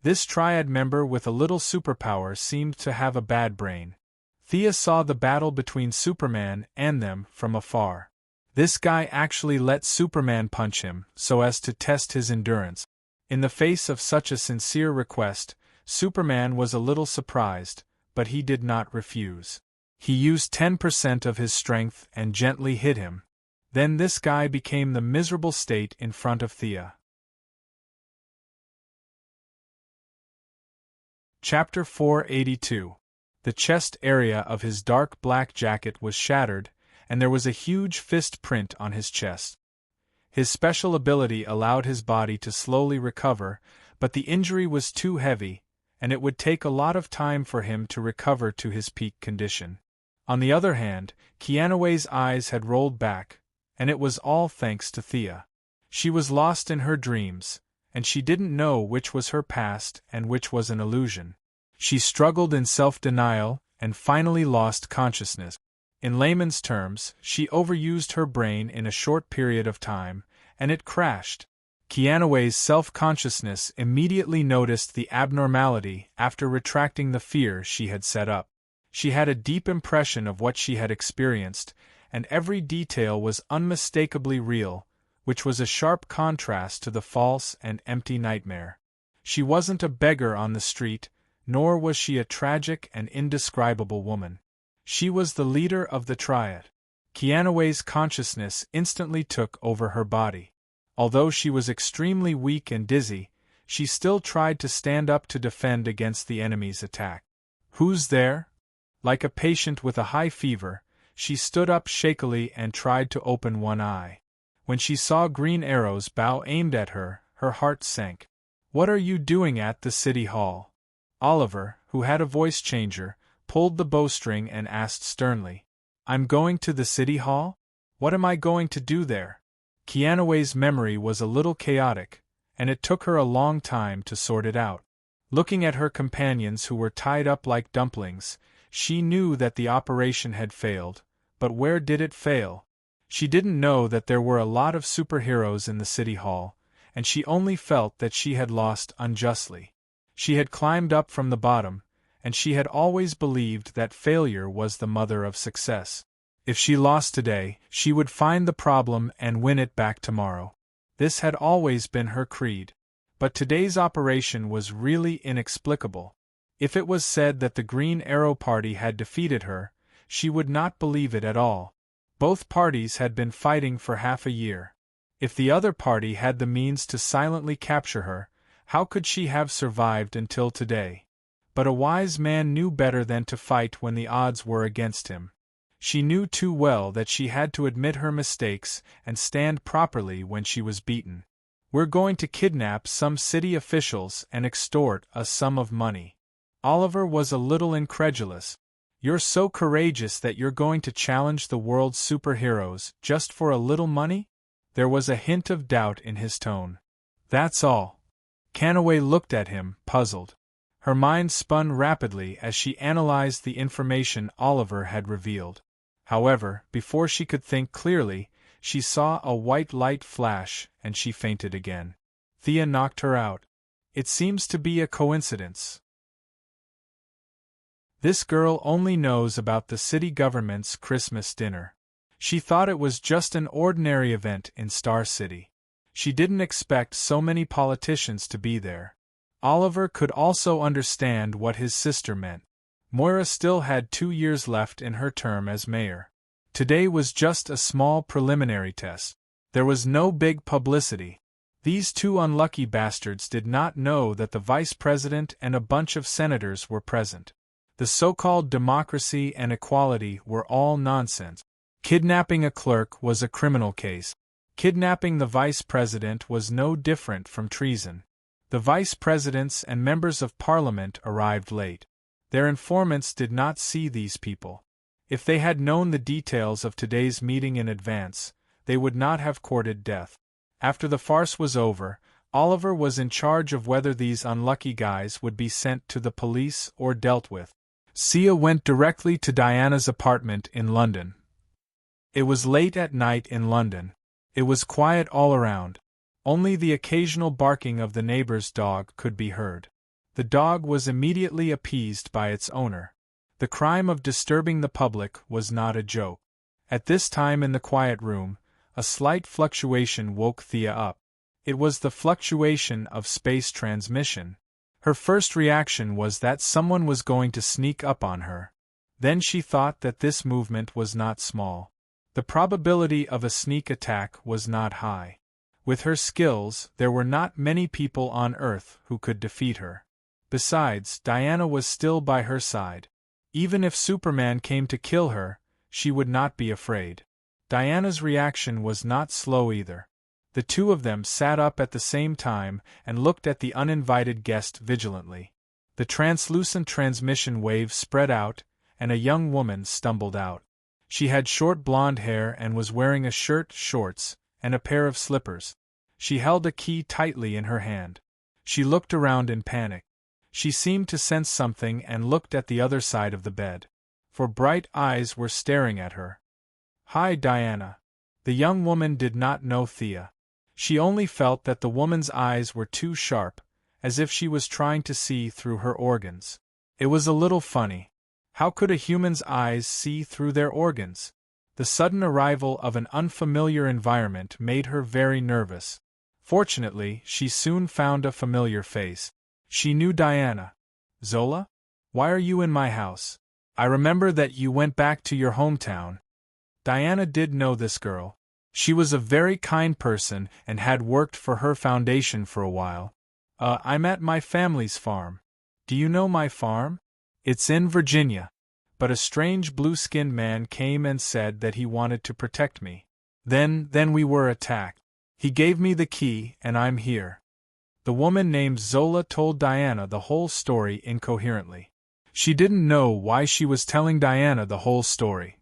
Speaker 1: This triad member with a little superpower seemed to have a bad brain. Thea saw the battle between Superman and them from afar. This guy actually let Superman punch him so as to test his endurance. In the face of such a sincere request, Superman was a little surprised, but he did not refuse. He used 10% of his strength and gently hit him. Then this guy became the miserable state in front of Thea. Chapter 482. The chest area of his dark black jacket was shattered, and there was a huge fist print on his chest. His special ability allowed his body to slowly recover, but the injury was too heavy, and it would take a lot of time for him to recover to his peak condition. On the other hand, Kianaway's eyes had rolled back, and it was all thanks to Thea. She was lost in her dreams, and she didn't know which was her past and which was an illusion. She struggled in self-denial, and finally lost consciousness. In layman's terms, she overused her brain in a short period of time, and it crashed. Kianaway's self-consciousness immediately noticed the abnormality after retracting the fear she had set up. She had a deep impression of what she had experienced, and every detail was unmistakably real, which was a sharp contrast to the false and empty nightmare. She wasn't a beggar on the street, nor was she a tragic and indescribable woman. She was the leader of the triad. Kianaway's consciousness instantly took over her body. Although she was extremely weak and dizzy, she still tried to stand up to defend against the enemy's attack. "Who's there?" Like a patient with a high fever, she stood up shakily and tried to open one eye. When she saw Green Arrow's bow aimed at her, her heart sank. "What are you doing at the city hall?" Oliver, who had a voice changer, pulled the bowstring and asked sternly. "I'm going to the city hall? What am I going to do there?" Kianaway's memory was a little chaotic, and it took her a long time to sort it out. Looking at her companions who were tied up like dumplings, she knew that the operation had failed, but where did it fail? She didn't know that there were a lot of superheroes in the city hall, and she only felt that she had lost unjustly. She had climbed up from the bottom, and she had always believed that failure was the mother of success. If she lost today, she would find the problem and win it back tomorrow. This had always been her creed. But today's operation was really inexplicable. If it was said that the Green Arrow Party had defeated her, she would not believe it at all. Both parties had been fighting for half a year. If the other party had the means to silently capture her, how could she have survived until today? But a wise man knew better than to fight when the odds were against him. She knew too well that she had to admit her mistakes and stand properly when she was beaten. "We're going to kidnap some city officials and extort a sum of money." Oliver was a little incredulous. "You're so courageous that you're going to challenge the world's superheroes just for a little money?" There was a hint of doubt in his tone. "That's all." Canaway looked at him, puzzled. Her mind spun rapidly as she analyzed the information Oliver had revealed. However, before she could think clearly, she saw a white light flash and she fainted again. Thea knocked her out. "It seems to be a coincidence. This girl only knows about the city government's Christmas dinner. She thought it was just an ordinary event in Star City. She didn't expect so many politicians to be there." Oliver could also understand what his sister meant. Moira still had 2 years left in her term as mayor. Today was just a small preliminary test. There was no big publicity. These two unlucky bastards did not know that the vice president and a bunch of senators were present. The so-called democracy and equality were all nonsense. Kidnapping a clerk was a criminal case. Kidnapping the vice president was no different from treason. The vice presidents and members of parliament arrived late. Their informants did not see these people. If they had known the details of today's meeting in advance, they would not have courted death. After the farce was over, Oliver was in charge of whether these unlucky guys would be sent to the police or dealt with. Sia went directly to Diana's apartment in London. It was late at night in London. It was quiet all around. Only the occasional barking of the neighbor's dog could be heard. The dog was immediately appeased by its owner. The crime of disturbing the public was not a joke. At this time in the quiet room, a slight fluctuation woke Thea up. It was the fluctuation of space transmission. Her first reaction was that someone was going to sneak up on her. Then she thought that this movement was not small. The probability of a sneak attack was not high. With her skills, there were not many people on Earth who could defeat her. Besides, Diana was still by her side. Even if Superman came to kill her, she would not be afraid. Diana's reaction was not slow either. The two of them sat up at the same time and looked at the uninvited guest vigilantly. The translucent transmission wave spread out, and a young woman stumbled out. She had short blonde hair and was wearing a shirt, shorts, and a pair of slippers. She held a key tightly in her hand. She looked around in panic. She seemed to sense something and looked at the other side of the bed. For bright eyes were staring at her. "Hi, Diana." The young woman did not know Thea. She only felt that the woman's eyes were too sharp, as if she was trying to see through her organs. It was a little funny. How could a human's eyes see through their organs? The sudden arrival of an unfamiliar environment made her very nervous. Fortunately, she soon found a familiar face. She knew Diana. "Zola? Why are you in my house? I remember that you went back to your hometown." Diana did know this girl. She was a very kind person and had worked for her foundation for a while. I'm at my family's farm." "Do you know my farm?" "It's in Virginia. But a strange blue-skinned man came and said that he wanted to protect me. Then we were attacked. He gave me the key, and I'm here." The woman named Zola told Diana the whole story incoherently. She didn't know why she was telling Diana the whole story.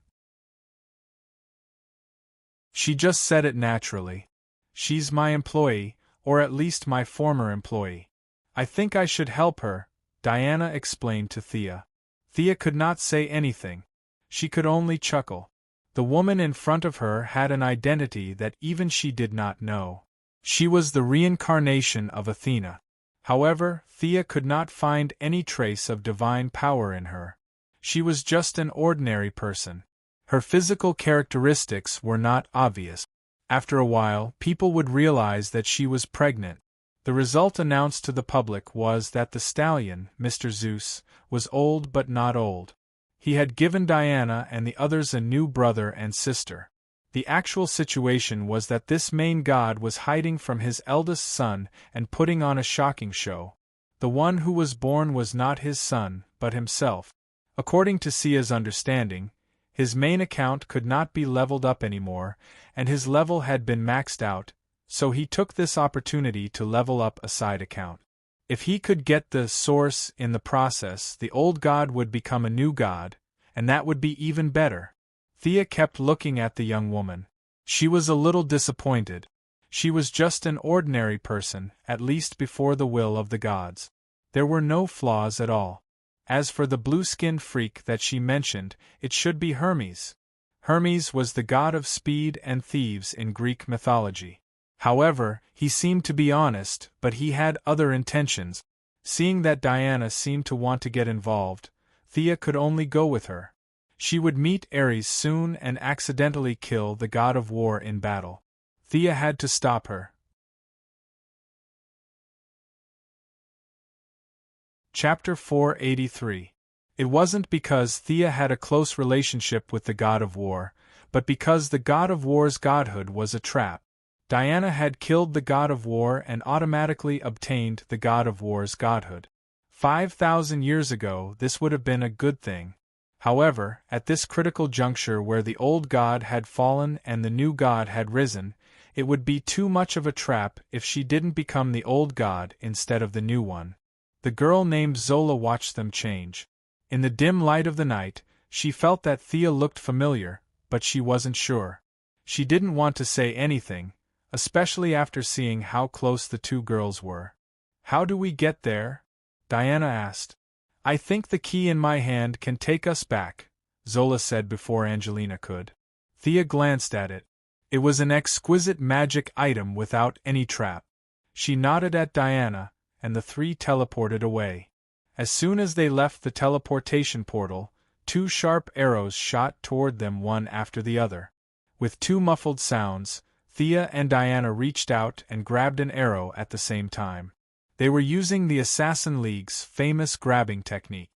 Speaker 1: She just said it naturally. "She's my employee, or at least my former employee. I think I should help her," Diana explained to Thea. Thea could not say anything. She could only chuckle. The woman in front of her had an identity that even she did not know. She was the reincarnation of Athena. However, Thea could not find any trace of divine power in her. She was just an ordinary person. Her physical characteristics were not obvious. After a while, people would realize that she was pregnant. The result announced to the public was that the stallion, Mr. Zeus, was old but not old. He had given Diana and the others a new brother and sister. The actual situation was that this main god was hiding from his eldest son and putting on a shocking show. The one who was born was not his son, but himself. According to Sia's understanding, his main account could not be leveled up anymore, and his level had been maxed out, so he took this opportunity to level up a side account. If he could get the source in the process, the old god would become a new god, and that would be even better. Thea kept looking at the young woman. She was a little disappointed. She was just an ordinary person, at least before the will of the gods. There were no flaws at all. As for the blue-skinned freak that she mentioned, it should be Hermes. Hermes was the god of speed and thieves in Greek mythology. However, he seemed to be honest, but he had other intentions. Seeing that Diana seemed to want to get involved, Thea could only go with her. She would meet Ares soon and accidentally kill the god of war in battle. Thea had to stop her. Chapter 483. It wasn't because Thea had a close relationship with the god of war, but because the god of war's godhood was a trap. Diana had killed the god of war and automatically obtained the god of war's godhood. 5,000 years ago, this would have been a good thing. However, at this critical juncture where the old god had fallen and the new god had risen, it would be too much of a trap if she didn't become the old god instead of the new one. The girl named Zola watched them change. In the dim light of the night, she felt that Thea looked familiar, but she wasn't sure. She didn't want to say anything, especially after seeing how close the two girls were. "How do we get there?" Diana asked. "I think the key in my hand can take us back," Zola said before Angelina could. Thea glanced at it. It was an exquisite magic item without any trap. She nodded at Diana, and the three teleported away. As soon as they left the teleportation portal, two sharp arrows shot toward them one after the other. With two muffled sounds, Thea and Diana reached out and grabbed an arrow at the same time. They were using the Assassin League's famous grabbing technique.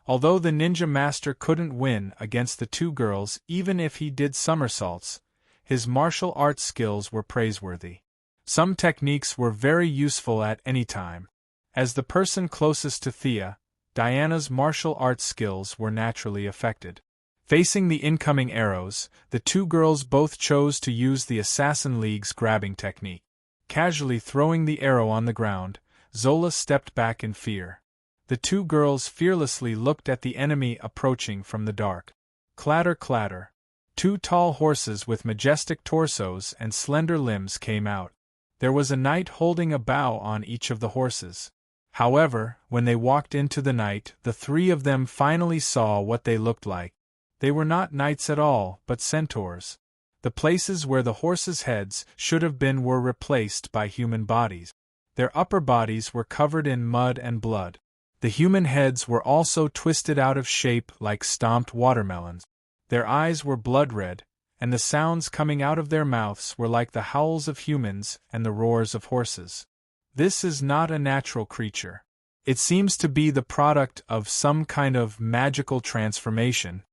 Speaker 1: Although the ninja master couldn't win against the two girls even if he did somersaults, his martial arts skills were praiseworthy. Some techniques were very useful at any time. As the person closest to Thea, Diana's martial arts skills were naturally affected. Facing the incoming arrows, the two girls both chose to use the Assassin League's grabbing technique. Casually throwing the arrow on the ground, Zola stepped back in fear. The two girls fearlessly looked at the enemy approaching from the dark. Clatter, clatter. Two tall horses with majestic torsos and slender limbs came out. There was a knight holding a bow on each of the horses. However, when they walked into the night, the three of them finally saw what they looked like. They were not knights at all, but centaurs. The places where the horses' heads should have been were replaced by human bodies. Their upper bodies were covered in mud and blood. The human heads were also twisted out of shape like stomped watermelons. Their eyes were blood red, and the sounds coming out of their mouths were like the howls of humans and the roars of horses. This is not a natural creature. It seems to be the product of some kind of magical transformation,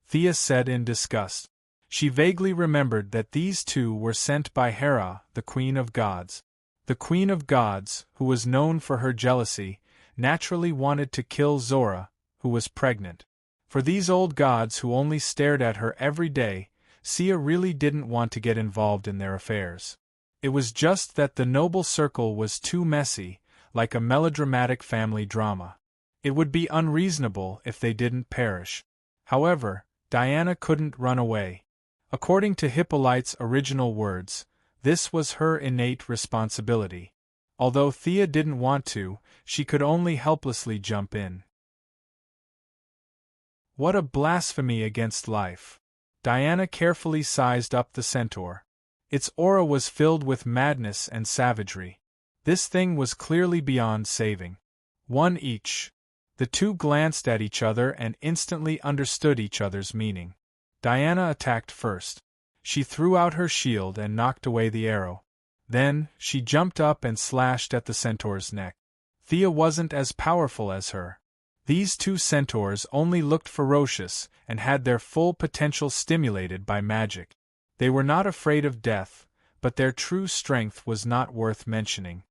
Speaker 1: Thea said in disgust. She vaguely remembered that these two were sent by Hera, the Queen of Gods. The Queen of Gods, who was known for her jealousy, naturally wanted to kill Zora, who was pregnant. For these old gods who only stared at her every day, Sia really didn't want to get involved in their affairs. It was just that the noble circle was too messy, like a melodramatic family drama. It would be unreasonable if they didn't perish. However, Diana couldn't run away. According to Hippolyte's original words, this was her innate responsibility. Although Thea didn't want to, she could only helplessly jump in. What a blasphemy against life! Diana carefully sized up the centaur. Its aura was filled with madness and savagery. This thing was clearly beyond saving. One each. The two glanced at each other and instantly understood each other's meaning. Diana attacked first. She threw out her shield and knocked away the arrow. Then, she jumped up and slashed at the centaur's neck. Thea wasn't as powerful as her. These two centaurs only looked ferocious and had their full potential stimulated by magic. They were not afraid of death, but their true strength was not worth mentioning.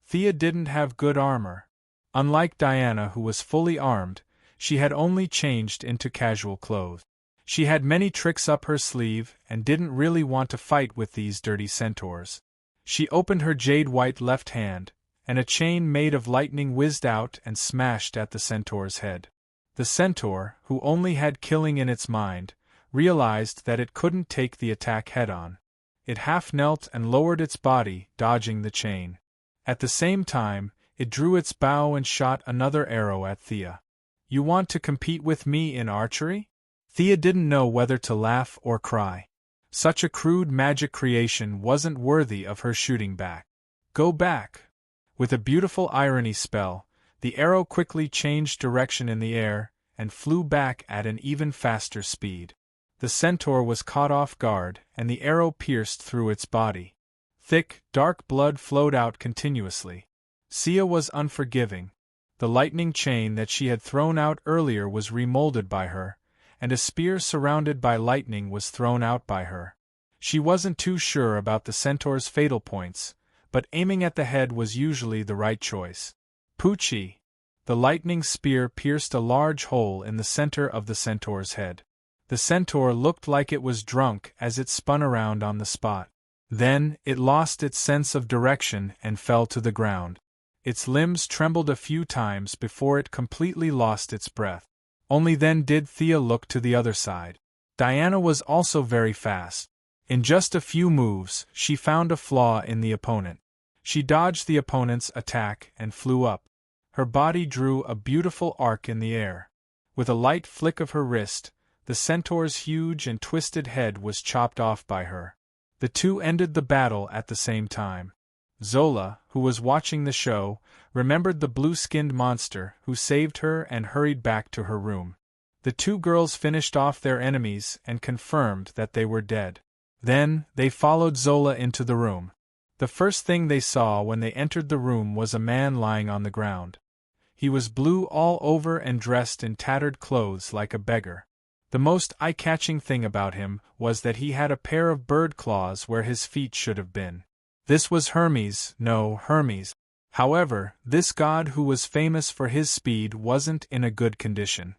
Speaker 1: Thea didn't have good armor. Unlike Diana, who was fully armed, she had only changed into casual clothes. She had many tricks up her sleeve and didn't really want to fight with these dirty centaurs. She opened her jade-white left hand, and a chain made of lightning whizzed out and smashed at the centaur's head. The centaur, who only had killing in its mind, realized that it couldn't take the attack head-on. It half-knelt and lowered its body, dodging the chain. At the same time, it drew its bow and shot another arrow at Thea. "You want to compete with me in archery?" Thea didn't know whether to laugh or cry. Such a crude magic creation wasn't worthy of her shooting back. "Go back!" With a beautiful irony spell, the arrow quickly changed direction in the air and flew back at an even faster speed. The centaur was caught off guard, and the arrow pierced through its body. Thick, dark blood flowed out continuously. Sia was unforgiving. The lightning chain that she had thrown out earlier was remolded by her, and a spear surrounded by lightning was thrown out by her. She wasn't too sure about the centaur's fatal points, but aiming at the head was usually the right choice. Poochie! The lightning spear pierced a large hole in the center of the centaur's head. The centaur looked like it was drunk as it spun around on the spot. Then, it lost its sense of direction and fell to the ground. Its limbs trembled a few times before it completely lost its breath. Only then did Thea look to the other side. Diana was also very fast. In just a few moves, she found a flaw in the opponent. She dodged the opponent's attack and flew up. Her body drew a beautiful arc in the air. With a light flick of her wrist, the centaur's huge and twisted head was chopped off by her. The two ended the battle at the same time. Zola, who was watching the show, remembered the blue-skinned monster who saved her and hurried back to her room. The two girls finished off their enemies and confirmed that they were dead. Then, they followed Zola into the room. The first thing they saw when they entered the room was a man lying on the ground. He was blue all over and dressed in tattered clothes like a beggar. The most eye-catching thing about him was that he had a pair of bird claws where his feet should have been. This was Hermes. However, this god who was famous for his speed wasn't in a good condition.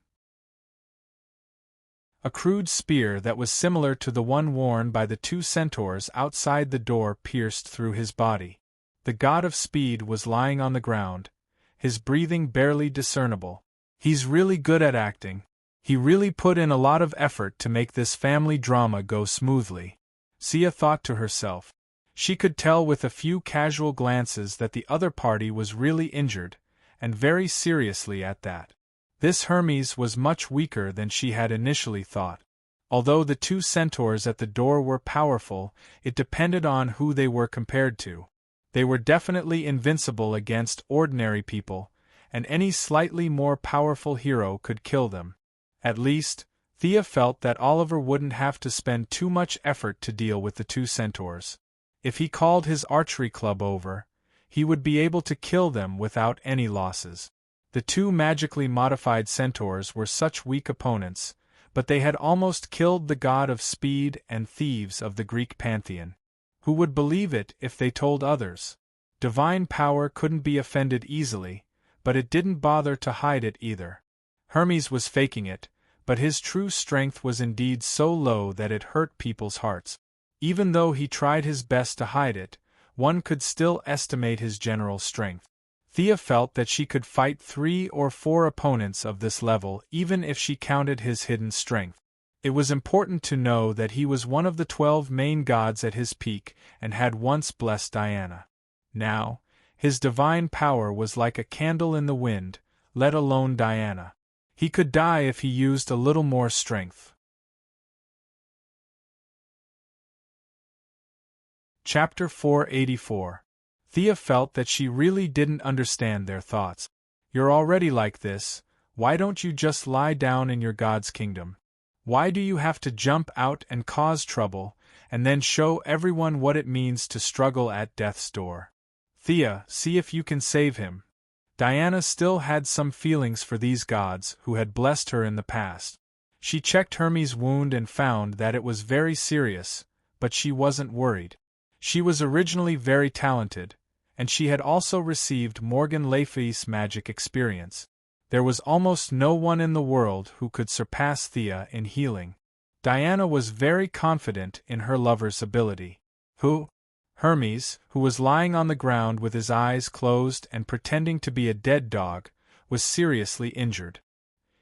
Speaker 1: A crude spear that was similar to the one worn by the two centaurs outside the door pierced through his body. The god of speed was lying on the ground, his breathing barely discernible. He's really good at acting. He really put in a lot of effort to make this family drama go smoothly. Sia thought to herself. She could tell with a few casual glances that the other party was really injured, and very seriously at that. This Hermes was much weaker than she had initially thought. Although the two centaurs at the door were powerful, it depended on who they were compared to. They were definitely invincible against ordinary people, and any slightly more powerful hero could kill them. At least, Thea felt that Oliver wouldn't have to spend too much effort to deal with the two centaurs. If he called his archery club over, he would be able to kill them without any losses. The two magically modified centaurs were such weak opponents, but they had almost killed the god of speed and thieves of the Greek pantheon. Who would believe it if they told others? Divine power couldn't be offended easily, but it didn't bother to hide it either. Hermes was faking it, but his true strength was indeed so low that it hurt people's hearts. Even though he tried his best to hide it, one could still estimate his general strength. Thea felt that she could fight 3 or 4 opponents of this level even if she counted his hidden strength. It was important to know that he was one of the 12 main gods at his peak and had once blessed Diana. Now, his divine power was like a candle in the wind, let alone Diana. He could die if he used a little more strength. Chapter 484. Thea felt that she really didn't understand their thoughts. You're already like this, why don't you just lie down in your god's kingdom? Why do you have to jump out and cause trouble, and then show everyone what it means to struggle at death's door? Thea, see if you can save him. Diana still had some feelings for these gods who had blessed her in the past. She checked Hermes' wound and found that it was very serious, but she wasn't worried. She was originally very talented, and she had also received Morgan Le Fay's magic experience. There was almost no one in the world who could surpass Thea in healing. Diana was very confident in her lover's ability. Who? Hermes, who was lying on the ground with his eyes closed and pretending to be a dead dog, was seriously injured.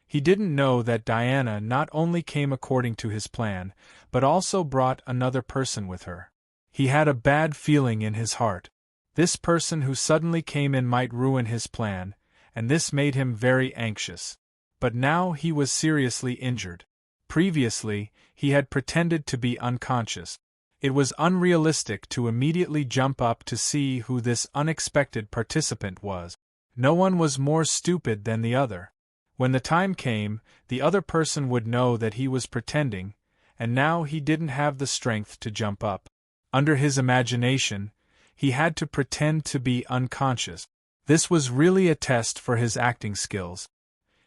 Speaker 1: He didn't know that Diana not only came according to his plan, but also brought another person with her. He had a bad feeling in his heart. This person who suddenly came in might ruin his plan, and this made him very anxious. But now he was seriously injured. Previously, he had pretended to be unconscious. It was unrealistic to immediately jump up to see who this unexpected participant was. No one was more stupid than the other. When the time came, the other person would know that he was pretending, and now he didn't have the strength to jump up. Under his imagination, he had to pretend to be unconscious. This was really a test for his acting skills.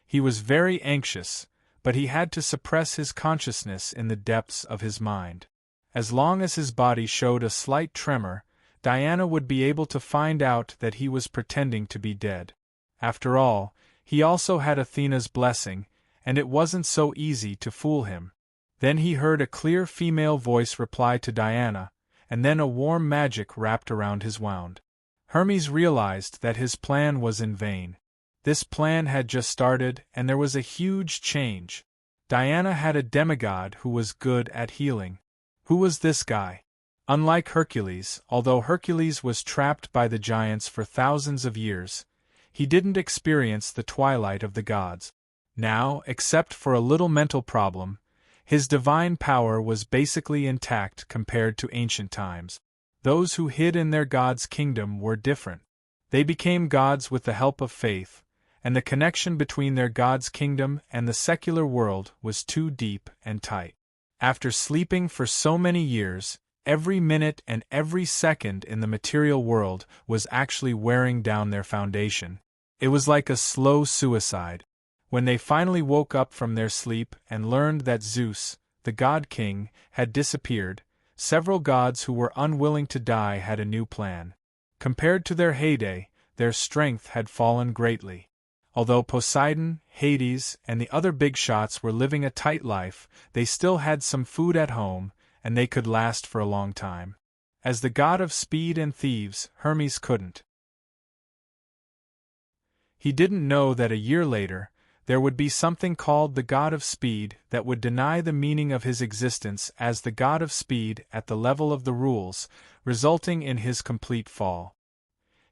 Speaker 1: He was very anxious, but he had to suppress his consciousness in the depths of his mind. As long as his body showed a slight tremor, Diana would be able to find out that he was pretending to be dead. After all, he also had Athena's blessing, and it wasn't so easy to fool him. Then he heard a clear female voice reply to Diana, and then a warm magic wrapped around his wound. Hermes realized that his plan was in vain. This plan had just started, and there was a huge change. Diana had a demigod who was good at healing. Who was this guy? Unlike Hercules, although Hercules was trapped by the giants for thousands of years, he didn't experience the twilight of the gods. Now, except for a little mental problem, his divine power was basically intact compared to ancient times. Those who hid in their god's kingdom were different. They became gods with the help of faith, and the connection between their god's kingdom and the secular world was too deep and tight. After sleeping for so many years, every minute and every second in the material world was actually wearing down their foundation. It was like a slow suicide. When they finally woke up from their sleep and learned that Zeus, the god-king, had disappeared, several gods who were unwilling to die had a new plan. Compared to their heyday, their strength had fallen greatly. Although Poseidon, Hades, and the other big shots were living a tight life, they still had some food at home, and they could last for a long time. As the god of speed and thieves, Hermes couldn't. He didn't know that a year later, there would be something called the god of speed that would deny the meaning of his existence as the god of speed at the level of the rules, resulting in his complete fall.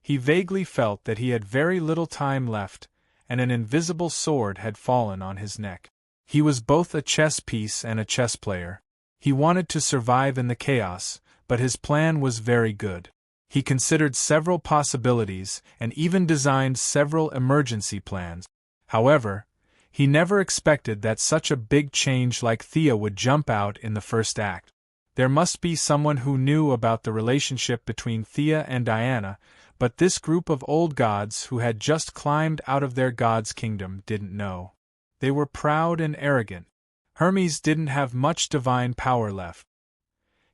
Speaker 1: He vaguely felt that he had very little time left, and an invisible sword had fallen on his neck. He was both a chess piece and a chess player. He wanted to survive in the chaos, but his plan was very good. He considered several possibilities and even designed several emergency plans. However, he never expected that such a big change like Thea would jump out in the first act. There must be someone who knew about the relationship between Thea and Diana, but this group of old gods who had just climbed out of their god's kingdom didn't know. They were proud and arrogant. Hermes didn't have much divine power left.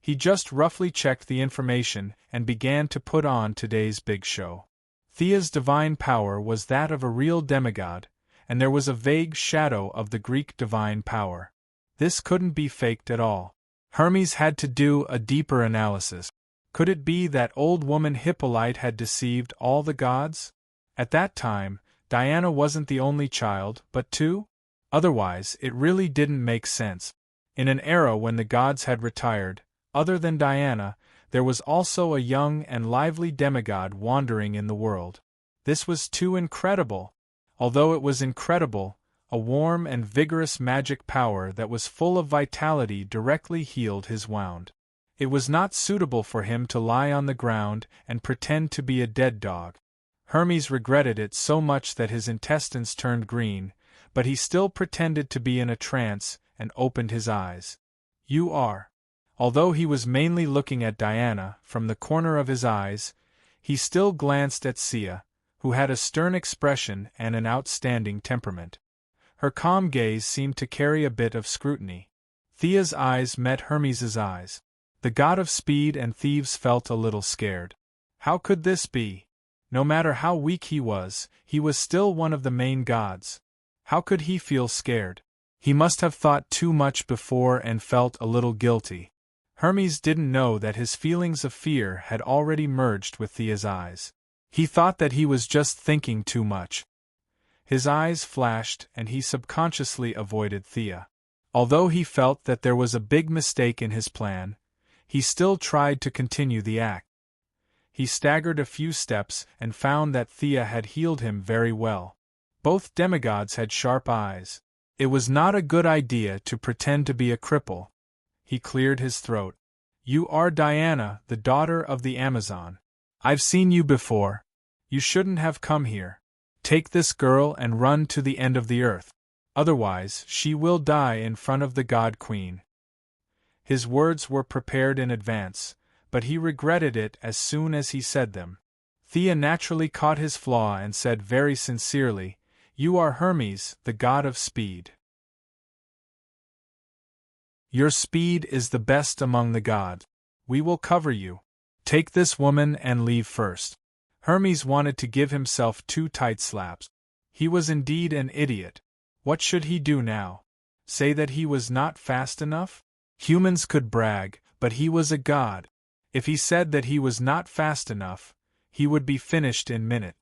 Speaker 1: He just roughly checked the information and began to put on today's big show. Thea's divine power was that of a real demigod, and there was a vague shadow of the Greek divine power. This couldn't be faked at all. Hermes had to do a deeper analysis. Could it be that old woman Hippolyte had deceived all the gods? At that time, Diana wasn't the only child, but two? Otherwise, it really didn't make sense. In an era when the gods had retired, other than Diana, there was also a young and lively demigod wandering in the world. This was too incredible. Although it was incredible, a warm and vigorous magic power that was full of vitality directly healed his wound. It was not suitable for him to lie on the ground and pretend to be a dead dog. Hermes regretted it so much that his intestines turned green, but he still pretended to be in a trance and opened his eyes. "You are." Although he was mainly looking at Diana, from the corner of his eyes, he still glanced at Sia, who had a stern expression and an outstanding temperament. Her calm gaze seemed to carry a bit of scrutiny. Thea's eyes met Hermes's eyes. The god of speed and thieves felt a little scared. How could this be? No matter how weak he was still one of the main gods. How could he feel scared? He must have thought too much before and felt a little guilty. Hermes didn't know that his feelings of fear had already merged with Thea's eyes. He thought that he was just thinking too much. His eyes flashed and he subconsciously avoided Thea. Although he felt that there was a big mistake in his plan, he still tried to continue the act. He staggered a few steps and found that Thea had healed him very well. Both demigods had sharp eyes. It was not a good idea to pretend to be a cripple. He cleared his throat. "You are Diana, the daughter of the Amazon. I've seen you before. You shouldn't have come here. Take this girl and run to the end of the earth. Otherwise, she will die in front of the God Queen." His words were prepared in advance, but he regretted it as soon as he said them. Thea naturally caught his flaw and said very sincerely, "You are Hermes, the god of speed." Your speed is the best among the gods. We will cover you. Take this woman and leave first. Hermes wanted to give himself 2 tight slaps. He was indeed an idiot. What should he do now? Say that he was not fast enough? Humans could brag, but he was a god. If he said that he was not fast enough, he would be finished in minute.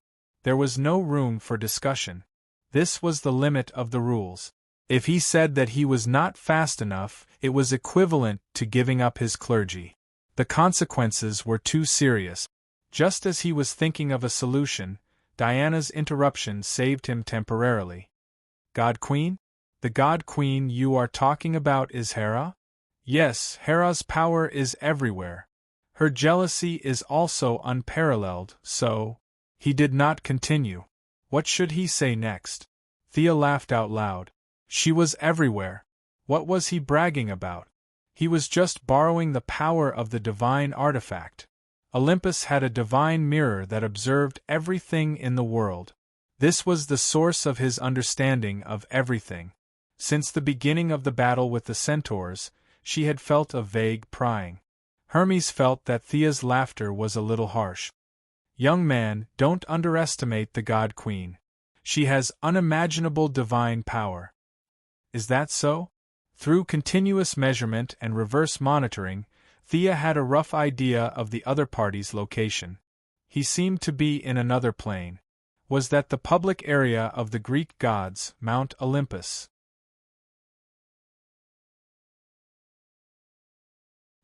Speaker 1: There was no room for discussion. This was the limit of the rules. If he said that he was not fast enough, it was equivalent to giving up his clergy. The consequences were too serious. Just as he was thinking of a solution, Diana's interruption saved him temporarily. God Queen? The God Queen you are talking about is Hera? Yes, Hera's power is everywhere. Her jealousy is also unparalleled, so… He did not continue. What should he say next? Thea laughed out loud. She was everywhere. What was he bragging about? He was just borrowing the power of the divine artifact. Olympus had a divine mirror that observed everything in the world. This was the source of his understanding of everything. Since the beginning of the battle with the centaurs, she had felt a vague prying. Hermes felt that Thea's laughter was a little harsh. Young man, don't underestimate the God Queen. She has unimaginable divine power. Is that so? Through continuous measurement and reverse monitoring, Thea had a rough idea of the other party's location. He seemed to be in another plane. Was that the public area of the Greek gods, Mount Olympus?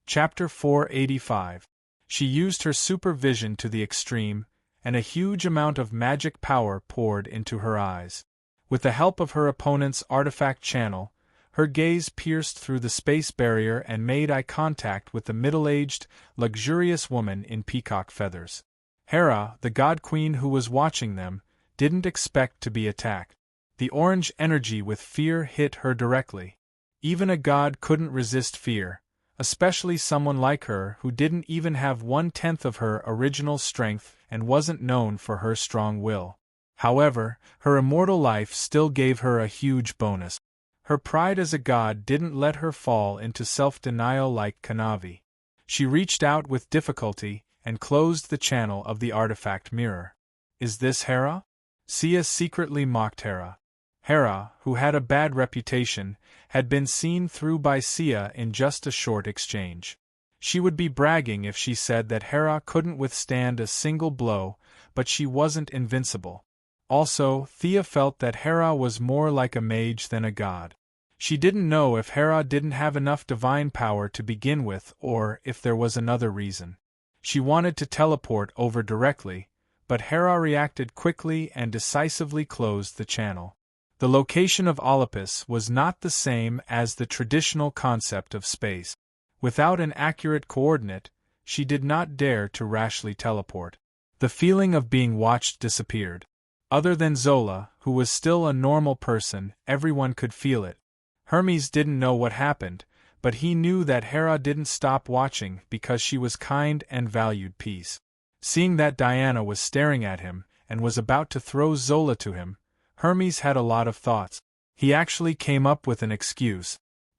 Speaker 1: Chapter 485. She used her supervision to the extreme, and a huge amount of magic power poured into her eyes. With the help of her opponent's artifact channel, her gaze pierced through the space barrier and made eye contact with the middle-aged, luxurious woman in peacock feathers. Hera, the god queen who was watching them, didn't expect to be attacked. The orange energy with fear hit her directly. Even a god couldn't resist fear, especially someone like her who didn't even have 1/10 of her original strength and wasn't known for her strong will. However, her immortal life still gave her a huge bonus. Her pride as a god didn't let her fall into self-denial like Kanavi. She reached out with difficulty and closed the channel of the artifact mirror. Is this Hera? Sia secretly mocked Hera. Hera, who had a bad reputation, had been seen through by Sia in just a short exchange. She would be bragging if she said that Hera couldn't withstand a single blow, but she wasn't invincible. Also, Thea felt that Hera was more like a mage than a god. She didn't know if Hera didn't have enough divine power to begin with or if there was another reason. She wanted to teleport over directly, but Hera reacted quickly and decisively closed the channel. The location of Olympus was not the same as the traditional concept of space. Without an accurate coordinate, she did not dare to rashly teleport. The feeling of being watched disappeared. Other than Zola, who was still a normal person, everyone could feel it. Hermes didn't know what happened, but he knew that Hera didn't stop watching because she was kind and valued peace. Seeing that Diana was staring at him and was about to throw Zola to him, Hermes had a lot of thoughts. He actually came up with an excuse.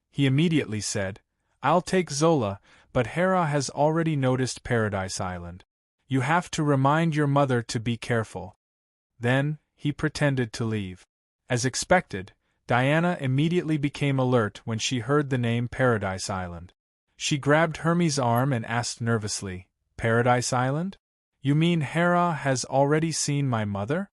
Speaker 1: He immediately said, "I'll take Zola, but Hera has already noticed Paradise Island. You have to remind your mother to be careful." Then, he pretended to leave. As expected, Diana immediately became alert when she heard the name Paradise Island. She grabbed Hermes' arm and asked nervously, "Paradise Island? You mean Hera has already seen my mother?"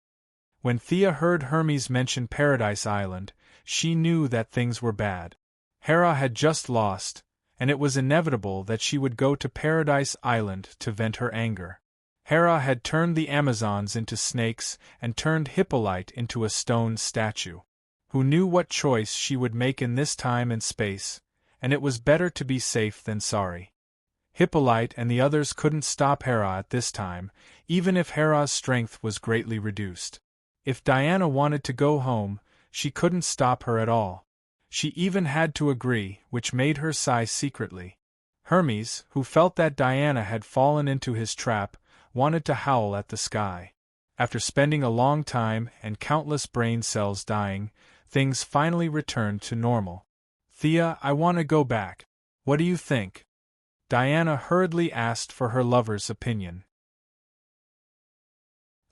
Speaker 1: When Thea heard Hermes mention Paradise Island, she knew that things were bad. Hera had just lost, and it was inevitable that she would go to Paradise Island to vent her anger. Hera had turned the Amazons into snakes and turned Hippolyte into a stone statue. Who knew what choice she would make in this time and space, and it was better to be safe than sorry. Hippolyte and the others couldn't stop Hera at this time, even if Hera's strength was greatly reduced. If Diana wanted to go home, she couldn't stop her at all. She even had to agree, which made her sigh secretly. Hermes, who felt that Diana had fallen into his trap, wanted to howl at the sky. After spending a long time and countless brain cells dying, things finally returned to normal. Thea, I want to go back. What do you think? Diana hurriedly asked for her lover's opinion.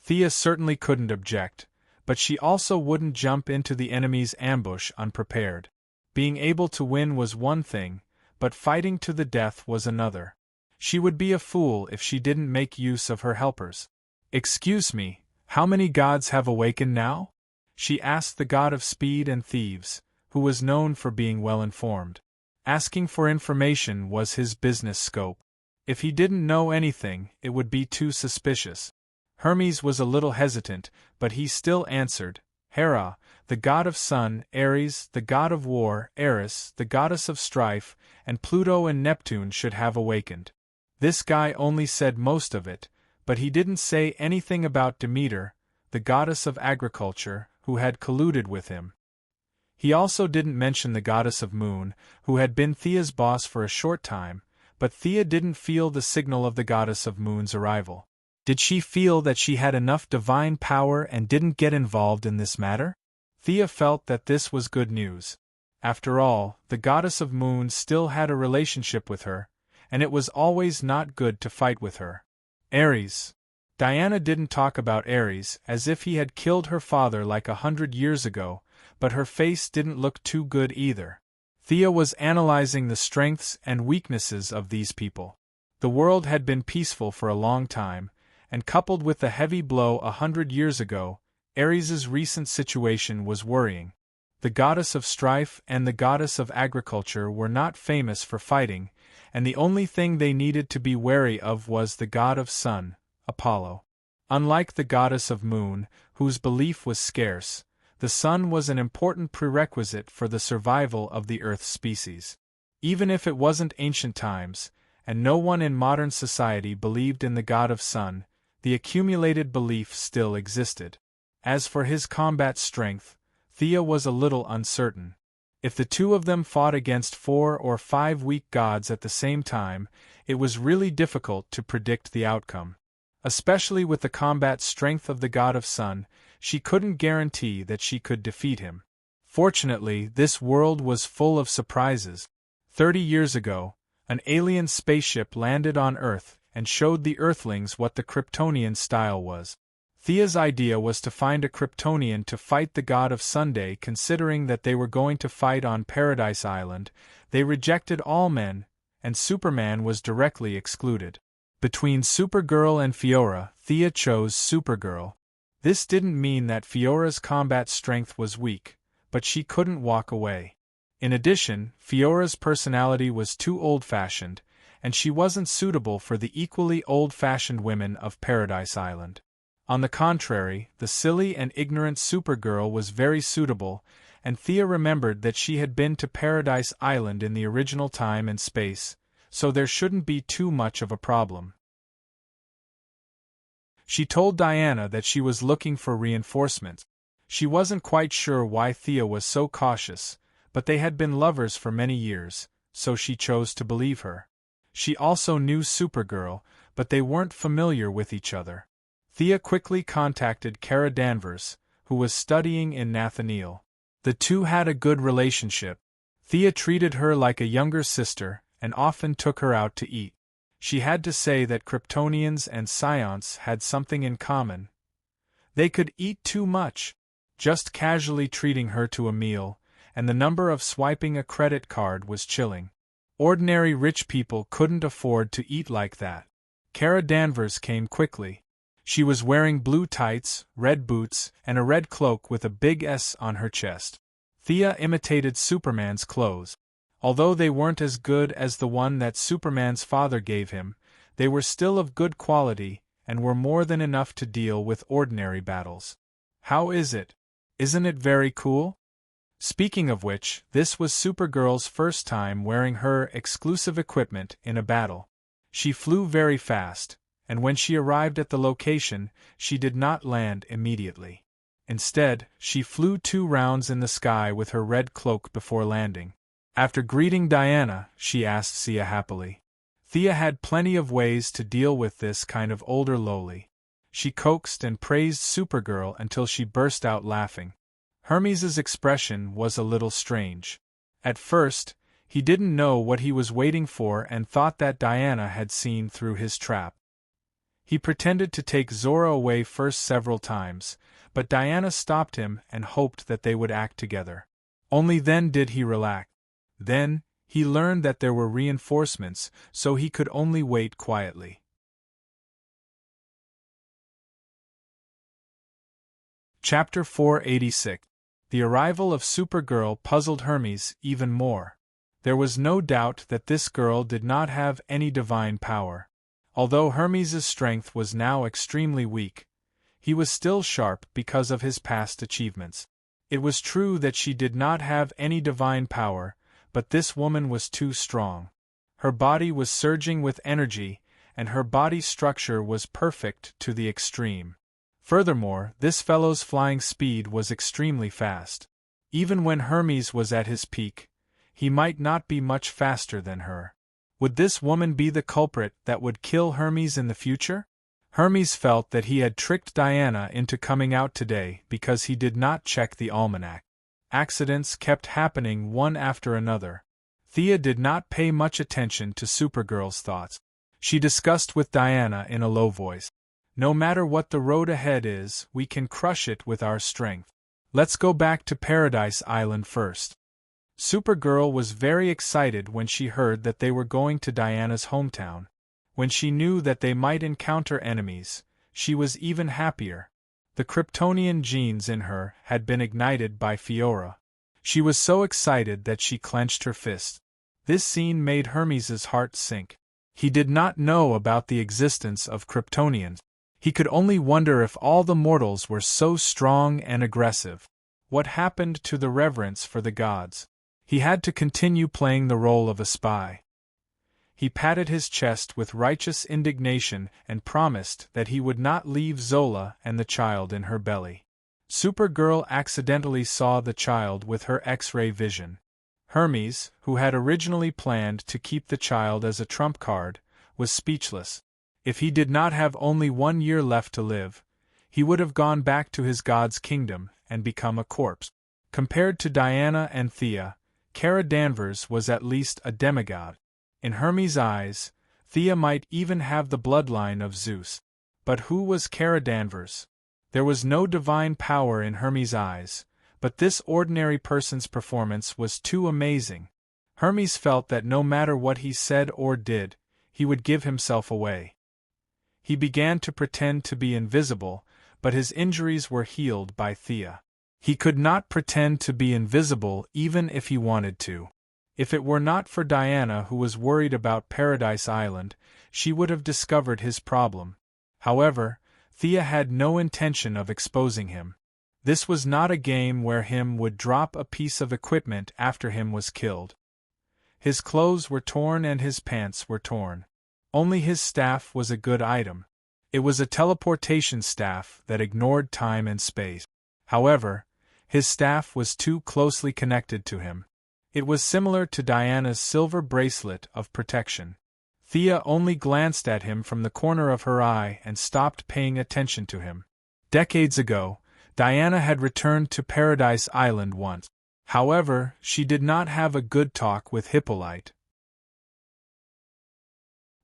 Speaker 1: Thea certainly couldn't object, but she also wouldn't jump into the enemy's ambush unprepared. Being able to win was one thing, but fighting to the death was another. She would be a fool if she didn't make use of her helpers. Excuse me, how many gods have awakened now? She asked the god of speed and thieves, who was known for being well informed. Asking for information was his business scope. If he didn't know anything, it would be too suspicious. Hermes was a little hesitant, but he still answered, Hera, the god of sun, Ares, the god of war, Eris, the goddess of strife, and Pluto and Neptune should have awakened. This guy only said most of it, but he didn't say anything about Demeter, the goddess of agriculture, who had colluded with him. He also didn't mention the goddess of moon, who had been Thea's boss for a short time, but Thea didn't feel the signal of the goddess of moon's arrival. Did she feel that she had enough divine power and didn't get involved in this matter? Thea felt that this was good news. After all, the goddess of moon still had a relationship with her, and it was always not good to fight with her. Ares. Diana didn't talk about Ares as if he had killed her father like 100 years ago, but her face didn't look too good either. Thea was analyzing the strengths and weaknesses of these people. The world had been peaceful for a long time, and coupled with the heavy blow 100 years ago, Ares's recent situation was worrying. The goddess of strife and the goddess of agriculture were not famous for fighting, and the only thing they needed to be wary of was the god of sun, Apollo. Unlike the goddess of moon, whose belief was scarce, the sun was an important prerequisite for the survival of the Earth's species. Even if it wasn't ancient times, and no one in modern society believed in the god of sun, the accumulated belief still existed. As for his combat strength, Thea was a little uncertain. If the two of them fought against 4 or 5 weak gods at the same time, it was really difficult to predict the outcome. Especially with the combat strength of the god of sun, she couldn't guarantee that she could defeat him. Fortunately, this world was full of surprises. 30 years ago, an alien spaceship landed on Earth and showed the Earthlings what the Kryptonian style was. Thea's idea was to find a Kryptonian to fight the god of Sunday. Considering that they were going to fight on Paradise Island, they rejected all men, and Superman was directly excluded. Between Supergirl and Fiora, Thea chose Supergirl. This didn't mean that Fiora's combat strength was weak, but she couldn't walk away. In addition, Fiora's personality was too old-fashioned, and she wasn't suitable for the equally old-fashioned women of Paradise Island. On the contrary, the silly and ignorant Supergirl was very suitable, and Thea remembered that she had been to Paradise Island in the original time and space, so there shouldn't be too much of a problem. She told Diana that she was looking for reinforcements. She wasn't quite sure why Thea was so cautious, but they had been lovers for many years, so she chose to believe her. She also knew Supergirl, but they weren't familiar with each other. Thea quickly contacted Kara Danvers, who was studying in Nathaniel. The two had a good relationship. Thea treated her like a younger sister and often took her out to eat. She had to say that Kryptonians and Psions had something in common. They could eat too much. Just casually treating her to a meal, and the number of swiping a credit card was chilling. Ordinary rich people couldn't afford to eat like that. Kara Danvers came quickly. She was wearing blue tights, red boots, and a red cloak with a big S on her chest. Thea imitated Superman's clothes. Although they weren't as good as the one that Superman's father gave him, they were still of good quality and were more than enough to deal with ordinary battles. How is it? Isn't it very cool? Speaking of which, this was Supergirl's first time wearing her exclusive equipment in a battle. She flew very fast, and when she arrived at the location, she did not land immediately. Instead, she flew 2 rounds in the sky with her red cloak before landing. After greeting Diana, she asked Sia happily. Thea had plenty of ways to deal with this kind of older lowly. She coaxed and praised Supergirl until she burst out laughing. Hermes's expression was a little strange. At first, he didn't know what he was waiting for and thought that Diana had seen through his trap. He pretended to take Zora away first several times, but Diana stopped him and hoped that they would act together. Only then did he relax. Then, he learned that there were reinforcements, so he could only wait quietly. Chapter 486. The arrival of Supergirl puzzled Hermes even more. There was no doubt that this girl did not have any divine power. Although Hermes's strength was now extremely weak, he was still sharp because of his past achievements. It was true that she did not have any divine power, but this woman was too strong. Her body was surging with energy, and her body structure was perfect to the extreme. Furthermore, this fellow's flying speed was extremely fast. Even when Hermes was at his peak, he might not be much faster than her. Would this woman be the culprit that would kill Hermes in the future? Hermes felt that he had tricked Diana into coming out today because he did not check the almanac. Accidents kept happening one after another. Thea did not pay much attention to Supergirl's thoughts. She discussed with Diana in a low voice. No matter what the road ahead is, we can crush it with our strength. Let's go back to Paradise Island first. Supergirl was very excited when she heard that they were going to Diana's hometown. When she knew that they might encounter enemies, she was even happier. The Kryptonian genes in her had been ignited by Fiora. She was so excited that she clenched her fist. This scene made Hermes's heart sink. He did not know about the existence of Kryptonians. He could only wonder if all the mortals were so strong and aggressive. What happened to the reverence for the gods? He had to continue playing the role of a spy. He patted his chest with righteous indignation and promised that he would not leave Zola and the child in her belly. Supergirl accidentally saw the child with her X-ray vision. Hermes, who had originally planned to keep the child as a trump card, was speechless. If he did not have only 1 year left to live, he would have gone back to his god's kingdom and become a corpse. Compared to Diana and Thea, Kara Danvers was at least a demigod. In Hermes' eyes, Thea might even have the bloodline of Zeus. But who was Kara Danvers? There was no divine power in Hermes' eyes, but this ordinary person's performance was too amazing. Hermes felt that no matter what he said or did, he would give himself away. He began to pretend to be invisible, but his injuries were healed by Thea. He could not pretend to be invisible even if he wanted to. If it were not for Diana, who was worried about Paradise Island, she would have discovered his problem. However, Thea had no intention of exposing him. This was not a game where him would drop a piece of equipment after him was killed. His clothes were torn and his pants were torn. Only his staff was a good item. It was a teleportation staff that ignored time and space. However, his staff was too closely connected to him. It was similar to Diana's silver bracelet of protection. Thea only glanced at him from the corner of her eye and stopped paying attention to him. Decades ago, Diana had returned to Paradise Island once. However, she did not have a good talk with Hippolyte.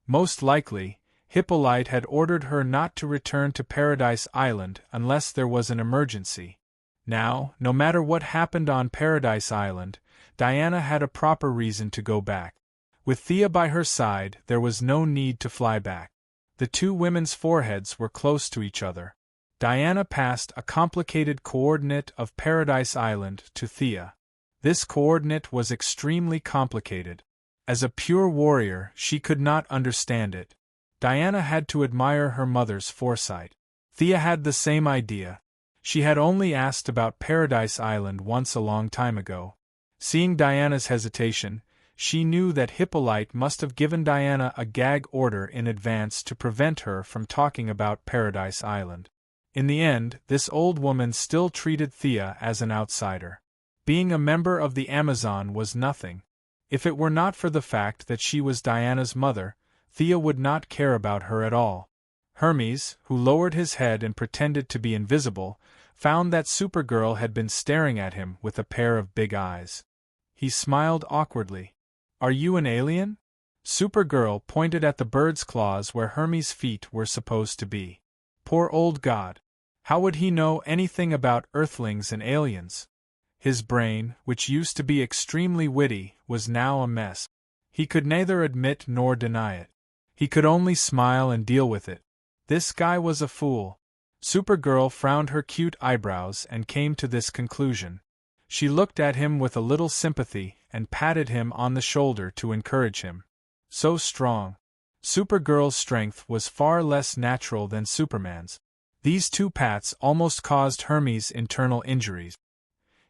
Speaker 1: Most likely, Hippolyte had ordered her not to return to Paradise Island unless there was an emergency. Now, no matter what happened on Paradise Island, Diana had a proper reason to go back. With Thea by her side, there was no need to fly back. The two women's foreheads were close to each other. Diana passed a complicated coordinate of Paradise Island to Thea. This coordinate was extremely complicated. As a pure warrior, she could not understand it. Diana had to admire her mother's foresight. Thea had the same idea. She had only asked about Paradise Island once a long time ago. Seeing Diana's hesitation, she knew that Hippolyte must have given Diana a gag order in advance to prevent her from talking about Paradise Island. In the end, this old woman still treated Thea as an outsider. Being a member of the Amazon was nothing. If it were not for the fact that she was Diana's mother, Thea would not care about her at all. Hermes, who lowered his head and pretended to be invisible, found that Supergirl had been staring at him with a pair of big eyes. He smiled awkwardly. Are you an alien? Supergirl pointed at the bird's claws where Hermes' feet were supposed to be. Poor old god. How would he know anything about Earthlings and aliens? His brain, which used to be extremely witty, was now a mess. He could neither admit nor deny it. He could only smile and deal with it. This guy was a fool. Supergirl frowned her cute eyebrows and came to this conclusion. She looked at him with a little sympathy and patted him on the shoulder to encourage him. So strong. Supergirl's strength was far less natural than Superman's. These two pats almost caused Hermes internal injuries.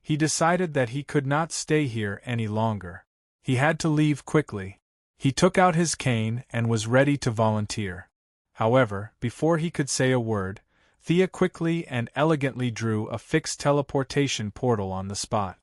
Speaker 1: He decided that he could not stay here any longer. He had to leave quickly. He took out his cane and was ready to volunteer. However, before he could say a word, Thea quickly and elegantly drew a fixed teleportation portal on the spot.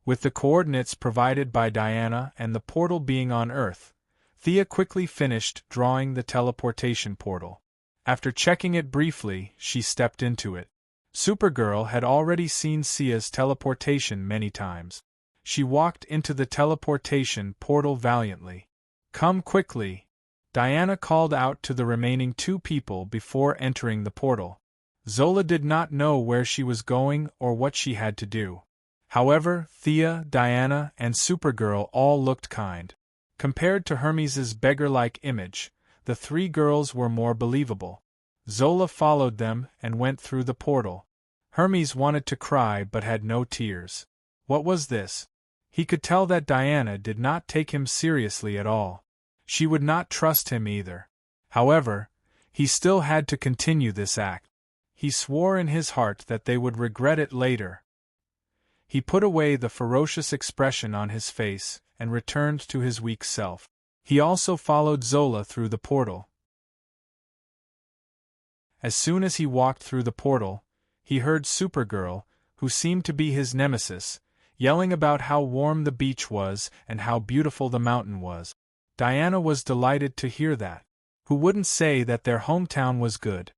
Speaker 1: With the coordinates provided by Diana and the portal being on Earth, Thea quickly finished drawing the teleportation portal. After checking it briefly, she stepped into it. Supergirl had already seen Sia's teleportation many times. She walked into the teleportation portal valiantly. Come quickly! Diana called out to the remaining two people before entering the portal. Zola did not know where she was going or what she had to do. However, Thea, Diana, and Supergirl all looked kind. Compared to Hermes's beggar-like image, the three girls were more believable. Zola followed them and went through the portal. Hermes wanted to cry but had no tears. What was this? He could tell that Diana did not take him seriously at all. She would not trust him either. However, he still had to continue this act. He swore in his heart that they would regret it later. He put away the ferocious expression on his face and returned to his weak self. He also followed Zola through the portal. As soon as he walked through the portal, he heard Supergirl, who seemed to be his nemesis, yelling about how warm the beach was and how beautiful the mountain was. Diana was delighted to hear that. Who wouldn't say that their hometown was good?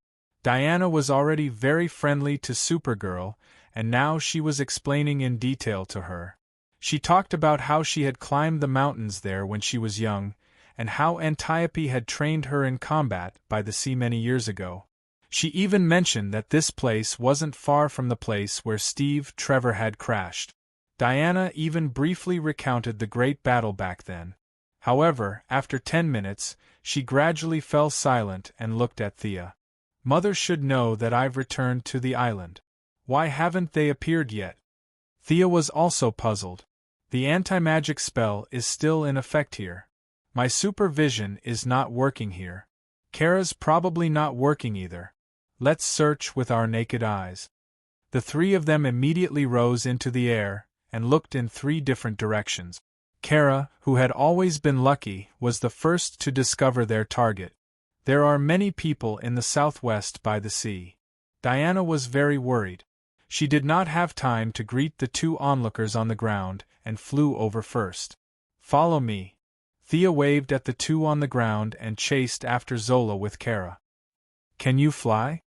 Speaker 1: Diana was already very friendly to Supergirl, and now she was explaining in detail to her. She talked about how she had climbed the mountains there when she was young, and how Antiope had trained her in combat by the sea many years ago. She even mentioned that this place wasn't far from the place where Steve Trevor had crashed. Diana even briefly recounted the great battle back then. However, after 10 minutes, she gradually fell silent and looked at Thea. Mother should know that I've returned to the island. Why haven't they appeared yet? Thea was also puzzled. The anti-magic spell is still in effect here. My supervision is not working here. Kara's probably not working either. Let's search with our naked eyes. The three of them immediately rose into the air and looked in 3 different directions. Kara, who had always been lucky, was the first to discover their target. There are many people in the southwest by the sea. Diana was very worried. She did not have time to greet the 2 onlookers on the ground and flew over first. Follow me. Thea waved at the 2 on the ground and chased after Zola with Kara. Can you fly?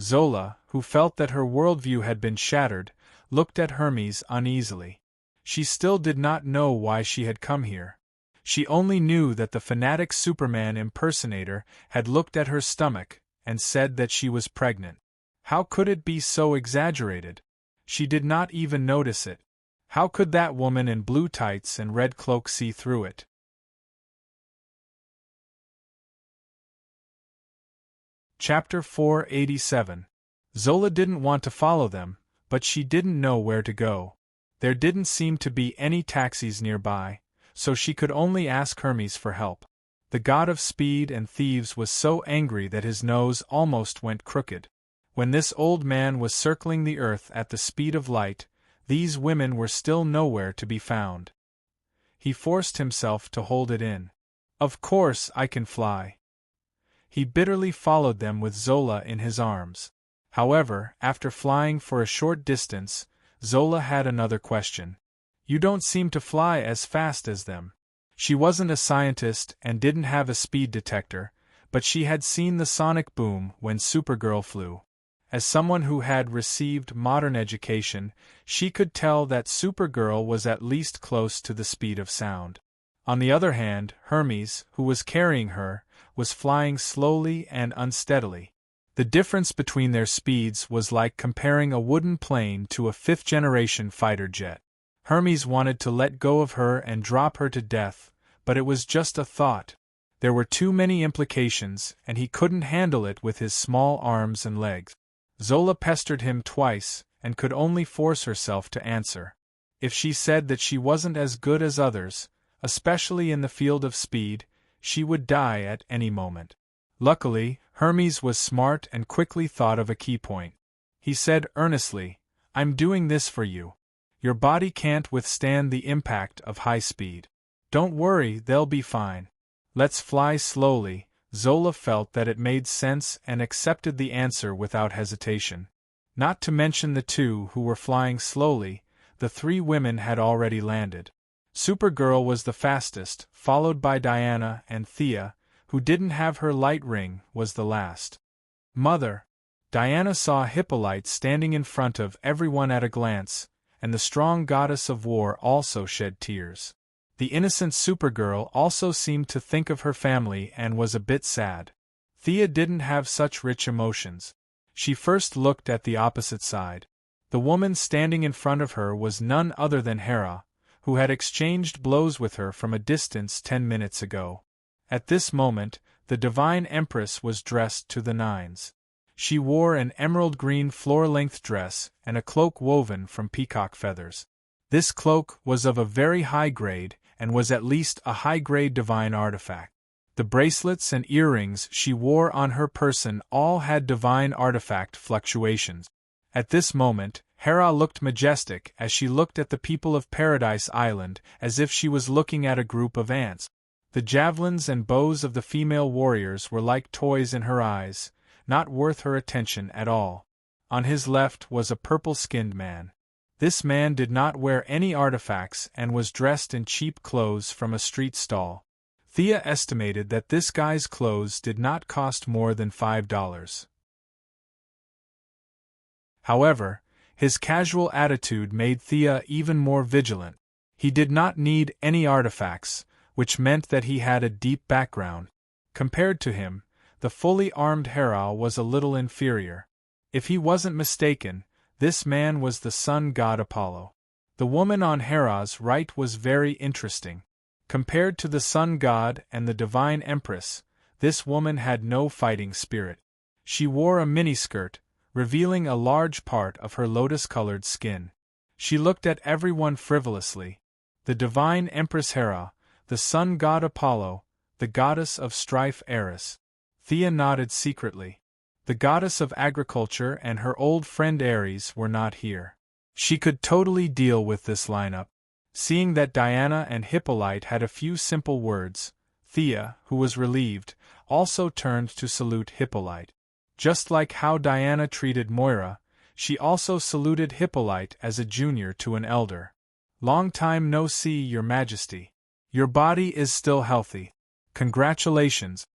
Speaker 1: Zola, who felt that her worldview had been shattered, looked at Hermes uneasily. She still did not know why she had come here. She only knew that the fanatic Superman impersonator had looked at her stomach and said that she was pregnant. How could it be so exaggerated? She did not even notice it. How could that woman in blue tights and red cloak see through it? Chapter 487. Zola didn't want to follow them, but she didn't know where to go. There didn't seem to be any taxis nearby, so she could only ask Hermes for help. The god of speed and thieves was so angry that his nose almost went crooked. When this old man was circling the earth at the speed of light, these women were still nowhere to be found. He forced himself to hold it in. Of course I can fly. He bitterly followed them with Zola in his arms. However, after flying for a short distance, Zola had another question. You don't seem to fly as fast as them. She wasn't a scientist and didn't have a speed detector, but she had seen the sonic boom when Supergirl flew. As someone who had received modern education, she could tell that Supergirl was at least close to the speed of sound. On the other hand, Hermes, who was carrying her, was flying slowly and unsteadily. The difference between their speeds was like comparing a wooden plane to a fifth-generation fighter jet. Hermes wanted to let go of her and drop her to death, but it was just a thought. There were too many implications, and he couldn't handle it with his small arms and legs. Zola pestered him twice, and could only force herself to answer. If she said that she wasn't as good as others, especially in the field of speed, she would die at any moment. Luckily, Hermes was smart and quickly thought of a key point. He said earnestly, "I'm doing this for you. Your body can't withstand the impact of high speed. Don't worry, they'll be fine. Let's fly slowly." Zola felt that it made sense and accepted the answer without hesitation. Not to mention the two who were flying slowly, the three women had already landed. Supergirl was the fastest, followed by Diana, and Thea, who didn't have her light ring, was the last. "Mother!" Diana saw Hippolyte standing in front of everyone at a glance, and the strong goddess of war also shed tears. The innocent Supergirl also seemed to think of her family and was a bit sad. Thea didn't have such rich emotions. She first looked at the opposite side. The woman standing in front of her was none other than Hera, who had exchanged blows with her from a distance 10 minutes ago. At this moment, the Divine Empress was dressed to the nines. She wore an emerald-green floor-length dress and a cloak woven from peacock feathers. This cloak was of a very high grade, and was at least a high-grade divine artifact. The bracelets and earrings she wore on her person all had divine artifact fluctuations. At this moment, Hera looked majestic as she looked at the people of Paradise Island, as if she was looking at a group of ants. The javelins and bows of the female warriors were like toys in her eyes, not worth her attention at all. On his left was a purple-skinned man. This man did not wear any artifacts and was dressed in cheap clothes from a street stall. Thea estimated that this guy's clothes did not cost more than $5. However, his casual attitude made Thea even more vigilant. He did not need any artifacts, which meant that he had a deep background. Compared to him, the fully armed Hera was a little inferior. If he wasn't mistaken, this man was the sun god Apollo. The woman on Hera's right was very interesting. Compared to the sun god and the divine empress, this woman had no fighting spirit. She wore a miniskirt, revealing a large part of her lotus-colored skin. She looked at everyone frivolously. The divine empress Hera, the sun god Apollo, the goddess of strife Eris. Thea nodded secretly. The goddess of agriculture and her old friend Ares were not here. She could totally deal with this lineup. Seeing that Diana and Hippolyte had a few simple words, Thea, who was relieved, also turned to salute Hippolyte. Just like how Diana treated Moira, she also saluted Hippolyte as a junior to an elder. "Long time no see, Your Majesty. Your body is still healthy. Congratulations.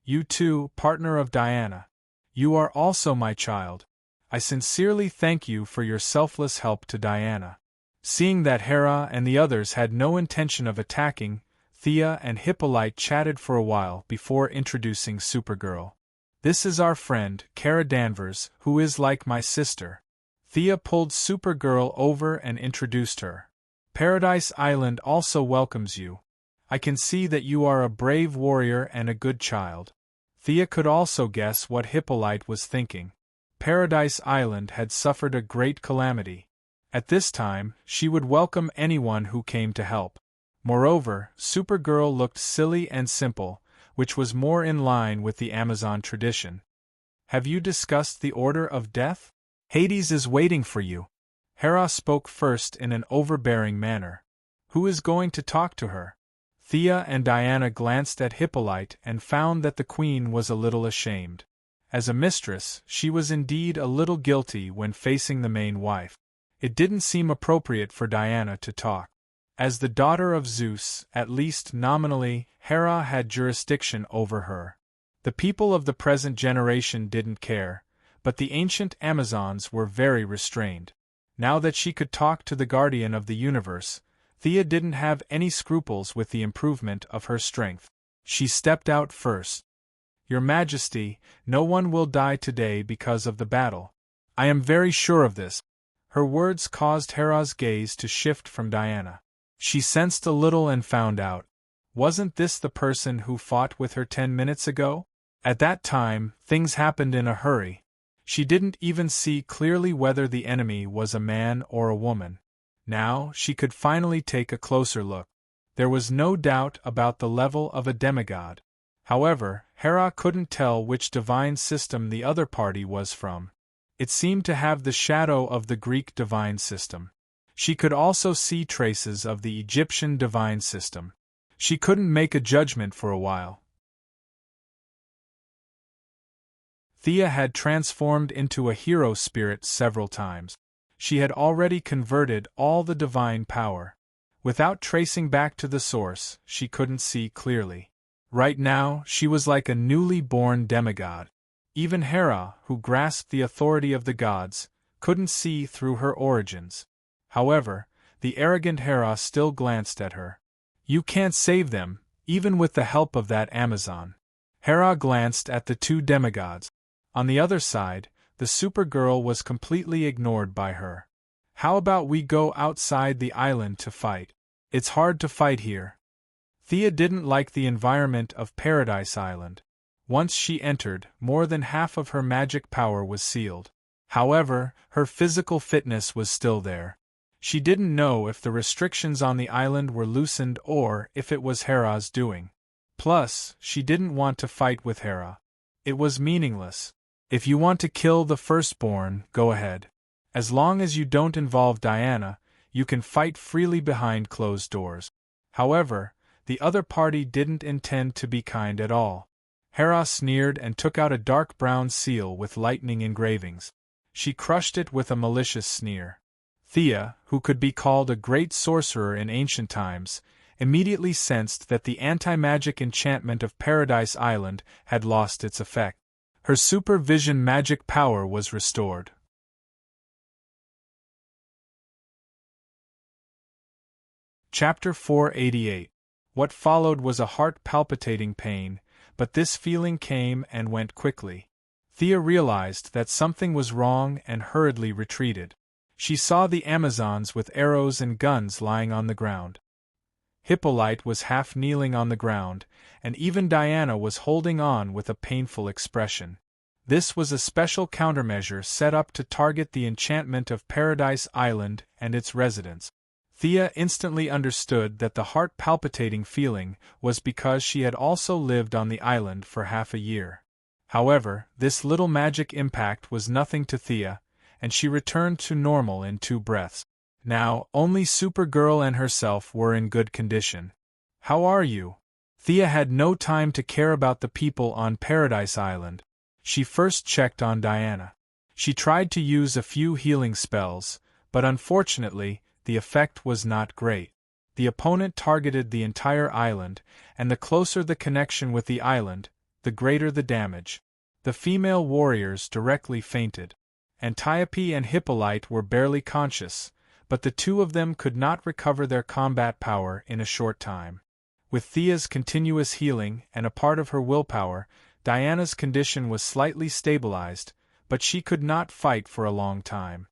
Speaker 1: You too, partner of Diana. You are also my child. I sincerely thank you for your selfless help to Diana." Seeing that Hera and the others had no intention of attacking, Thea and Hippolyte chatted for a while before introducing Supergirl. "This is our friend, Kara Danvers, who is like my sister." Thea pulled Supergirl over and introduced her. "Paradise Island also welcomes you. I can see that you are a brave warrior and a good child." Thea could also guess what Hippolyte was thinking. Paradise Island had suffered a great calamity. At this time, she would welcome anyone who came to help. Moreover, Supergirl looked silly and simple, which was more in line with the Amazon tradition. "Have you discussed the order of death? Hades is waiting for you." Hera spoke first in an overbearing manner. "Who is going to talk to her?" Thea and Diana glanced at Hippolyte and found that the queen was a little ashamed. As a mistress, she was indeed a little guilty when facing the main wife. It didn't seem appropriate for Diana to talk. As the daughter of Zeus, at least nominally, Hera had jurisdiction over her. The people of the present generation didn't care, but the ancient Amazons were very restrained. Now that she could talk to the guardian of the universe, Thea didn't have any scruples with the improvement of her strength. She stepped out first. "Your Majesty, no one will die today because of the battle. I am very sure of this." Her words caused Hera's gaze to shift from Diana. She sensed a little and found out. Wasn't this the person who fought with her 10 minutes ago? At that time, things happened in a hurry. She didn't even see clearly whether the enemy was a man or a woman. Now, she could finally take a closer look. There was no doubt about the level of a demigod. However, Hera couldn't tell which divine system the other party was from. It seemed to have the shadow of the Greek divine system. She could also see traces of the Egyptian divine system. She couldn't make a judgment for a while. Thea had transformed into a hero spirit several times. She had already converted all the divine power. Without tracing back to the source, she couldn't see clearly. Right now, she was like a newly born demigod. Even Hera, who grasped the authority of the gods, couldn't see through her origins. However, the arrogant Hera still glanced at her. "You can't save them, even with the help of that Amazon." Hera glanced at the two demigods. On the other side, the Supergirl was completely ignored by her. "How about we go outside the island to fight? It's hard to fight here." Thea didn't like the environment of Paradise Island. Once she entered, more than half of her magic power was sealed. However, her physical fitness was still there. She didn't know if the restrictions on the island were loosened or if it was Hera's doing. Plus, she didn't want to fight with Hera. It was meaningless. "If you want to kill the firstborn, go ahead. As long as you don't involve Diana, you can fight freely behind closed doors." However, the other party didn't intend to be kind at all. Hera sneered and took out a dark brown seal with lightning engravings. She crushed it with a malicious sneer. Thea, who could be called a great sorcerer in ancient times, immediately sensed that the anti-magic enchantment of Paradise Island had lost its effect. Her supervision magic power was restored. Chapter 488. What followed was a heart-palpitating pain, but this feeling came and went quickly. Thea realized that something was wrong and hurriedly retreated. She saw the Amazons with arrows and guns lying on the ground. Hippolyte was half kneeling on the ground, and even Diana was holding on with a painful expression. This was a special countermeasure set up to target the enchantment of Paradise Island and its residents. Thea instantly understood that the heart-palpitating feeling was because she had also lived on the island for half a year. However, this little magic impact was nothing to Thea, and she returned to normal in 2 breaths. Now, only Supergirl and herself were in good condition. "How are you?" Thea had no time to care about the people on Paradise Island. She first checked on Diana. She tried to use a few healing spells, but unfortunately, the effect was not great. The opponent targeted the entire island, and the closer the connection with the island, the greater the damage. The female warriors directly fainted. Antiope and Hippolyte were barely conscious, but the two of them could not recover their combat power in a short time. With Thea's continuous healing and a part of her willpower, Diana's condition was slightly stabilized, but she could not fight for a long time.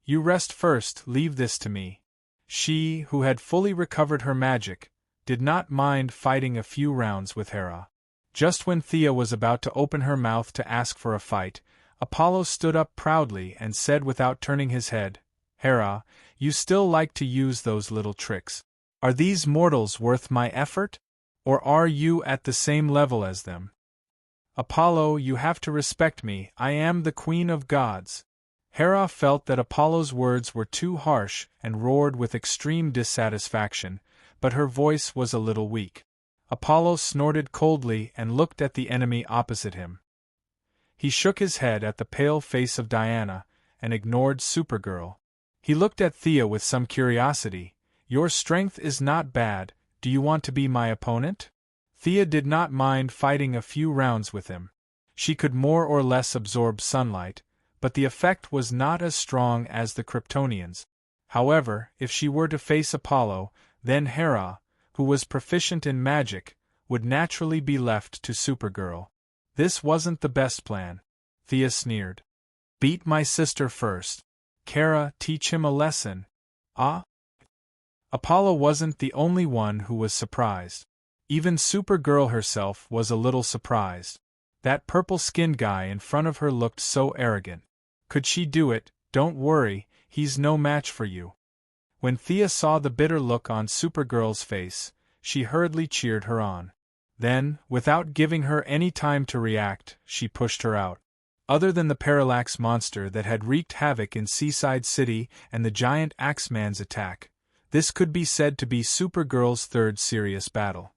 Speaker 1: "You rest first, leave this to me." She, who had fully recovered her magic, did not mind fighting a few rounds with Hera. Just when Thea was about to open her mouth to ask for a fight, Apollo stood up proudly and said without turning his head, "Hera, you still like to use those little tricks. Are these mortals worth my effort? Or are you at the same level as them? Apollo, you have to respect me, I am the Queen of Gods." Hera felt that Apollo's words were too harsh and roared with extreme dissatisfaction, but her voice was a little weak. Apollo snorted coldly and looked at the enemy opposite him. He shook his head at the pale face of Diana, and ignored Supergirl. He looked at Thea with some curiosity. "Your strength is not bad, do you want to be my opponent?" Thea did not mind fighting a few rounds with him. She could more or less absorb sunlight, but the effect was not as strong as the Kryptonians. However, if she were to face Apollo, then Hera, who was proficient in magic, would naturally be left to Supergirl. This wasn't the best plan. Thea sneered. Beat my sister first. Kara, teach him a lesson. Ah? Apollo wasn't the only one who was surprised. Even Supergirl herself was a little surprised. That purple-skinned guy in front of her looked so arrogant. Could she do it? Don't worry, he's no match for you. When Thea saw the bitter look on Supergirl's face, she hurriedly cheered her on. Then, without giving her any time to react, she pushed her out. Other than the Parallax monster that had wreaked havoc in Seaside City and the giant Axeman's attack, this could be said to be Supergirl's third serious battle.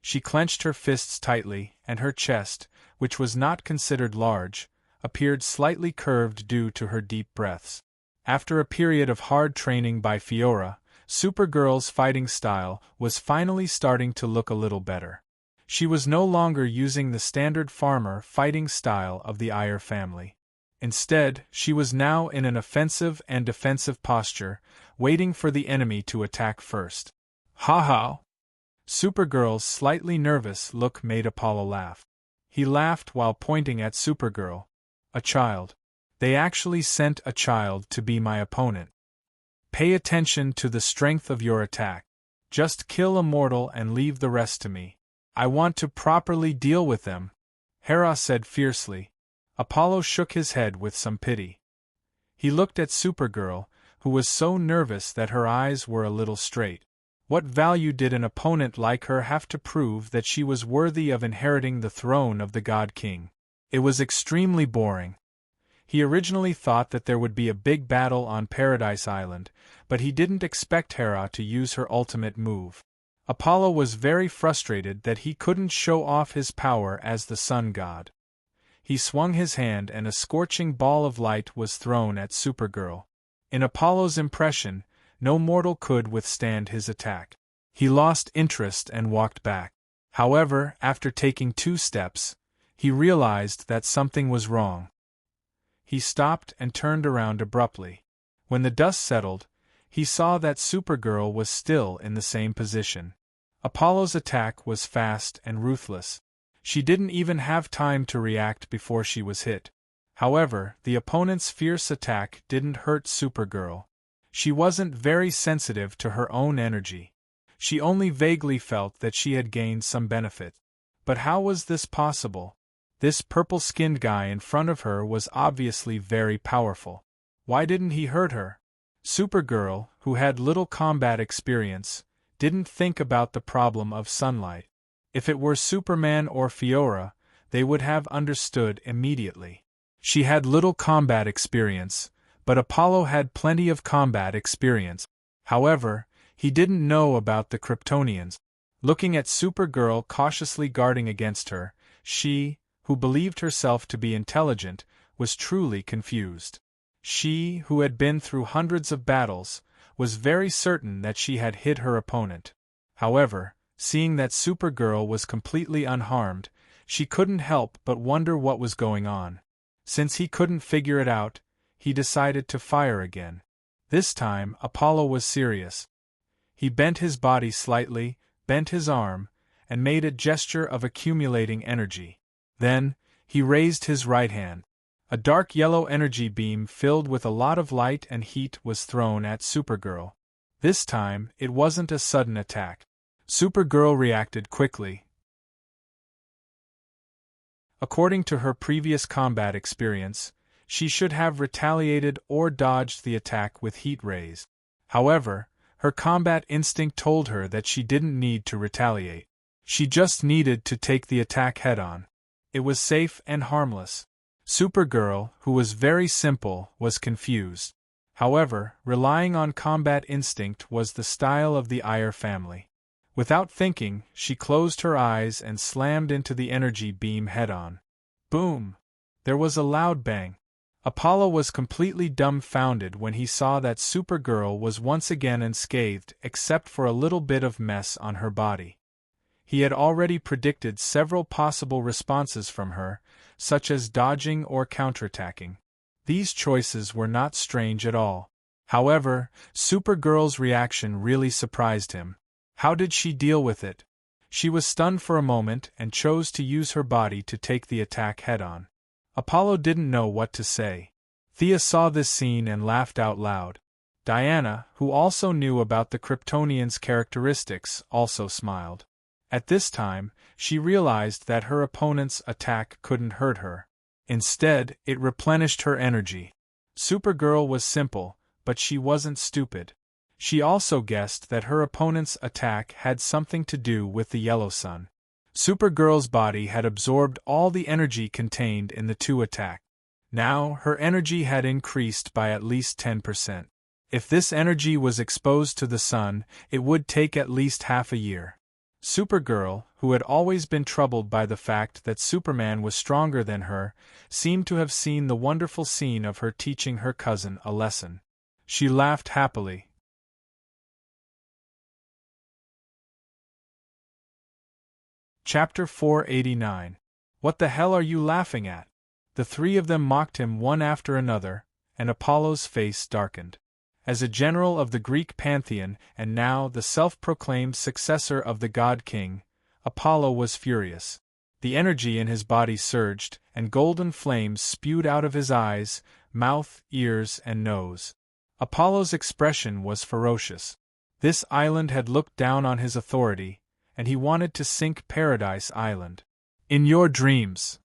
Speaker 1: She clenched her fists tightly, and her chest, which was not considered large, appeared slightly curved due to her deep breaths. After a period of hard training by Fiora, Supergirl's fighting style was finally starting to look a little better. She was no longer using the standard farmer fighting style of the Iyer family. Instead, she was now in an offensive and defensive posture, waiting for the enemy to attack first. Ha ha! Supergirl's slightly nervous look made Apollo laugh. He laughed while pointing at Supergirl. A child. They actually sent a child to be my opponent. Pay attention to the strength of your attack. Just kill a mortal and leave the rest to me. I want to properly deal with them, Hera said fiercely. Apollo shook his head with some pity. He looked at Supergirl, who was so nervous that her eyes were a little straight. What value did an opponent like her have to prove that she was worthy of inheriting the throne of the God King? It was extremely boring. He originally thought that there would be a big battle on Paradise Island, but he didn't expect Hera to use her ultimate move. Apollo was very frustrated that he couldn't show off his power as the sun god. He swung his hand and a scorching ball of light was thrown at Supergirl. In Apollo's impression, no mortal could withstand his attack. He lost interest and walked back. However, after taking 2 steps, he realized that something was wrong. He stopped and turned around abruptly. When the dust settled, he saw that Supergirl was still in the same position. Apollo's attack was fast and ruthless. She didn't even have time to react before she was hit. However, the opponent's fierce attack didn't hurt Supergirl. She wasn't very sensitive to her own energy. She only vaguely felt that she had gained some benefit. But how was this possible? This purple-skinned guy in front of her was obviously very powerful. Why didn't he hurt her? Supergirl, who had little combat experience, didn't think about the problem of sunlight. If it were Superman or Fiora, they would have understood immediately. She had little combat experience, but Apollo had plenty of combat experience. However, he didn't know about the Kryptonians. Looking at Supergirl cautiously guarding against her, she, who believed herself to be intelligent, was truly confused. She, who had been through hundreds of battles, was very certain that she had hit her opponent. However, seeing that Supergirl was completely unharmed, she couldn't help but wonder what was going on. Since he couldn't figure it out, he decided to fire again. This time, Apollo was serious. He bent his body slightly, bent his arm, and made a gesture of accumulating energy. Then, he raised his right hand. A dark yellow energy beam filled with a lot of light and heat was thrown at Supergirl. This time, it wasn't a sudden attack. Supergirl reacted quickly. According to her previous combat experience, she should have retaliated or dodged the attack with heat rays. However, her combat instinct told her that she didn't need to retaliate. She just needed to take the attack head-on. It was safe and harmless. Supergirl, who was very simple, was confused. However, relying on combat instinct was the style of the Iyer family. Without thinking, she closed her eyes and slammed into the energy beam head-on. Boom! There was a loud bang. Apollo was completely dumbfounded when he saw that Supergirl was once again unscathed except for a little bit of mess on her body. He had already predicted several possible responses from her, such as dodging or counterattacking. These choices were not strange at all. However, Supergirl's reaction really surprised him. How did she deal with it? She was stunned for a moment and chose to use her body to take the attack head-on. Apollo didn't know what to say. Thea saw this scene and laughed out loud. Diana, who also knew about the Kryptonian's characteristics, also smiled. At this time, she realized that her opponent's attack couldn't hurt her. Instead, it replenished her energy. Supergirl was simple, but she wasn't stupid. She also guessed that her opponent's attack had something to do with the yellow sun. Supergirl's body had absorbed all the energy contained in the two attacks. Now, her energy had increased by at least 10%. If this energy was exposed to the sun, it would take at least half a year. Supergirl, who had always been troubled by the fact that Superman was stronger than her, seemed to have seen the wonderful scene of her teaching her cousin a lesson. She laughed happily. Chapter 489. What the hell are you laughing at? The three of them mocked him one after another, and Apollo's face darkened. As a general of the Greek pantheon and now the self-proclaimed successor of the God King, Apollo was furious. The energy in his body surged, and golden flames spewed out of his eyes, mouth, ears, and nose. Apollo's expression was ferocious. This island had looked down on his authority, and he wanted to sink Paradise Island. In your dreams!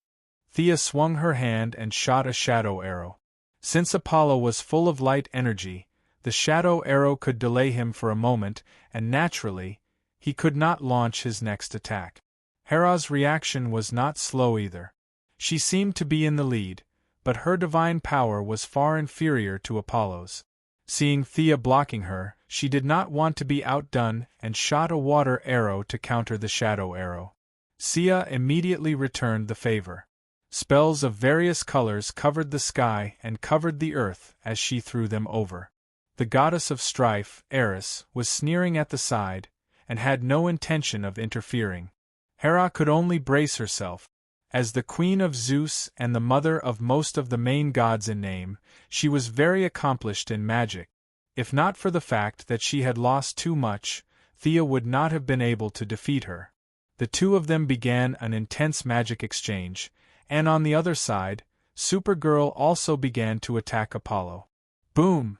Speaker 1: Thea swung her hand and shot a shadow arrow. Since Apollo was full of light energy, the shadow arrow could delay him for a moment, and naturally, he could not launch his next attack. Hera's reaction was not slow either. She seemed to be in the lead, but her divine power was far inferior to Apollo's. Seeing Thea blocking her, she did not want to be outdone and shot a water arrow to counter the shadow arrow. Thea immediately returned the favor. Spells of various colors covered the sky and covered the earth as she threw them over. The goddess of strife, Eris, was sneering at the side, and had no intention of interfering. Hera could only brace herself. As the queen of Zeus and the mother of most of the main gods in name, she was very accomplished in magic. If not for the fact that she had lost too much, Thea would not have been able to defeat her. The two of them began an intense magic exchange, and on the other side, Supergirl also began to attack Apollo. Boom!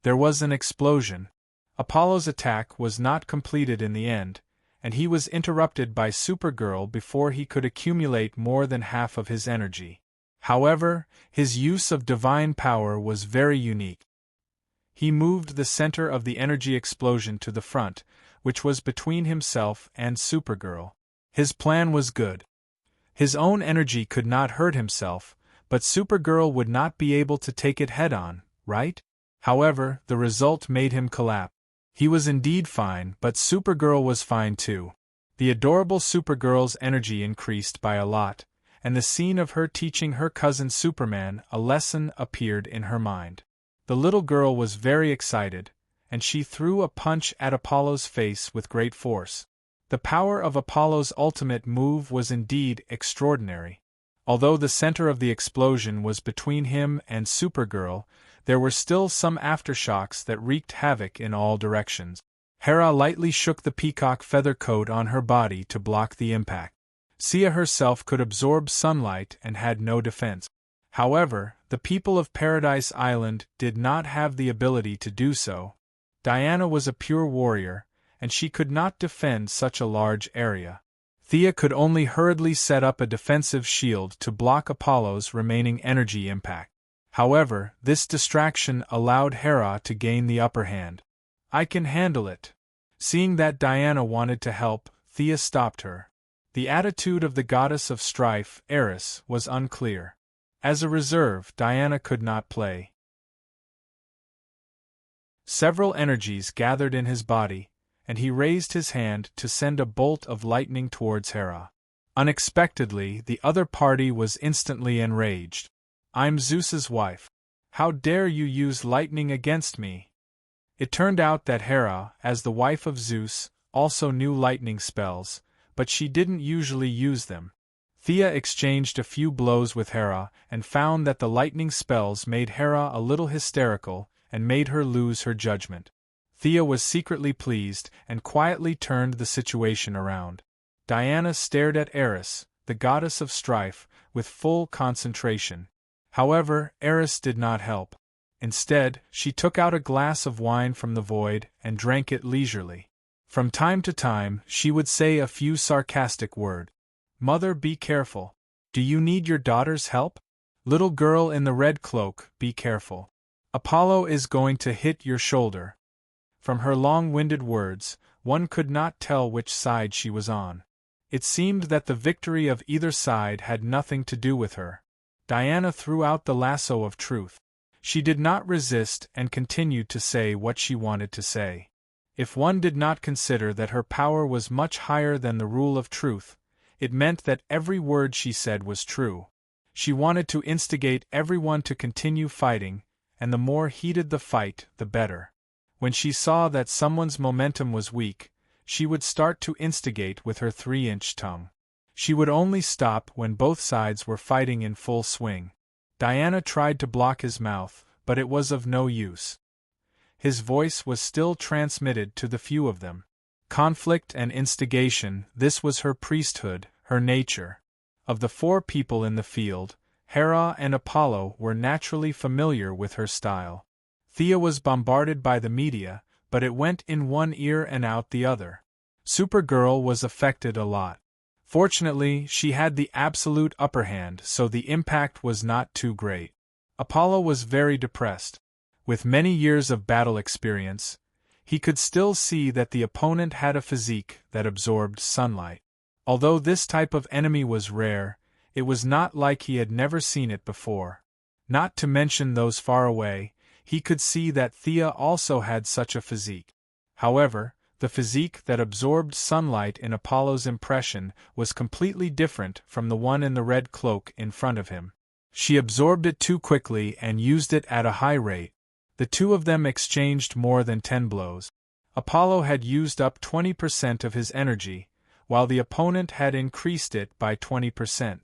Speaker 1: There was an explosion. Apollo's attack was not completed in the end, and he was interrupted by Supergirl before he could accumulate more than half of his energy. However, his use of divine power was very unique. He moved the center of the energy explosion to the front, which was between himself and Supergirl. His plan was good. His own energy could not hurt himself, but Supergirl would not be able to take it head-on, right? However, the result made him collapse. He was indeed fine, but Supergirl was fine too. The adorable Supergirl's energy increased by a lot, and the scene of her teaching her cousin Superman a lesson appeared in her mind. The little girl was very excited, and she threw a punch at Apollo's face with great force. The power of Apollo's ultimate move was indeed extraordinary. Although the center of the explosion was between him and Supergirl, there were still some aftershocks that wreaked havoc in all directions. Hera lightly shook the peacock feather coat on her body to block the impact. Thea herself could absorb sunlight and had no defense. However, the people of Paradise Island did not have the ability to do so. Diana was a pure warrior, and she could not defend such a large area. Thea could only hurriedly set up a defensive shield to block Apollo's remaining energy impact. However, this distraction allowed Hera to gain the upper hand. I can handle it. Seeing that Diana wanted to help, Thea stopped her. The attitude of the goddess of strife, Eris, was unclear. As a reserve, Diana could not play. Several energies gathered in his body, and he raised his hand to send a bolt of lightning towards Hera. Unexpectedly, the other party was instantly enraged. I'm Zeus's wife. How dare you use lightning against me? It turned out that Hera, as the wife of Zeus, also knew lightning spells, but she didn't usually use them. Thea exchanged a few blows with Hera and found that the lightning spells made Hera a little hysterical and made her lose her judgment. Thea was secretly pleased and quietly turned the situation around. Diana stared at Eris, the goddess of strife, with full concentration. However, Eris did not help. Instead, she took out a glass of wine from the void and drank it leisurely. From time to time, she would say a few sarcastic words. "Mother, be careful. Do you need your daughter's help? Little girl in the red cloak, be careful. Apollo is going to hit your shoulder." From her long-winded words, one could not tell which side she was on. It seemed that the victory of either side had nothing to do with her. Diana threw out the lasso of truth. She did not resist and continued to say what she wanted to say. If one did not consider that her power was much higher than the rule of truth, it meant that every word she said was true. She wanted to instigate everyone to continue fighting, and the more heated the fight, the better. When she saw that someone's momentum was weak, she would start to instigate with her 3-inch tongue. She would only stop when both sides were fighting in full swing. Diana tried to block his mouth, but it was of no use. His voice was still transmitted to the few of them. Conflict and instigation, this was her priesthood, her nature. Of the 4 people in the field, Hera and Apollo were naturally familiar with her style. Thea was bombarded by the media, but it went in one ear and out the other. Supergirl was affected a lot. Fortunately, she had the absolute upper hand, so the impact was not too great. Apollo was very depressed. With many years of battle experience, he could still see that the opponent had a physique that absorbed sunlight. Although this type of enemy was rare, it was not like he had never seen it before. Not to mention those far away, he could see that Thea also had such a physique. However, the physique that absorbed sunlight in Apollo's impression was completely different from the one in the red cloak in front of him. She absorbed it too quickly and used it at a high rate. The two of them exchanged more than 10 blows. Apollo had used up 20% of his energy, while the opponent had increased it by 20%.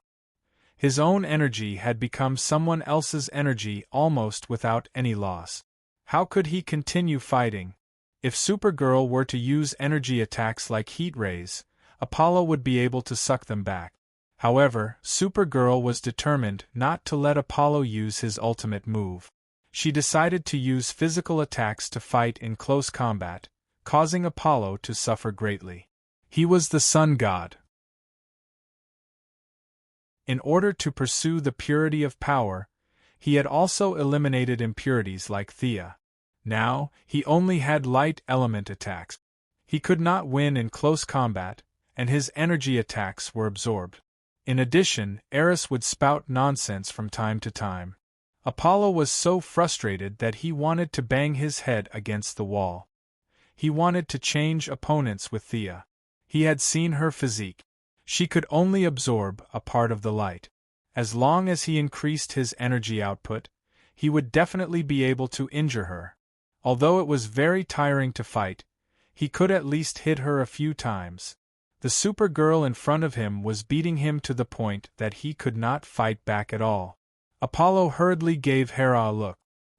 Speaker 1: His own energy had become someone else's energy almost without any loss. How could he continue fighting? If Supergirl were to use energy attacks like heat rays, Apollo would be able to suck them back. However, Supergirl was determined not to let Apollo use his ultimate move. She decided to use physical attacks to fight in close combat, causing Apollo to suffer greatly. He was the sun god. In order to pursue the purity of power, he had also eliminated impurities like Thea. Now, he only had light element attacks. He could not win in close combat, and his energy attacks were absorbed. In addition, Eris would spout nonsense from time to time. Apollo was so frustrated that he wanted to bang his head against the wall. He wanted to change opponents with Thea. He had seen her physique. She could only absorb a part of the light. As long as he increased his energy output, he would definitely be able to injure her. Although it was very tiring to fight, he could at least hit her a few times. The Supergirl in front of him was beating him to the point that he could not fight back at all. Apollo hurriedly gave Hera a look.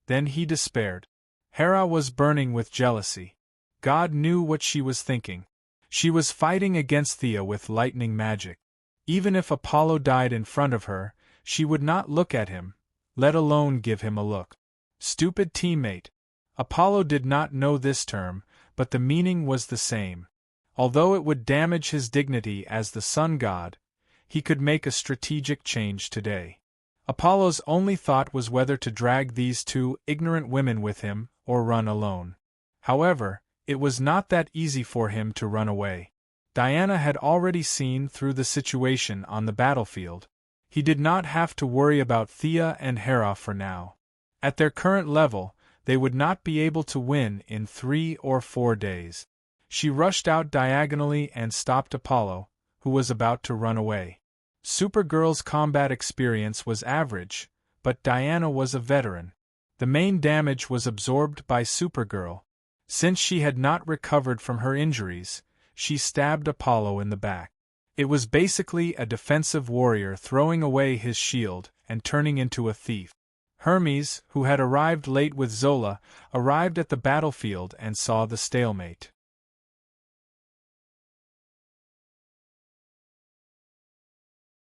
Speaker 1: Then he despaired. Hera was burning with jealousy. God knew what she was thinking. She was fighting against Thea with lightning magic. Even if Apollo died in front of her, she would not look at him, let alone give him a look. Stupid teammate. Apollo did not know this term, but the meaning was the same. Although it would damage his dignity as the sun god, he could make a strategic change today. Apollo's only thought was whether to drag these 2 ignorant women with him or run alone. However, it was not that easy for him to run away. Diana had already seen through the situation on the battlefield. He did not have to worry about Thea and Hera for now. At their current level, they would not be able to win in 3 or 4 days. She rushed out diagonally and stopped Apollo, who was about to run away. Supergirl's combat experience was average, but Diana was a veteran. The main damage was absorbed by Supergirl. Since she had not recovered from her injuries, she stabbed Apollo in the back. It was basically a defensive warrior throwing away his shield and turning into a thief. Hermes, who had arrived late with Zola, arrived at the battlefield and saw the stalemate.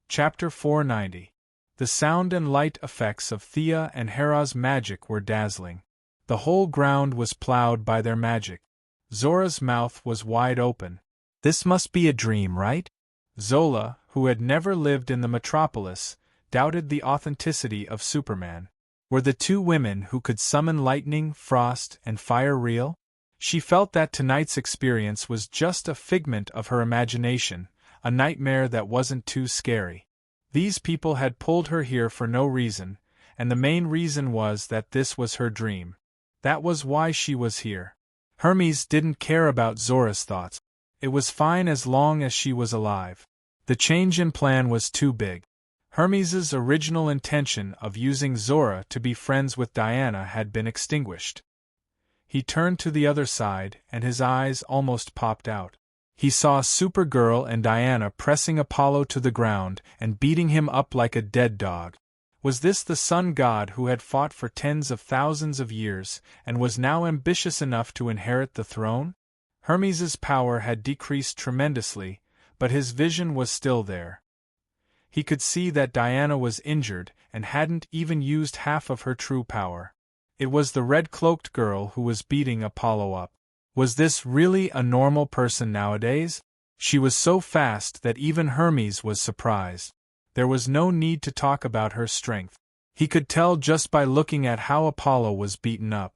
Speaker 1: Chapter 490. The sound and light effects of Thea and Hera's magic were dazzling. The whole ground was plowed by their magic. Zora's mouth was wide open. This must be a dream, right? Zola, who had never lived in the metropolis, doubted the authenticity of Superman. Were the two women who could summon lightning, frost, and fire real? She felt that tonight's experience was just a figment of her imagination, a nightmare that wasn't too scary. These people had pulled her here for no reason, and the main reason was that this was her dream. That was why she was here. Hermes didn't care about Zora's thoughts. It was fine as long as she was alive. The change in plan was too big. Hermes's original intention of using Zora to be friends with Diana had been extinguished. He turned to the other side, and his eyes almost popped out. He saw Supergirl and Diana pressing Apollo to the ground and beating him up like a dead dog. Was this the sun god who had fought for tens of thousands of years and was now ambitious enough to inherit the throne? Hermes's power had decreased tremendously, but his vision was still there. He could see that Diana was injured and hadn't even used half of her true power. It was the red-cloaked girl who was beating Apollo up. Was this really a normal person nowadays? She was so fast that even Hermes was surprised. There was no need to talk about her strength. He could tell just by looking at how Apollo was beaten up.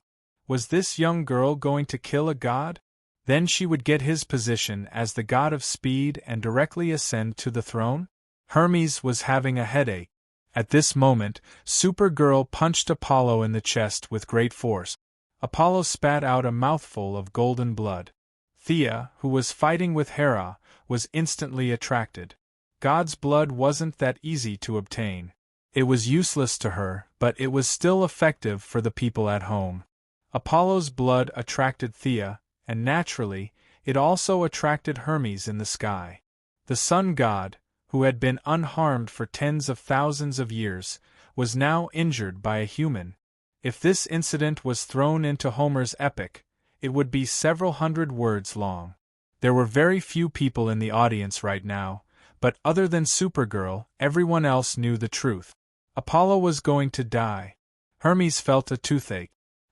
Speaker 1: Was this young girl going to kill a god? Then she would get his position as the god of speed and directly ascend to the throne? Hermes was having a headache. At this moment, Supergirl punched Apollo in the chest with great force. Apollo spat out a mouthful of golden blood. Thea, who was fighting with Hera, was instantly attracted. God's blood wasn't that easy to obtain. It was useless to her, but it was still effective for the people at home. Apollo's blood attracted Thea, and naturally, it also attracted Hermes in the sky. The sun god, who had been unharmed for tens of thousands of years, was now injured by a human. If this incident was thrown into Homer's epic, it would be several hundred words long. There were very few people in the audience right now, but other than Supergirl, everyone else knew the truth. Apollo was going to die. Hermes felt a toothache.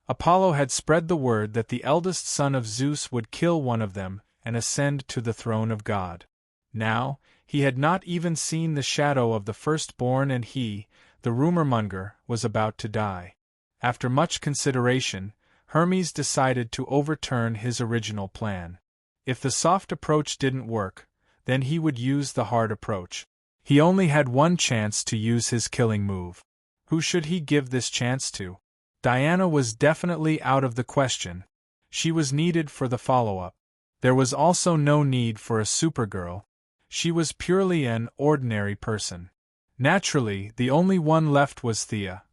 Speaker 1: Apollo had spread the word that the eldest son of Zeus would kill one of them and ascend to the throne of God. Now, he had not even seen the shadow of the firstborn, and he, the rumor-monger, was about to die. After much consideration, Hermes decided to overturn his original plan. If the soft approach didn't work, then he would use the hard approach. He only had one chance to use his killing move. Who should he give this chance to? Diana was definitely out of the question. She was needed for the follow-up. There was also no need for a Supergirl. She was purely an ordinary person. Naturally, the only one left was Thea.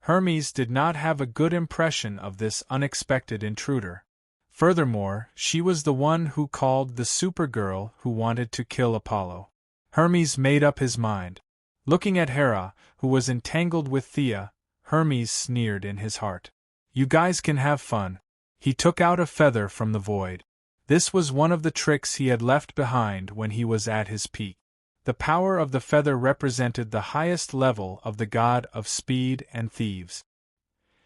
Speaker 1: Hermes did not have a good impression of this unexpected intruder. Furthermore, she was the one who called the Supergirl who wanted to kill Apollo. Hermes made up his mind. Looking at Hera, who was entangled with Thea, Hermes sneered in his heart. "You guys can have fun." He took out a feather from the void. This was one of the tricks he had left behind when he was at his peak. The power of the feather represented the highest level of the god of speed and thieves.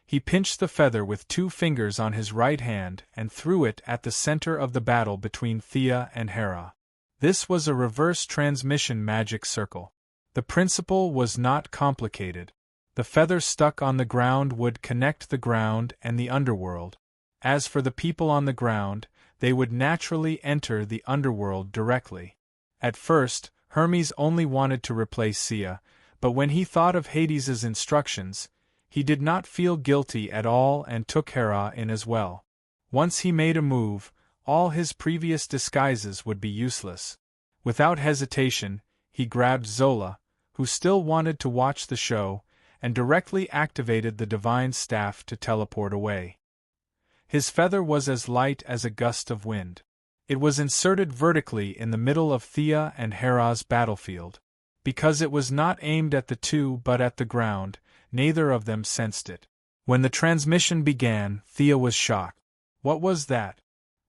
Speaker 1: He pinched the feather with 2 fingers on his right hand and threw it at the center of the battle between Thea and Hera. This was a reverse transmission magic circle. The principle was not complicated. The feather stuck on the ground would connect the ground and the underworld. As for the people on the ground, they would naturally enter the underworld directly. At first, Hermes only wanted to replace Sia, but when he thought of Hades's instructions, he did not feel guilty at all and took Hera in as well. Once he made a move, all his previous disguises would be useless. Without hesitation, he grabbed Zola, who still wanted to watch the show, and directly activated the divine staff to teleport away. His feather was as light as a gust of wind. It was inserted vertically in the middle of Thea and Hera's battlefield. Because it was not aimed at the two but at the ground, neither of them sensed it. When the transmission began, Thea was shocked. What was that?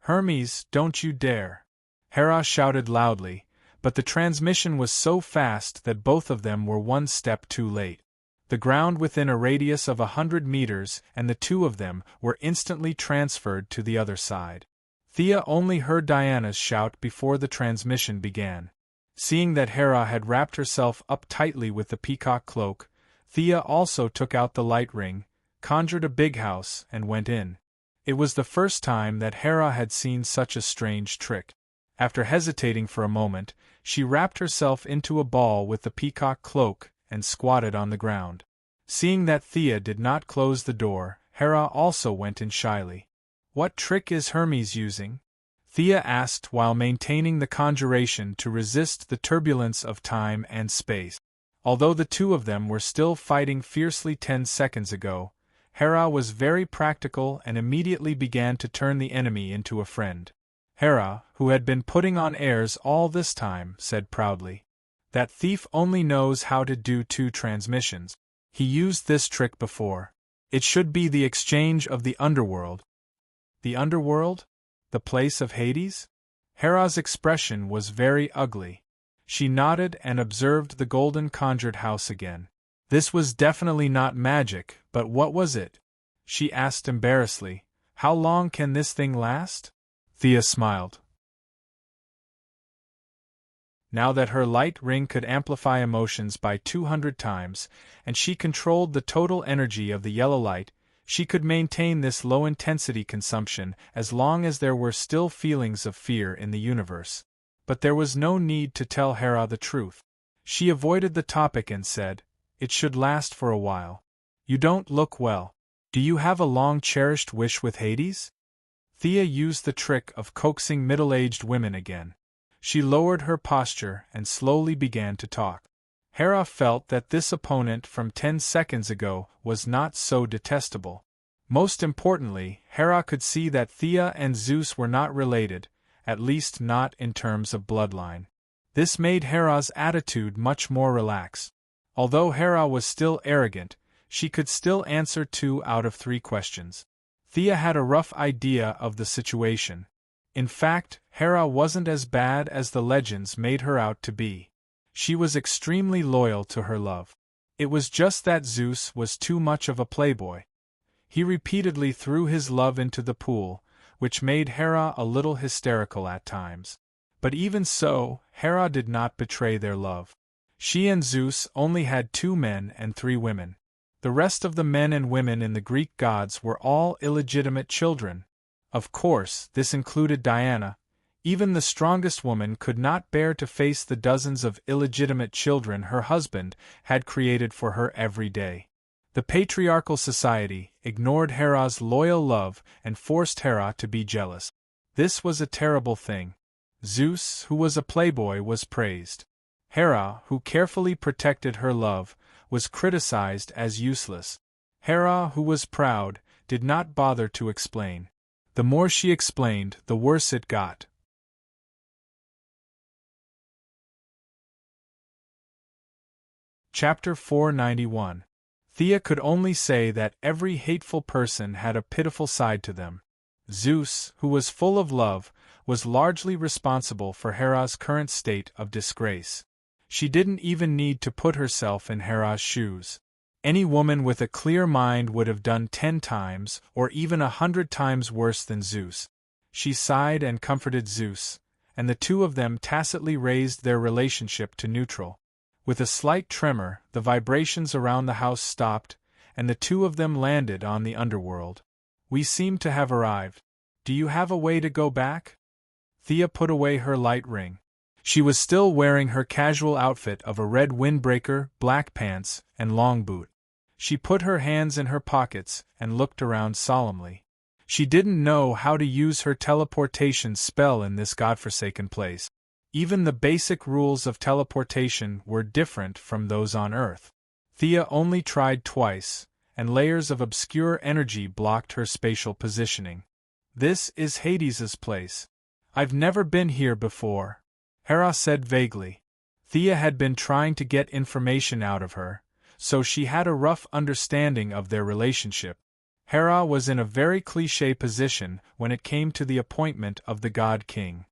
Speaker 1: Hermes, don't you dare! Hera shouted loudly, but the transmission was so fast that both of them were one step too late. The ground within a radius of 100 meters, and the two of them were instantly transferred to the other side. Thea only heard Diana's shout before the transmission began. Seeing that Hera had wrapped herself up tightly with the peacock cloak, Thea also took out the light ring, conjured a big house, and went in. It was the first time that Hera had seen such a strange trick. After hesitating for a moment, she wrapped herself into a ball with the peacock cloak and squatted on the ground. Seeing that Thea did not close the door, Hera also went in shyly. What trick is Hermes using? Thea asked while maintaining the conjuration to resist the turbulence of time and space. Although the two of them were still fighting fiercely 10 seconds ago, Hera was very practical and immediately began to turn the enemy into a friend. Hera, who had been putting on airs all this time, said proudly, "That thief only knows how to do 2 transmissions. He used this trick before. It should be the exchange of the underworld." The underworld? The place of Hades? Hera's expression was very ugly. She nodded and observed the golden conjured house again. This was definitely not magic, but what was it? She asked embarrassedly, "How long can this thing last?" Thea smiled. Now that her light ring could amplify emotions by 200 times, and she controlled the total energy of the yellow light, she could maintain this low-intensity consumption as long as there were still feelings of fear in the universe. But there was no need to tell Hera the truth. She avoided the topic and said, "It should last for a while. You don't look well. Do you have a long-cherished wish with Hades?" Thea used the trick of coaxing middle-aged women again. She lowered her posture and slowly began to talk. Hera felt that this opponent from 10 seconds ago was not so detestable. Most importantly, Hera could see that Thea and Zeus were not related, at least not in terms of bloodline. This made Hera's attitude much more relaxed. Although Hera was still arrogant, she could still answer 2 out of 3 questions. Thea had a rough idea of the situation. In fact, Hera wasn't as bad as the legends made her out to be. She was extremely loyal to her love. It was just that Zeus was too much of a playboy. He repeatedly threw his love into the pool, which made Hera a little hysterical at times. But even so, Hera did not betray their love. She and Zeus only had 2 men and 3 women. The rest of the men and women in the Greek gods were all illegitimate children. Of course, this included Diana. Even the strongest woman could not bear to face the dozens of illegitimate children her husband had created for her every day. The patriarchal society ignored Hera's loyal love and forced Hera to be jealous. This was a terrible thing. Zeus, who was a playboy, was praised. Hera, who carefully protected her love, was criticized as useless. Hera, who was proud, did not bother to explain. The more she explained, the worse it got. Chapter 491. Thea could only say that every hateful person had a pitiful side to them. Zeus, who was full of love, was largely responsible for Hera's current state of disgrace. She didn't even need to put herself in Hera's shoes. Any woman with a clear mind would have done 10 times or even 100 times worse than Zeus. She sighed and comforted Zeus, and the two of them tacitly raised their relationship to neutral. With a slight tremor, the vibrations around the house stopped, and the two of them landed on the underworld. "We seem to have arrived. Do you have a way to go back?" Thea put away her light ring. She was still wearing her casual outfit of a red windbreaker, black pants, and long boot. She put her hands in her pockets and looked around solemnly. She didn't know how to use her teleportation spell in this godforsaken place. Even the basic rules of teleportation were different from those on Earth. Thea only tried twice, and layers of obscure energy blocked her spatial positioning. "This is Hades's place. I've never been here before, Hera said vaguely. Thea had been trying to get information out of her, so she had a rough understanding of their relationship. Hera was in a very cliché position when it came to the appointment of the God King.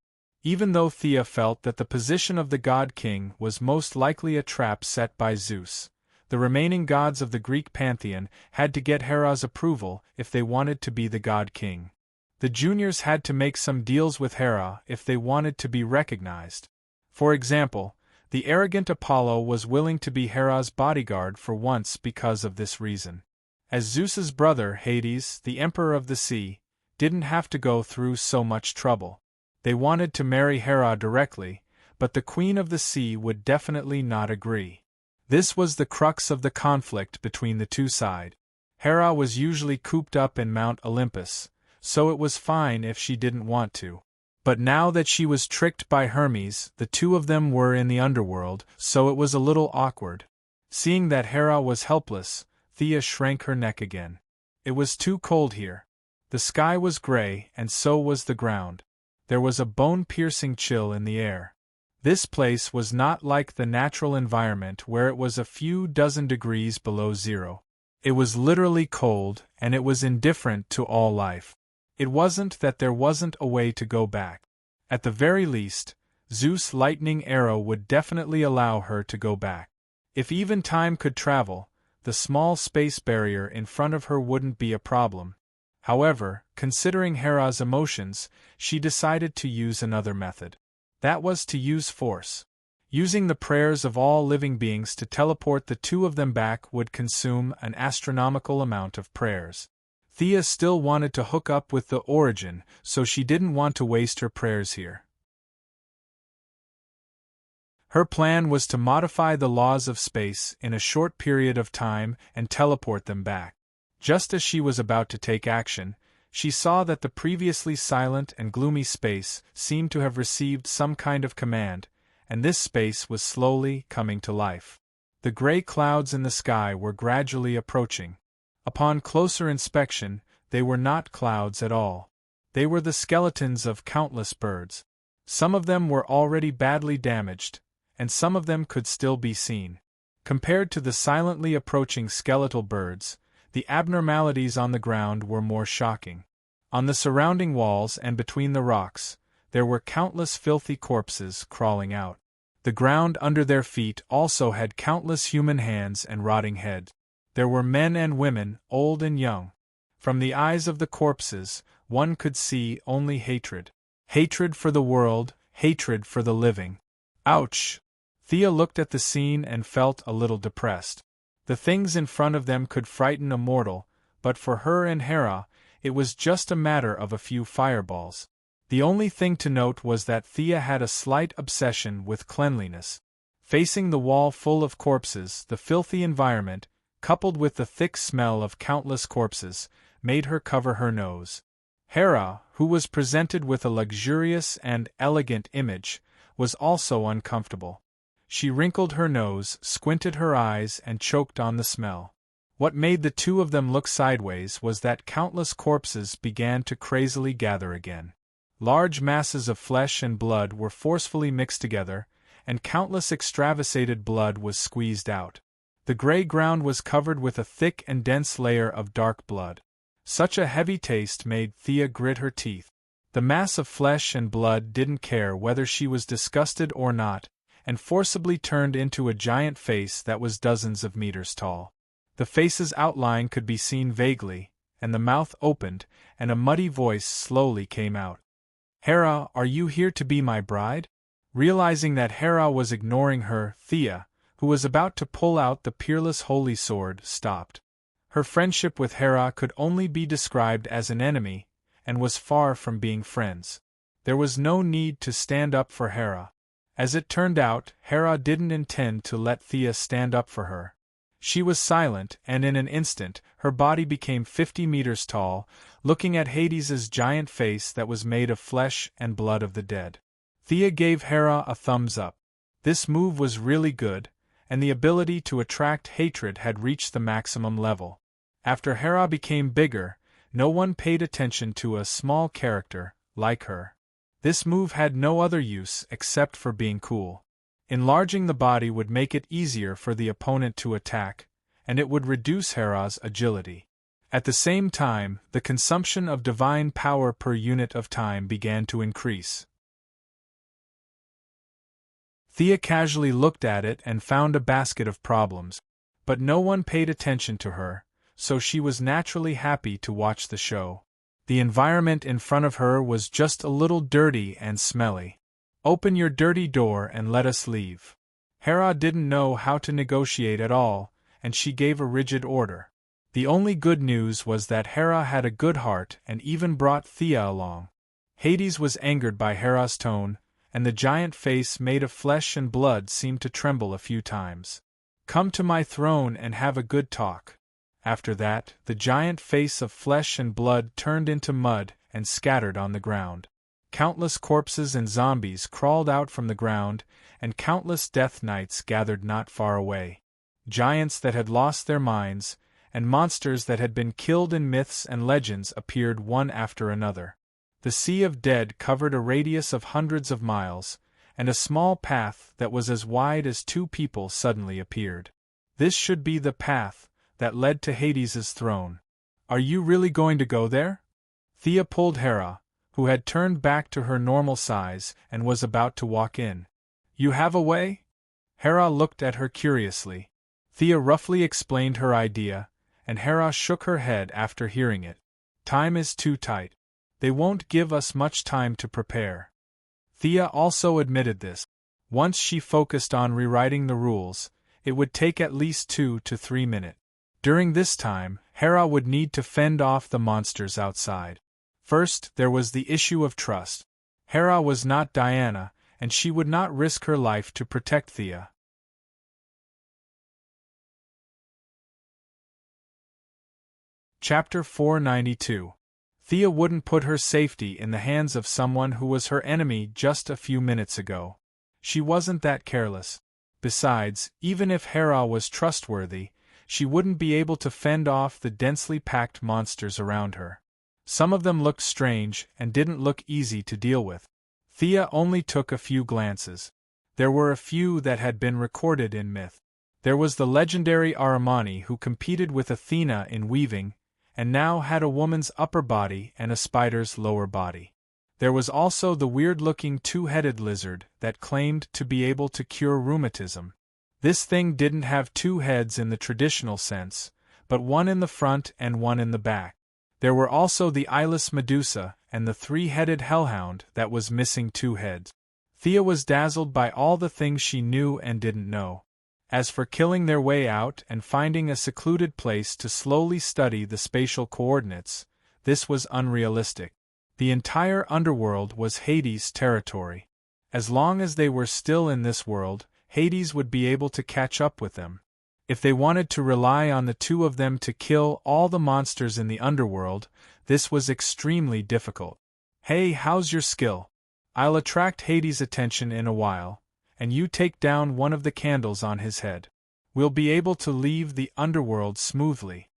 Speaker 1: Even though Thea felt that the position of the God King was most likely a trap set by Zeus, the remaining gods of the Greek pantheon had to get Hera's approval if they wanted to be the God King. The juniors had to make some deals with Hera if they wanted to be recognized. For example, the arrogant Apollo was willing to be Hera's bodyguard for once because of this reason. As Zeus's brother Hades, the emperor of the sea, didn't have to go through so much trouble. They wanted to marry Hera directly, but the Queen of the Sea would definitely not agree. This was the crux of the conflict between the two sides. Hera was usually cooped up in Mount Olympus, so it was fine if she didn't want to. But now that she was tricked by Hermes, the two of them were in the underworld, so it was a little awkward. Seeing that Hera was helpless, Thea shrank her neck again. It was too cold here. The sky was gray, and so was the ground. There was a bone-piercing chill in the air. This place was not like the natural environment where it was a few dozen degrees below zero. It was literally cold, and it was indifferent to all life. It wasn't that there wasn't a way to go back. At the very least, Zeus' lightning arrow would definitely allow her to go back. If even time could travel, the small space barrier in front of her wouldn't be a problem. However, considering Hera's emotions, she decided to use another method. That was to use force. Using the prayers of all living beings to teleport the two of them back would consume an astronomical amount of prayers. Thea still wanted to hook up with the Origin, so she didn't want to waste her prayers here. Her plan was to modify the laws of space in a short period of time and teleport them back. Just as she was about to take action, she saw that the previously silent and gloomy space seemed to have received some kind of command, and this space was slowly coming to life. The gray clouds in the sky were gradually approaching. Upon closer inspection, they were not clouds at all. They were the skeletons of countless birds. Some of them were already badly damaged, and some of them could still be seen. Compared to the silently approaching skeletal birds, the abnormalities on the ground were more shocking. On the surrounding walls and between the rocks, there were countless filthy corpses crawling out. The ground under their feet also had countless human hands and rotting heads. There were men and women, old and young. From the eyes of the corpses, one could see only hatred. Hatred for the world, hatred for the living. Ouch! Thea looked at the scene and felt a little depressed. The things in front of them could frighten a mortal, but for her and Hera, it was just a matter of a few fireballs. The only thing to note was that Thea had a slight obsession with cleanliness. Facing the wall full of corpses, the filthy environment, coupled with the thick smell of countless corpses, made her cover her nose. Hera, who was presented with a luxurious and elegant image, was also uncomfortable. She wrinkled her nose, squinted her eyes, and choked on the smell. What made the two of them look sideways was that countless corpses began to crazily gather again. Large masses of flesh and blood were forcefully mixed together, and countless extravasated blood was squeezed out. The gray ground was covered with a thick and dense layer of dark blood. Such a heavy taste made Thea grit her teeth. The mass of flesh and blood didn't care whether she was disgusted or not, and forcibly turned into a giant face that was dozens of meters tall. The face's outline could be seen vaguely, and the mouth opened, and a muddy voice slowly came out. "Hera, are you here to be my bride?" Realizing that Hera was ignoring her, Thea, who was about to pull out the peerless holy sword, stopped. Her friendship with Hera could only be described as an enemy, and was far from being friends. There was no need to stand up for Hera. As it turned out, Hera didn't intend to let Thea stand up for her. She was silent, and in an instant, her body became 50 meters tall, looking at Hades's giant face that was made of flesh and blood of the dead. Thea gave Hera a thumbs up. This move was really good, and the ability to attract hatred had reached the maximum level. After Hera became bigger, no one paid attention to a small character like her. This move had no other use except for being cool. Enlarging the body would make it easier for the opponent to attack, and it would reduce Hera's agility. At the same time, the consumption of divine power per unit of time began to increase. Thea casually looked at it and found a basket of problems, but no one paid attention to her, so she was naturally happy to watch the show. The environment in front of her was just a little dirty and smelly. "Open your dirty door and let us leave." Hera didn't know how to negotiate at all, and she gave a rigid order. The only good news was that Hera had a good heart and even brought Thea along. Hades was angered by Hera's tone, and the giant face made of flesh and blood seemed to tremble a few times. "Come to my throne and have a good talk." After that, the giant face of flesh and blood turned into mud and scattered on the ground. Countless corpses and zombies crawled out from the ground, and countless death knights gathered not far away. Giants that had lost their minds, and monsters that had been killed in myths and legends appeared one after another. The sea of dead covered a radius of hundreds of miles, and a small path that was as wide as two people suddenly appeared. This should be the path that led to Hades's throne. "Are you really going to go there?" Thea pulled Hera, who had turned back to her normal size and was about to walk in. "You have a way?" Hera looked at her curiously. Thea roughly explained her idea, and Hera shook her head after hearing it. "Time is too tight. They won't give us much time to prepare." Thea also admitted this. Once she focused on rewriting the rules, it would take at least 2 to 3 minutes. During this time, Hera would need to fend off the monsters outside. First, there was the issue of trust. Hera was not Diana, and she would not risk her life to protect Thea. Chapter 492. Thea wouldn't put her safety in the hands of someone who was her enemy just a few minutes ago. She wasn't that careless. Besides, even if Hera was trustworthy, she wouldn't be able to fend off the densely packed monsters around her. Some of them looked strange and didn't look easy to deal with. Thea only took a few glances. There were a few that had been recorded in myth. There was the legendary Ahrimanni who competed with Athena in weaving, and now had a woman's upper body and a spider's lower body. There was also the weird-looking two-headed lizard that claimed to be able to cure rheumatism. This thing didn't have 2 heads in the traditional sense, but one in the front and one in the back. There were also the eyeless Medusa and the 3-headed hellhound that was missing 2 heads. Thea was dazzled by all the things she knew and didn't know. As for killing their way out and finding a secluded place to slowly study the spatial coordinates, this was unrealistic. The entire underworld was Hades' territory. As long as they were still in this world, Hades would be able to catch up with them. If they wanted to rely on the 2 of them to kill all the monsters in the underworld, this was extremely difficult. "Hey, how's your skill? I'll attract Hades' attention in a while, and you take down one of the candles on his head. We'll be able to leave the underworld smoothly."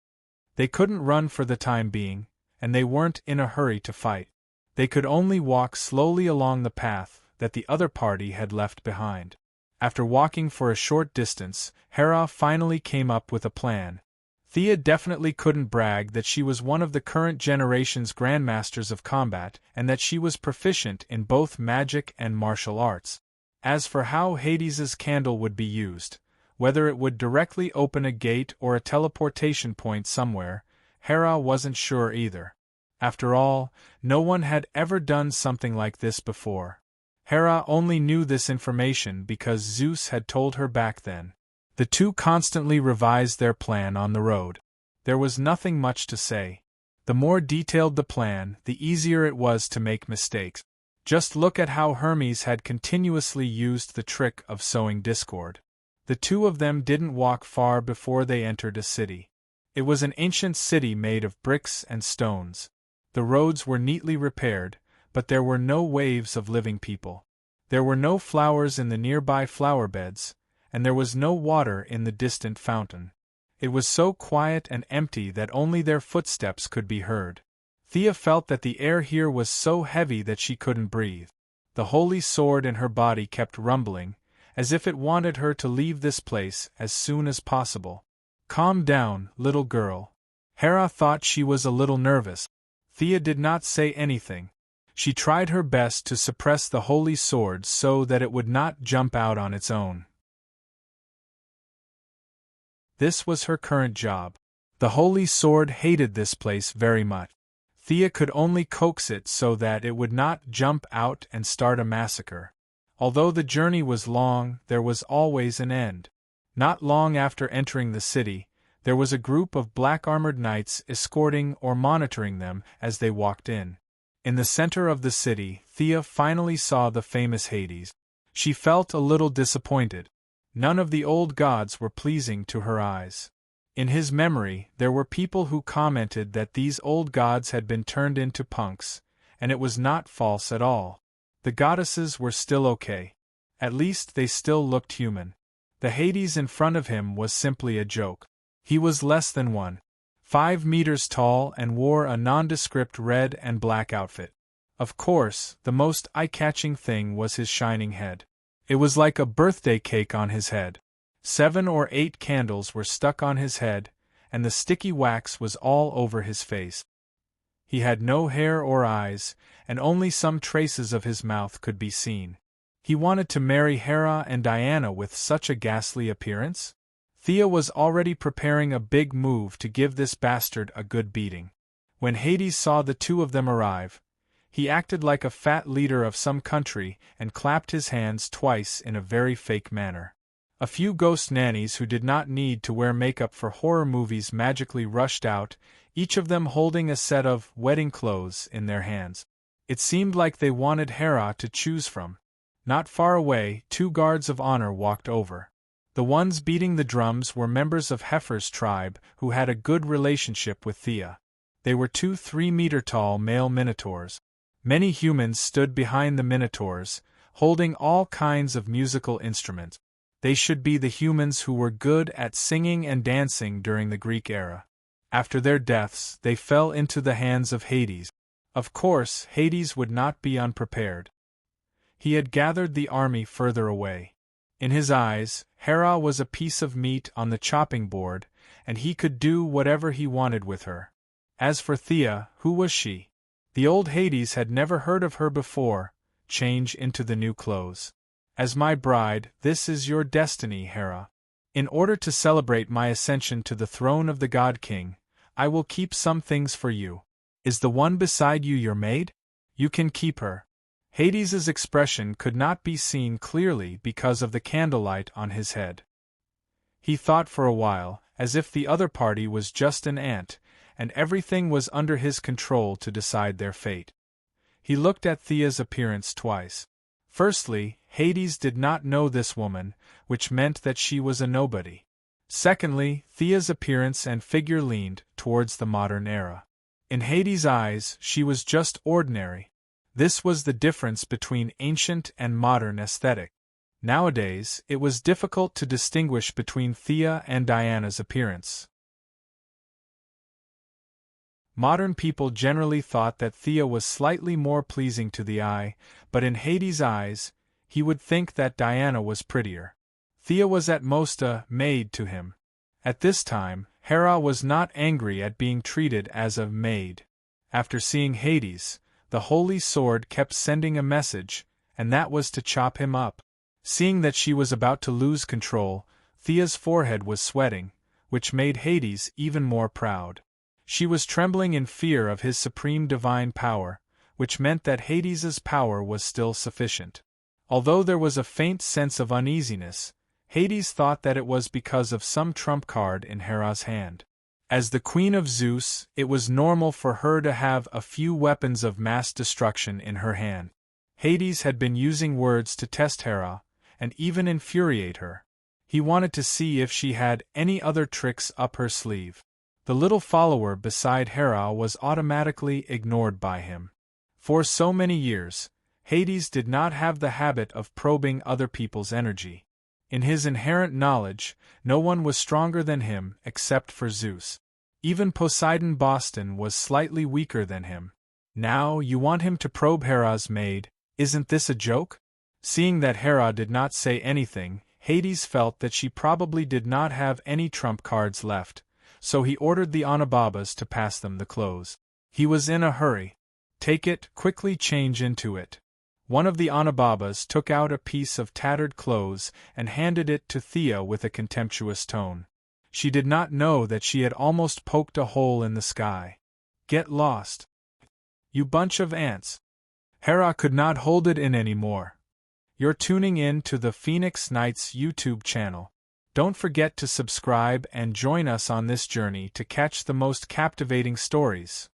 Speaker 1: They couldn't run for the time being, and they weren't in a hurry to fight. They could only walk slowly along the path that the other party had left behind. After walking for a short distance, Hera finally came up with a plan. Thea definitely couldn't brag that she was one of the current generation's grandmasters of combat and that she was proficient in both magic and martial arts. As for how Hades's candle would be used, whether it would directly open a gate or a teleportation point somewhere, Hera wasn't sure either. After all, no one had ever done something like this before. Hera only knew this information because Zeus had told her back then. The 2 constantly revised their plan on the road. There was nothing much to say. The more detailed the plan, the easier it was to make mistakes. Just look at how Hermes had continuously used the trick of sowing discord. The 2 of them didn't walk far before they entered a city. It was an ancient city made of bricks and stones. The roads were neatly repaired, but there were no waves of living people. There were no flowers in the nearby flower beds, and there was no water in the distant fountain. It was so quiet and empty that only their footsteps could be heard. Thea felt that the air here was so heavy that she couldn't breathe. The holy sword in her body kept rumbling, as if it wanted her to leave this place as soon as possible. Calm down, little girl. Hera thought she was a little nervous. Thea did not say anything. She tried her best to suppress the holy sword so that it would not jump out on its own. This was her current job. The holy sword hated this place very much. Thea could only coax it so that it would not jump out and start a massacre. Although the journey was long, there was always an end. Not long after entering the city, there was a group of black-armored knights escorting or monitoring them as they walked in. In the center of the city, Thea finally saw the famous Hades. She felt a little disappointed. None of the old gods were pleasing to her eyes. In his memory, there were people who commented that these old gods had been turned into punks, and it was not false at all. The goddesses were still okay. At least they still looked human. The Hades in front of him was simply a joke. He was less than 1.5 meters tall and wore a nondescript red and black outfit. Of course, the most eye-catching thing was his shining head. It was like a birthday cake on his head. 7 or 8 candles were stuck on his head, and the sticky wax was all over his face. He had no hair or eyes, and only some traces of his mouth could be seen. He wanted to marry Hera and Diana with such a ghastly appearance? Thea was already preparing a big move to give this bastard a good beating. When Hades saw the two of them arrive, he acted like a fat leader of some country and clapped his hands twice in a very fake manner. A few ghost nannies who did not need to wear makeup for horror movies magically rushed out, each of them holding a set of wedding clothes in their hands. It seemed like they wanted Hera to choose from. Not far away, 2 guards of honor walked over. The ones beating the drums were members of Heifer's tribe who had a good relationship with Thea. They were 2 3-meter-tall male minotaurs. Many humans stood behind the minotaurs, holding all kinds of musical instruments. They should be the humans who were good at singing and dancing during the Greek era. After their deaths, they fell into the hands of Hades. Of course, Hades would not be unprepared. He had gathered the army further away. In his eyes, Hera was a piece of meat on the chopping board, and he could do whatever he wanted with her. As for Thea, who was she? The old Hades had never heard of her before. Change into the new clothes. As my bride, this is your destiny, Hera. In order to celebrate my ascension to the throne of the God King, I will keep some things for you. Is the one beside you your maid? You can keep her. Hades's expression could not be seen clearly because of the candlelight on his head. He thought for a while, as if the other party was just an ant, and everything was under his control to decide their fate. He looked at Thea's appearance twice. Firstly, Hades did not know this woman, which meant that she was a nobody. Secondly, Thea's appearance and figure leaned towards the modern era. In Hades' eyes, she was just ordinary. This was the difference between ancient and modern aesthetic. Nowadays, it was difficult to distinguish between Thea and Diana's appearance. Modern people generally thought that Thea was slightly more pleasing to the eye, but in Hades' eyes, he would think that Diana was prettier. Thea was at most a maid to him. At this time, Hera was not angry at being treated as a maid. After seeing Hades, the holy sword kept sending a message, and that was to chop him up. Seeing that she was about to lose control, Thea's forehead was sweating, which made Hades even more proud. She was trembling in fear of his supreme divine power, which meant that Hades's power was still sufficient. Although there was a faint sense of uneasiness, Hades thought that it was because of some trump card in Hera's hand. As the queen of Zeus, it was normal for her to have a few weapons of mass destruction in her hand. Hades had been using words to test Hera, and even infuriate her. He wanted to see if she had any other tricks up her sleeve. The little follower beside Hera was automatically ignored by him. For so many years, Hades did not have the habit of probing other people's energy. In his inherent knowledge, no one was stronger than him except for Zeus. Even Poseidon Boston was slightly weaker than him. Now you want him to probe Hera's maid, Isn't this a joke? Seeing that Hera did not say anything, Hades felt that she probably did not have any trump cards left, so he ordered the Anababas to pass them the clothes. He was in a hurry. Take it, quickly change into it. One of the Anababas took out a piece of tattered clothes and handed it to Thea with a contemptuous tone. She did not know that she had almost poked a hole in the sky. Get lost. You bunch of ants. Hera could not hold it in anymore. You're tuning in to the Phoenix Nights YouTube channel. Don't forget to subscribe and join us on this journey to catch the most captivating stories.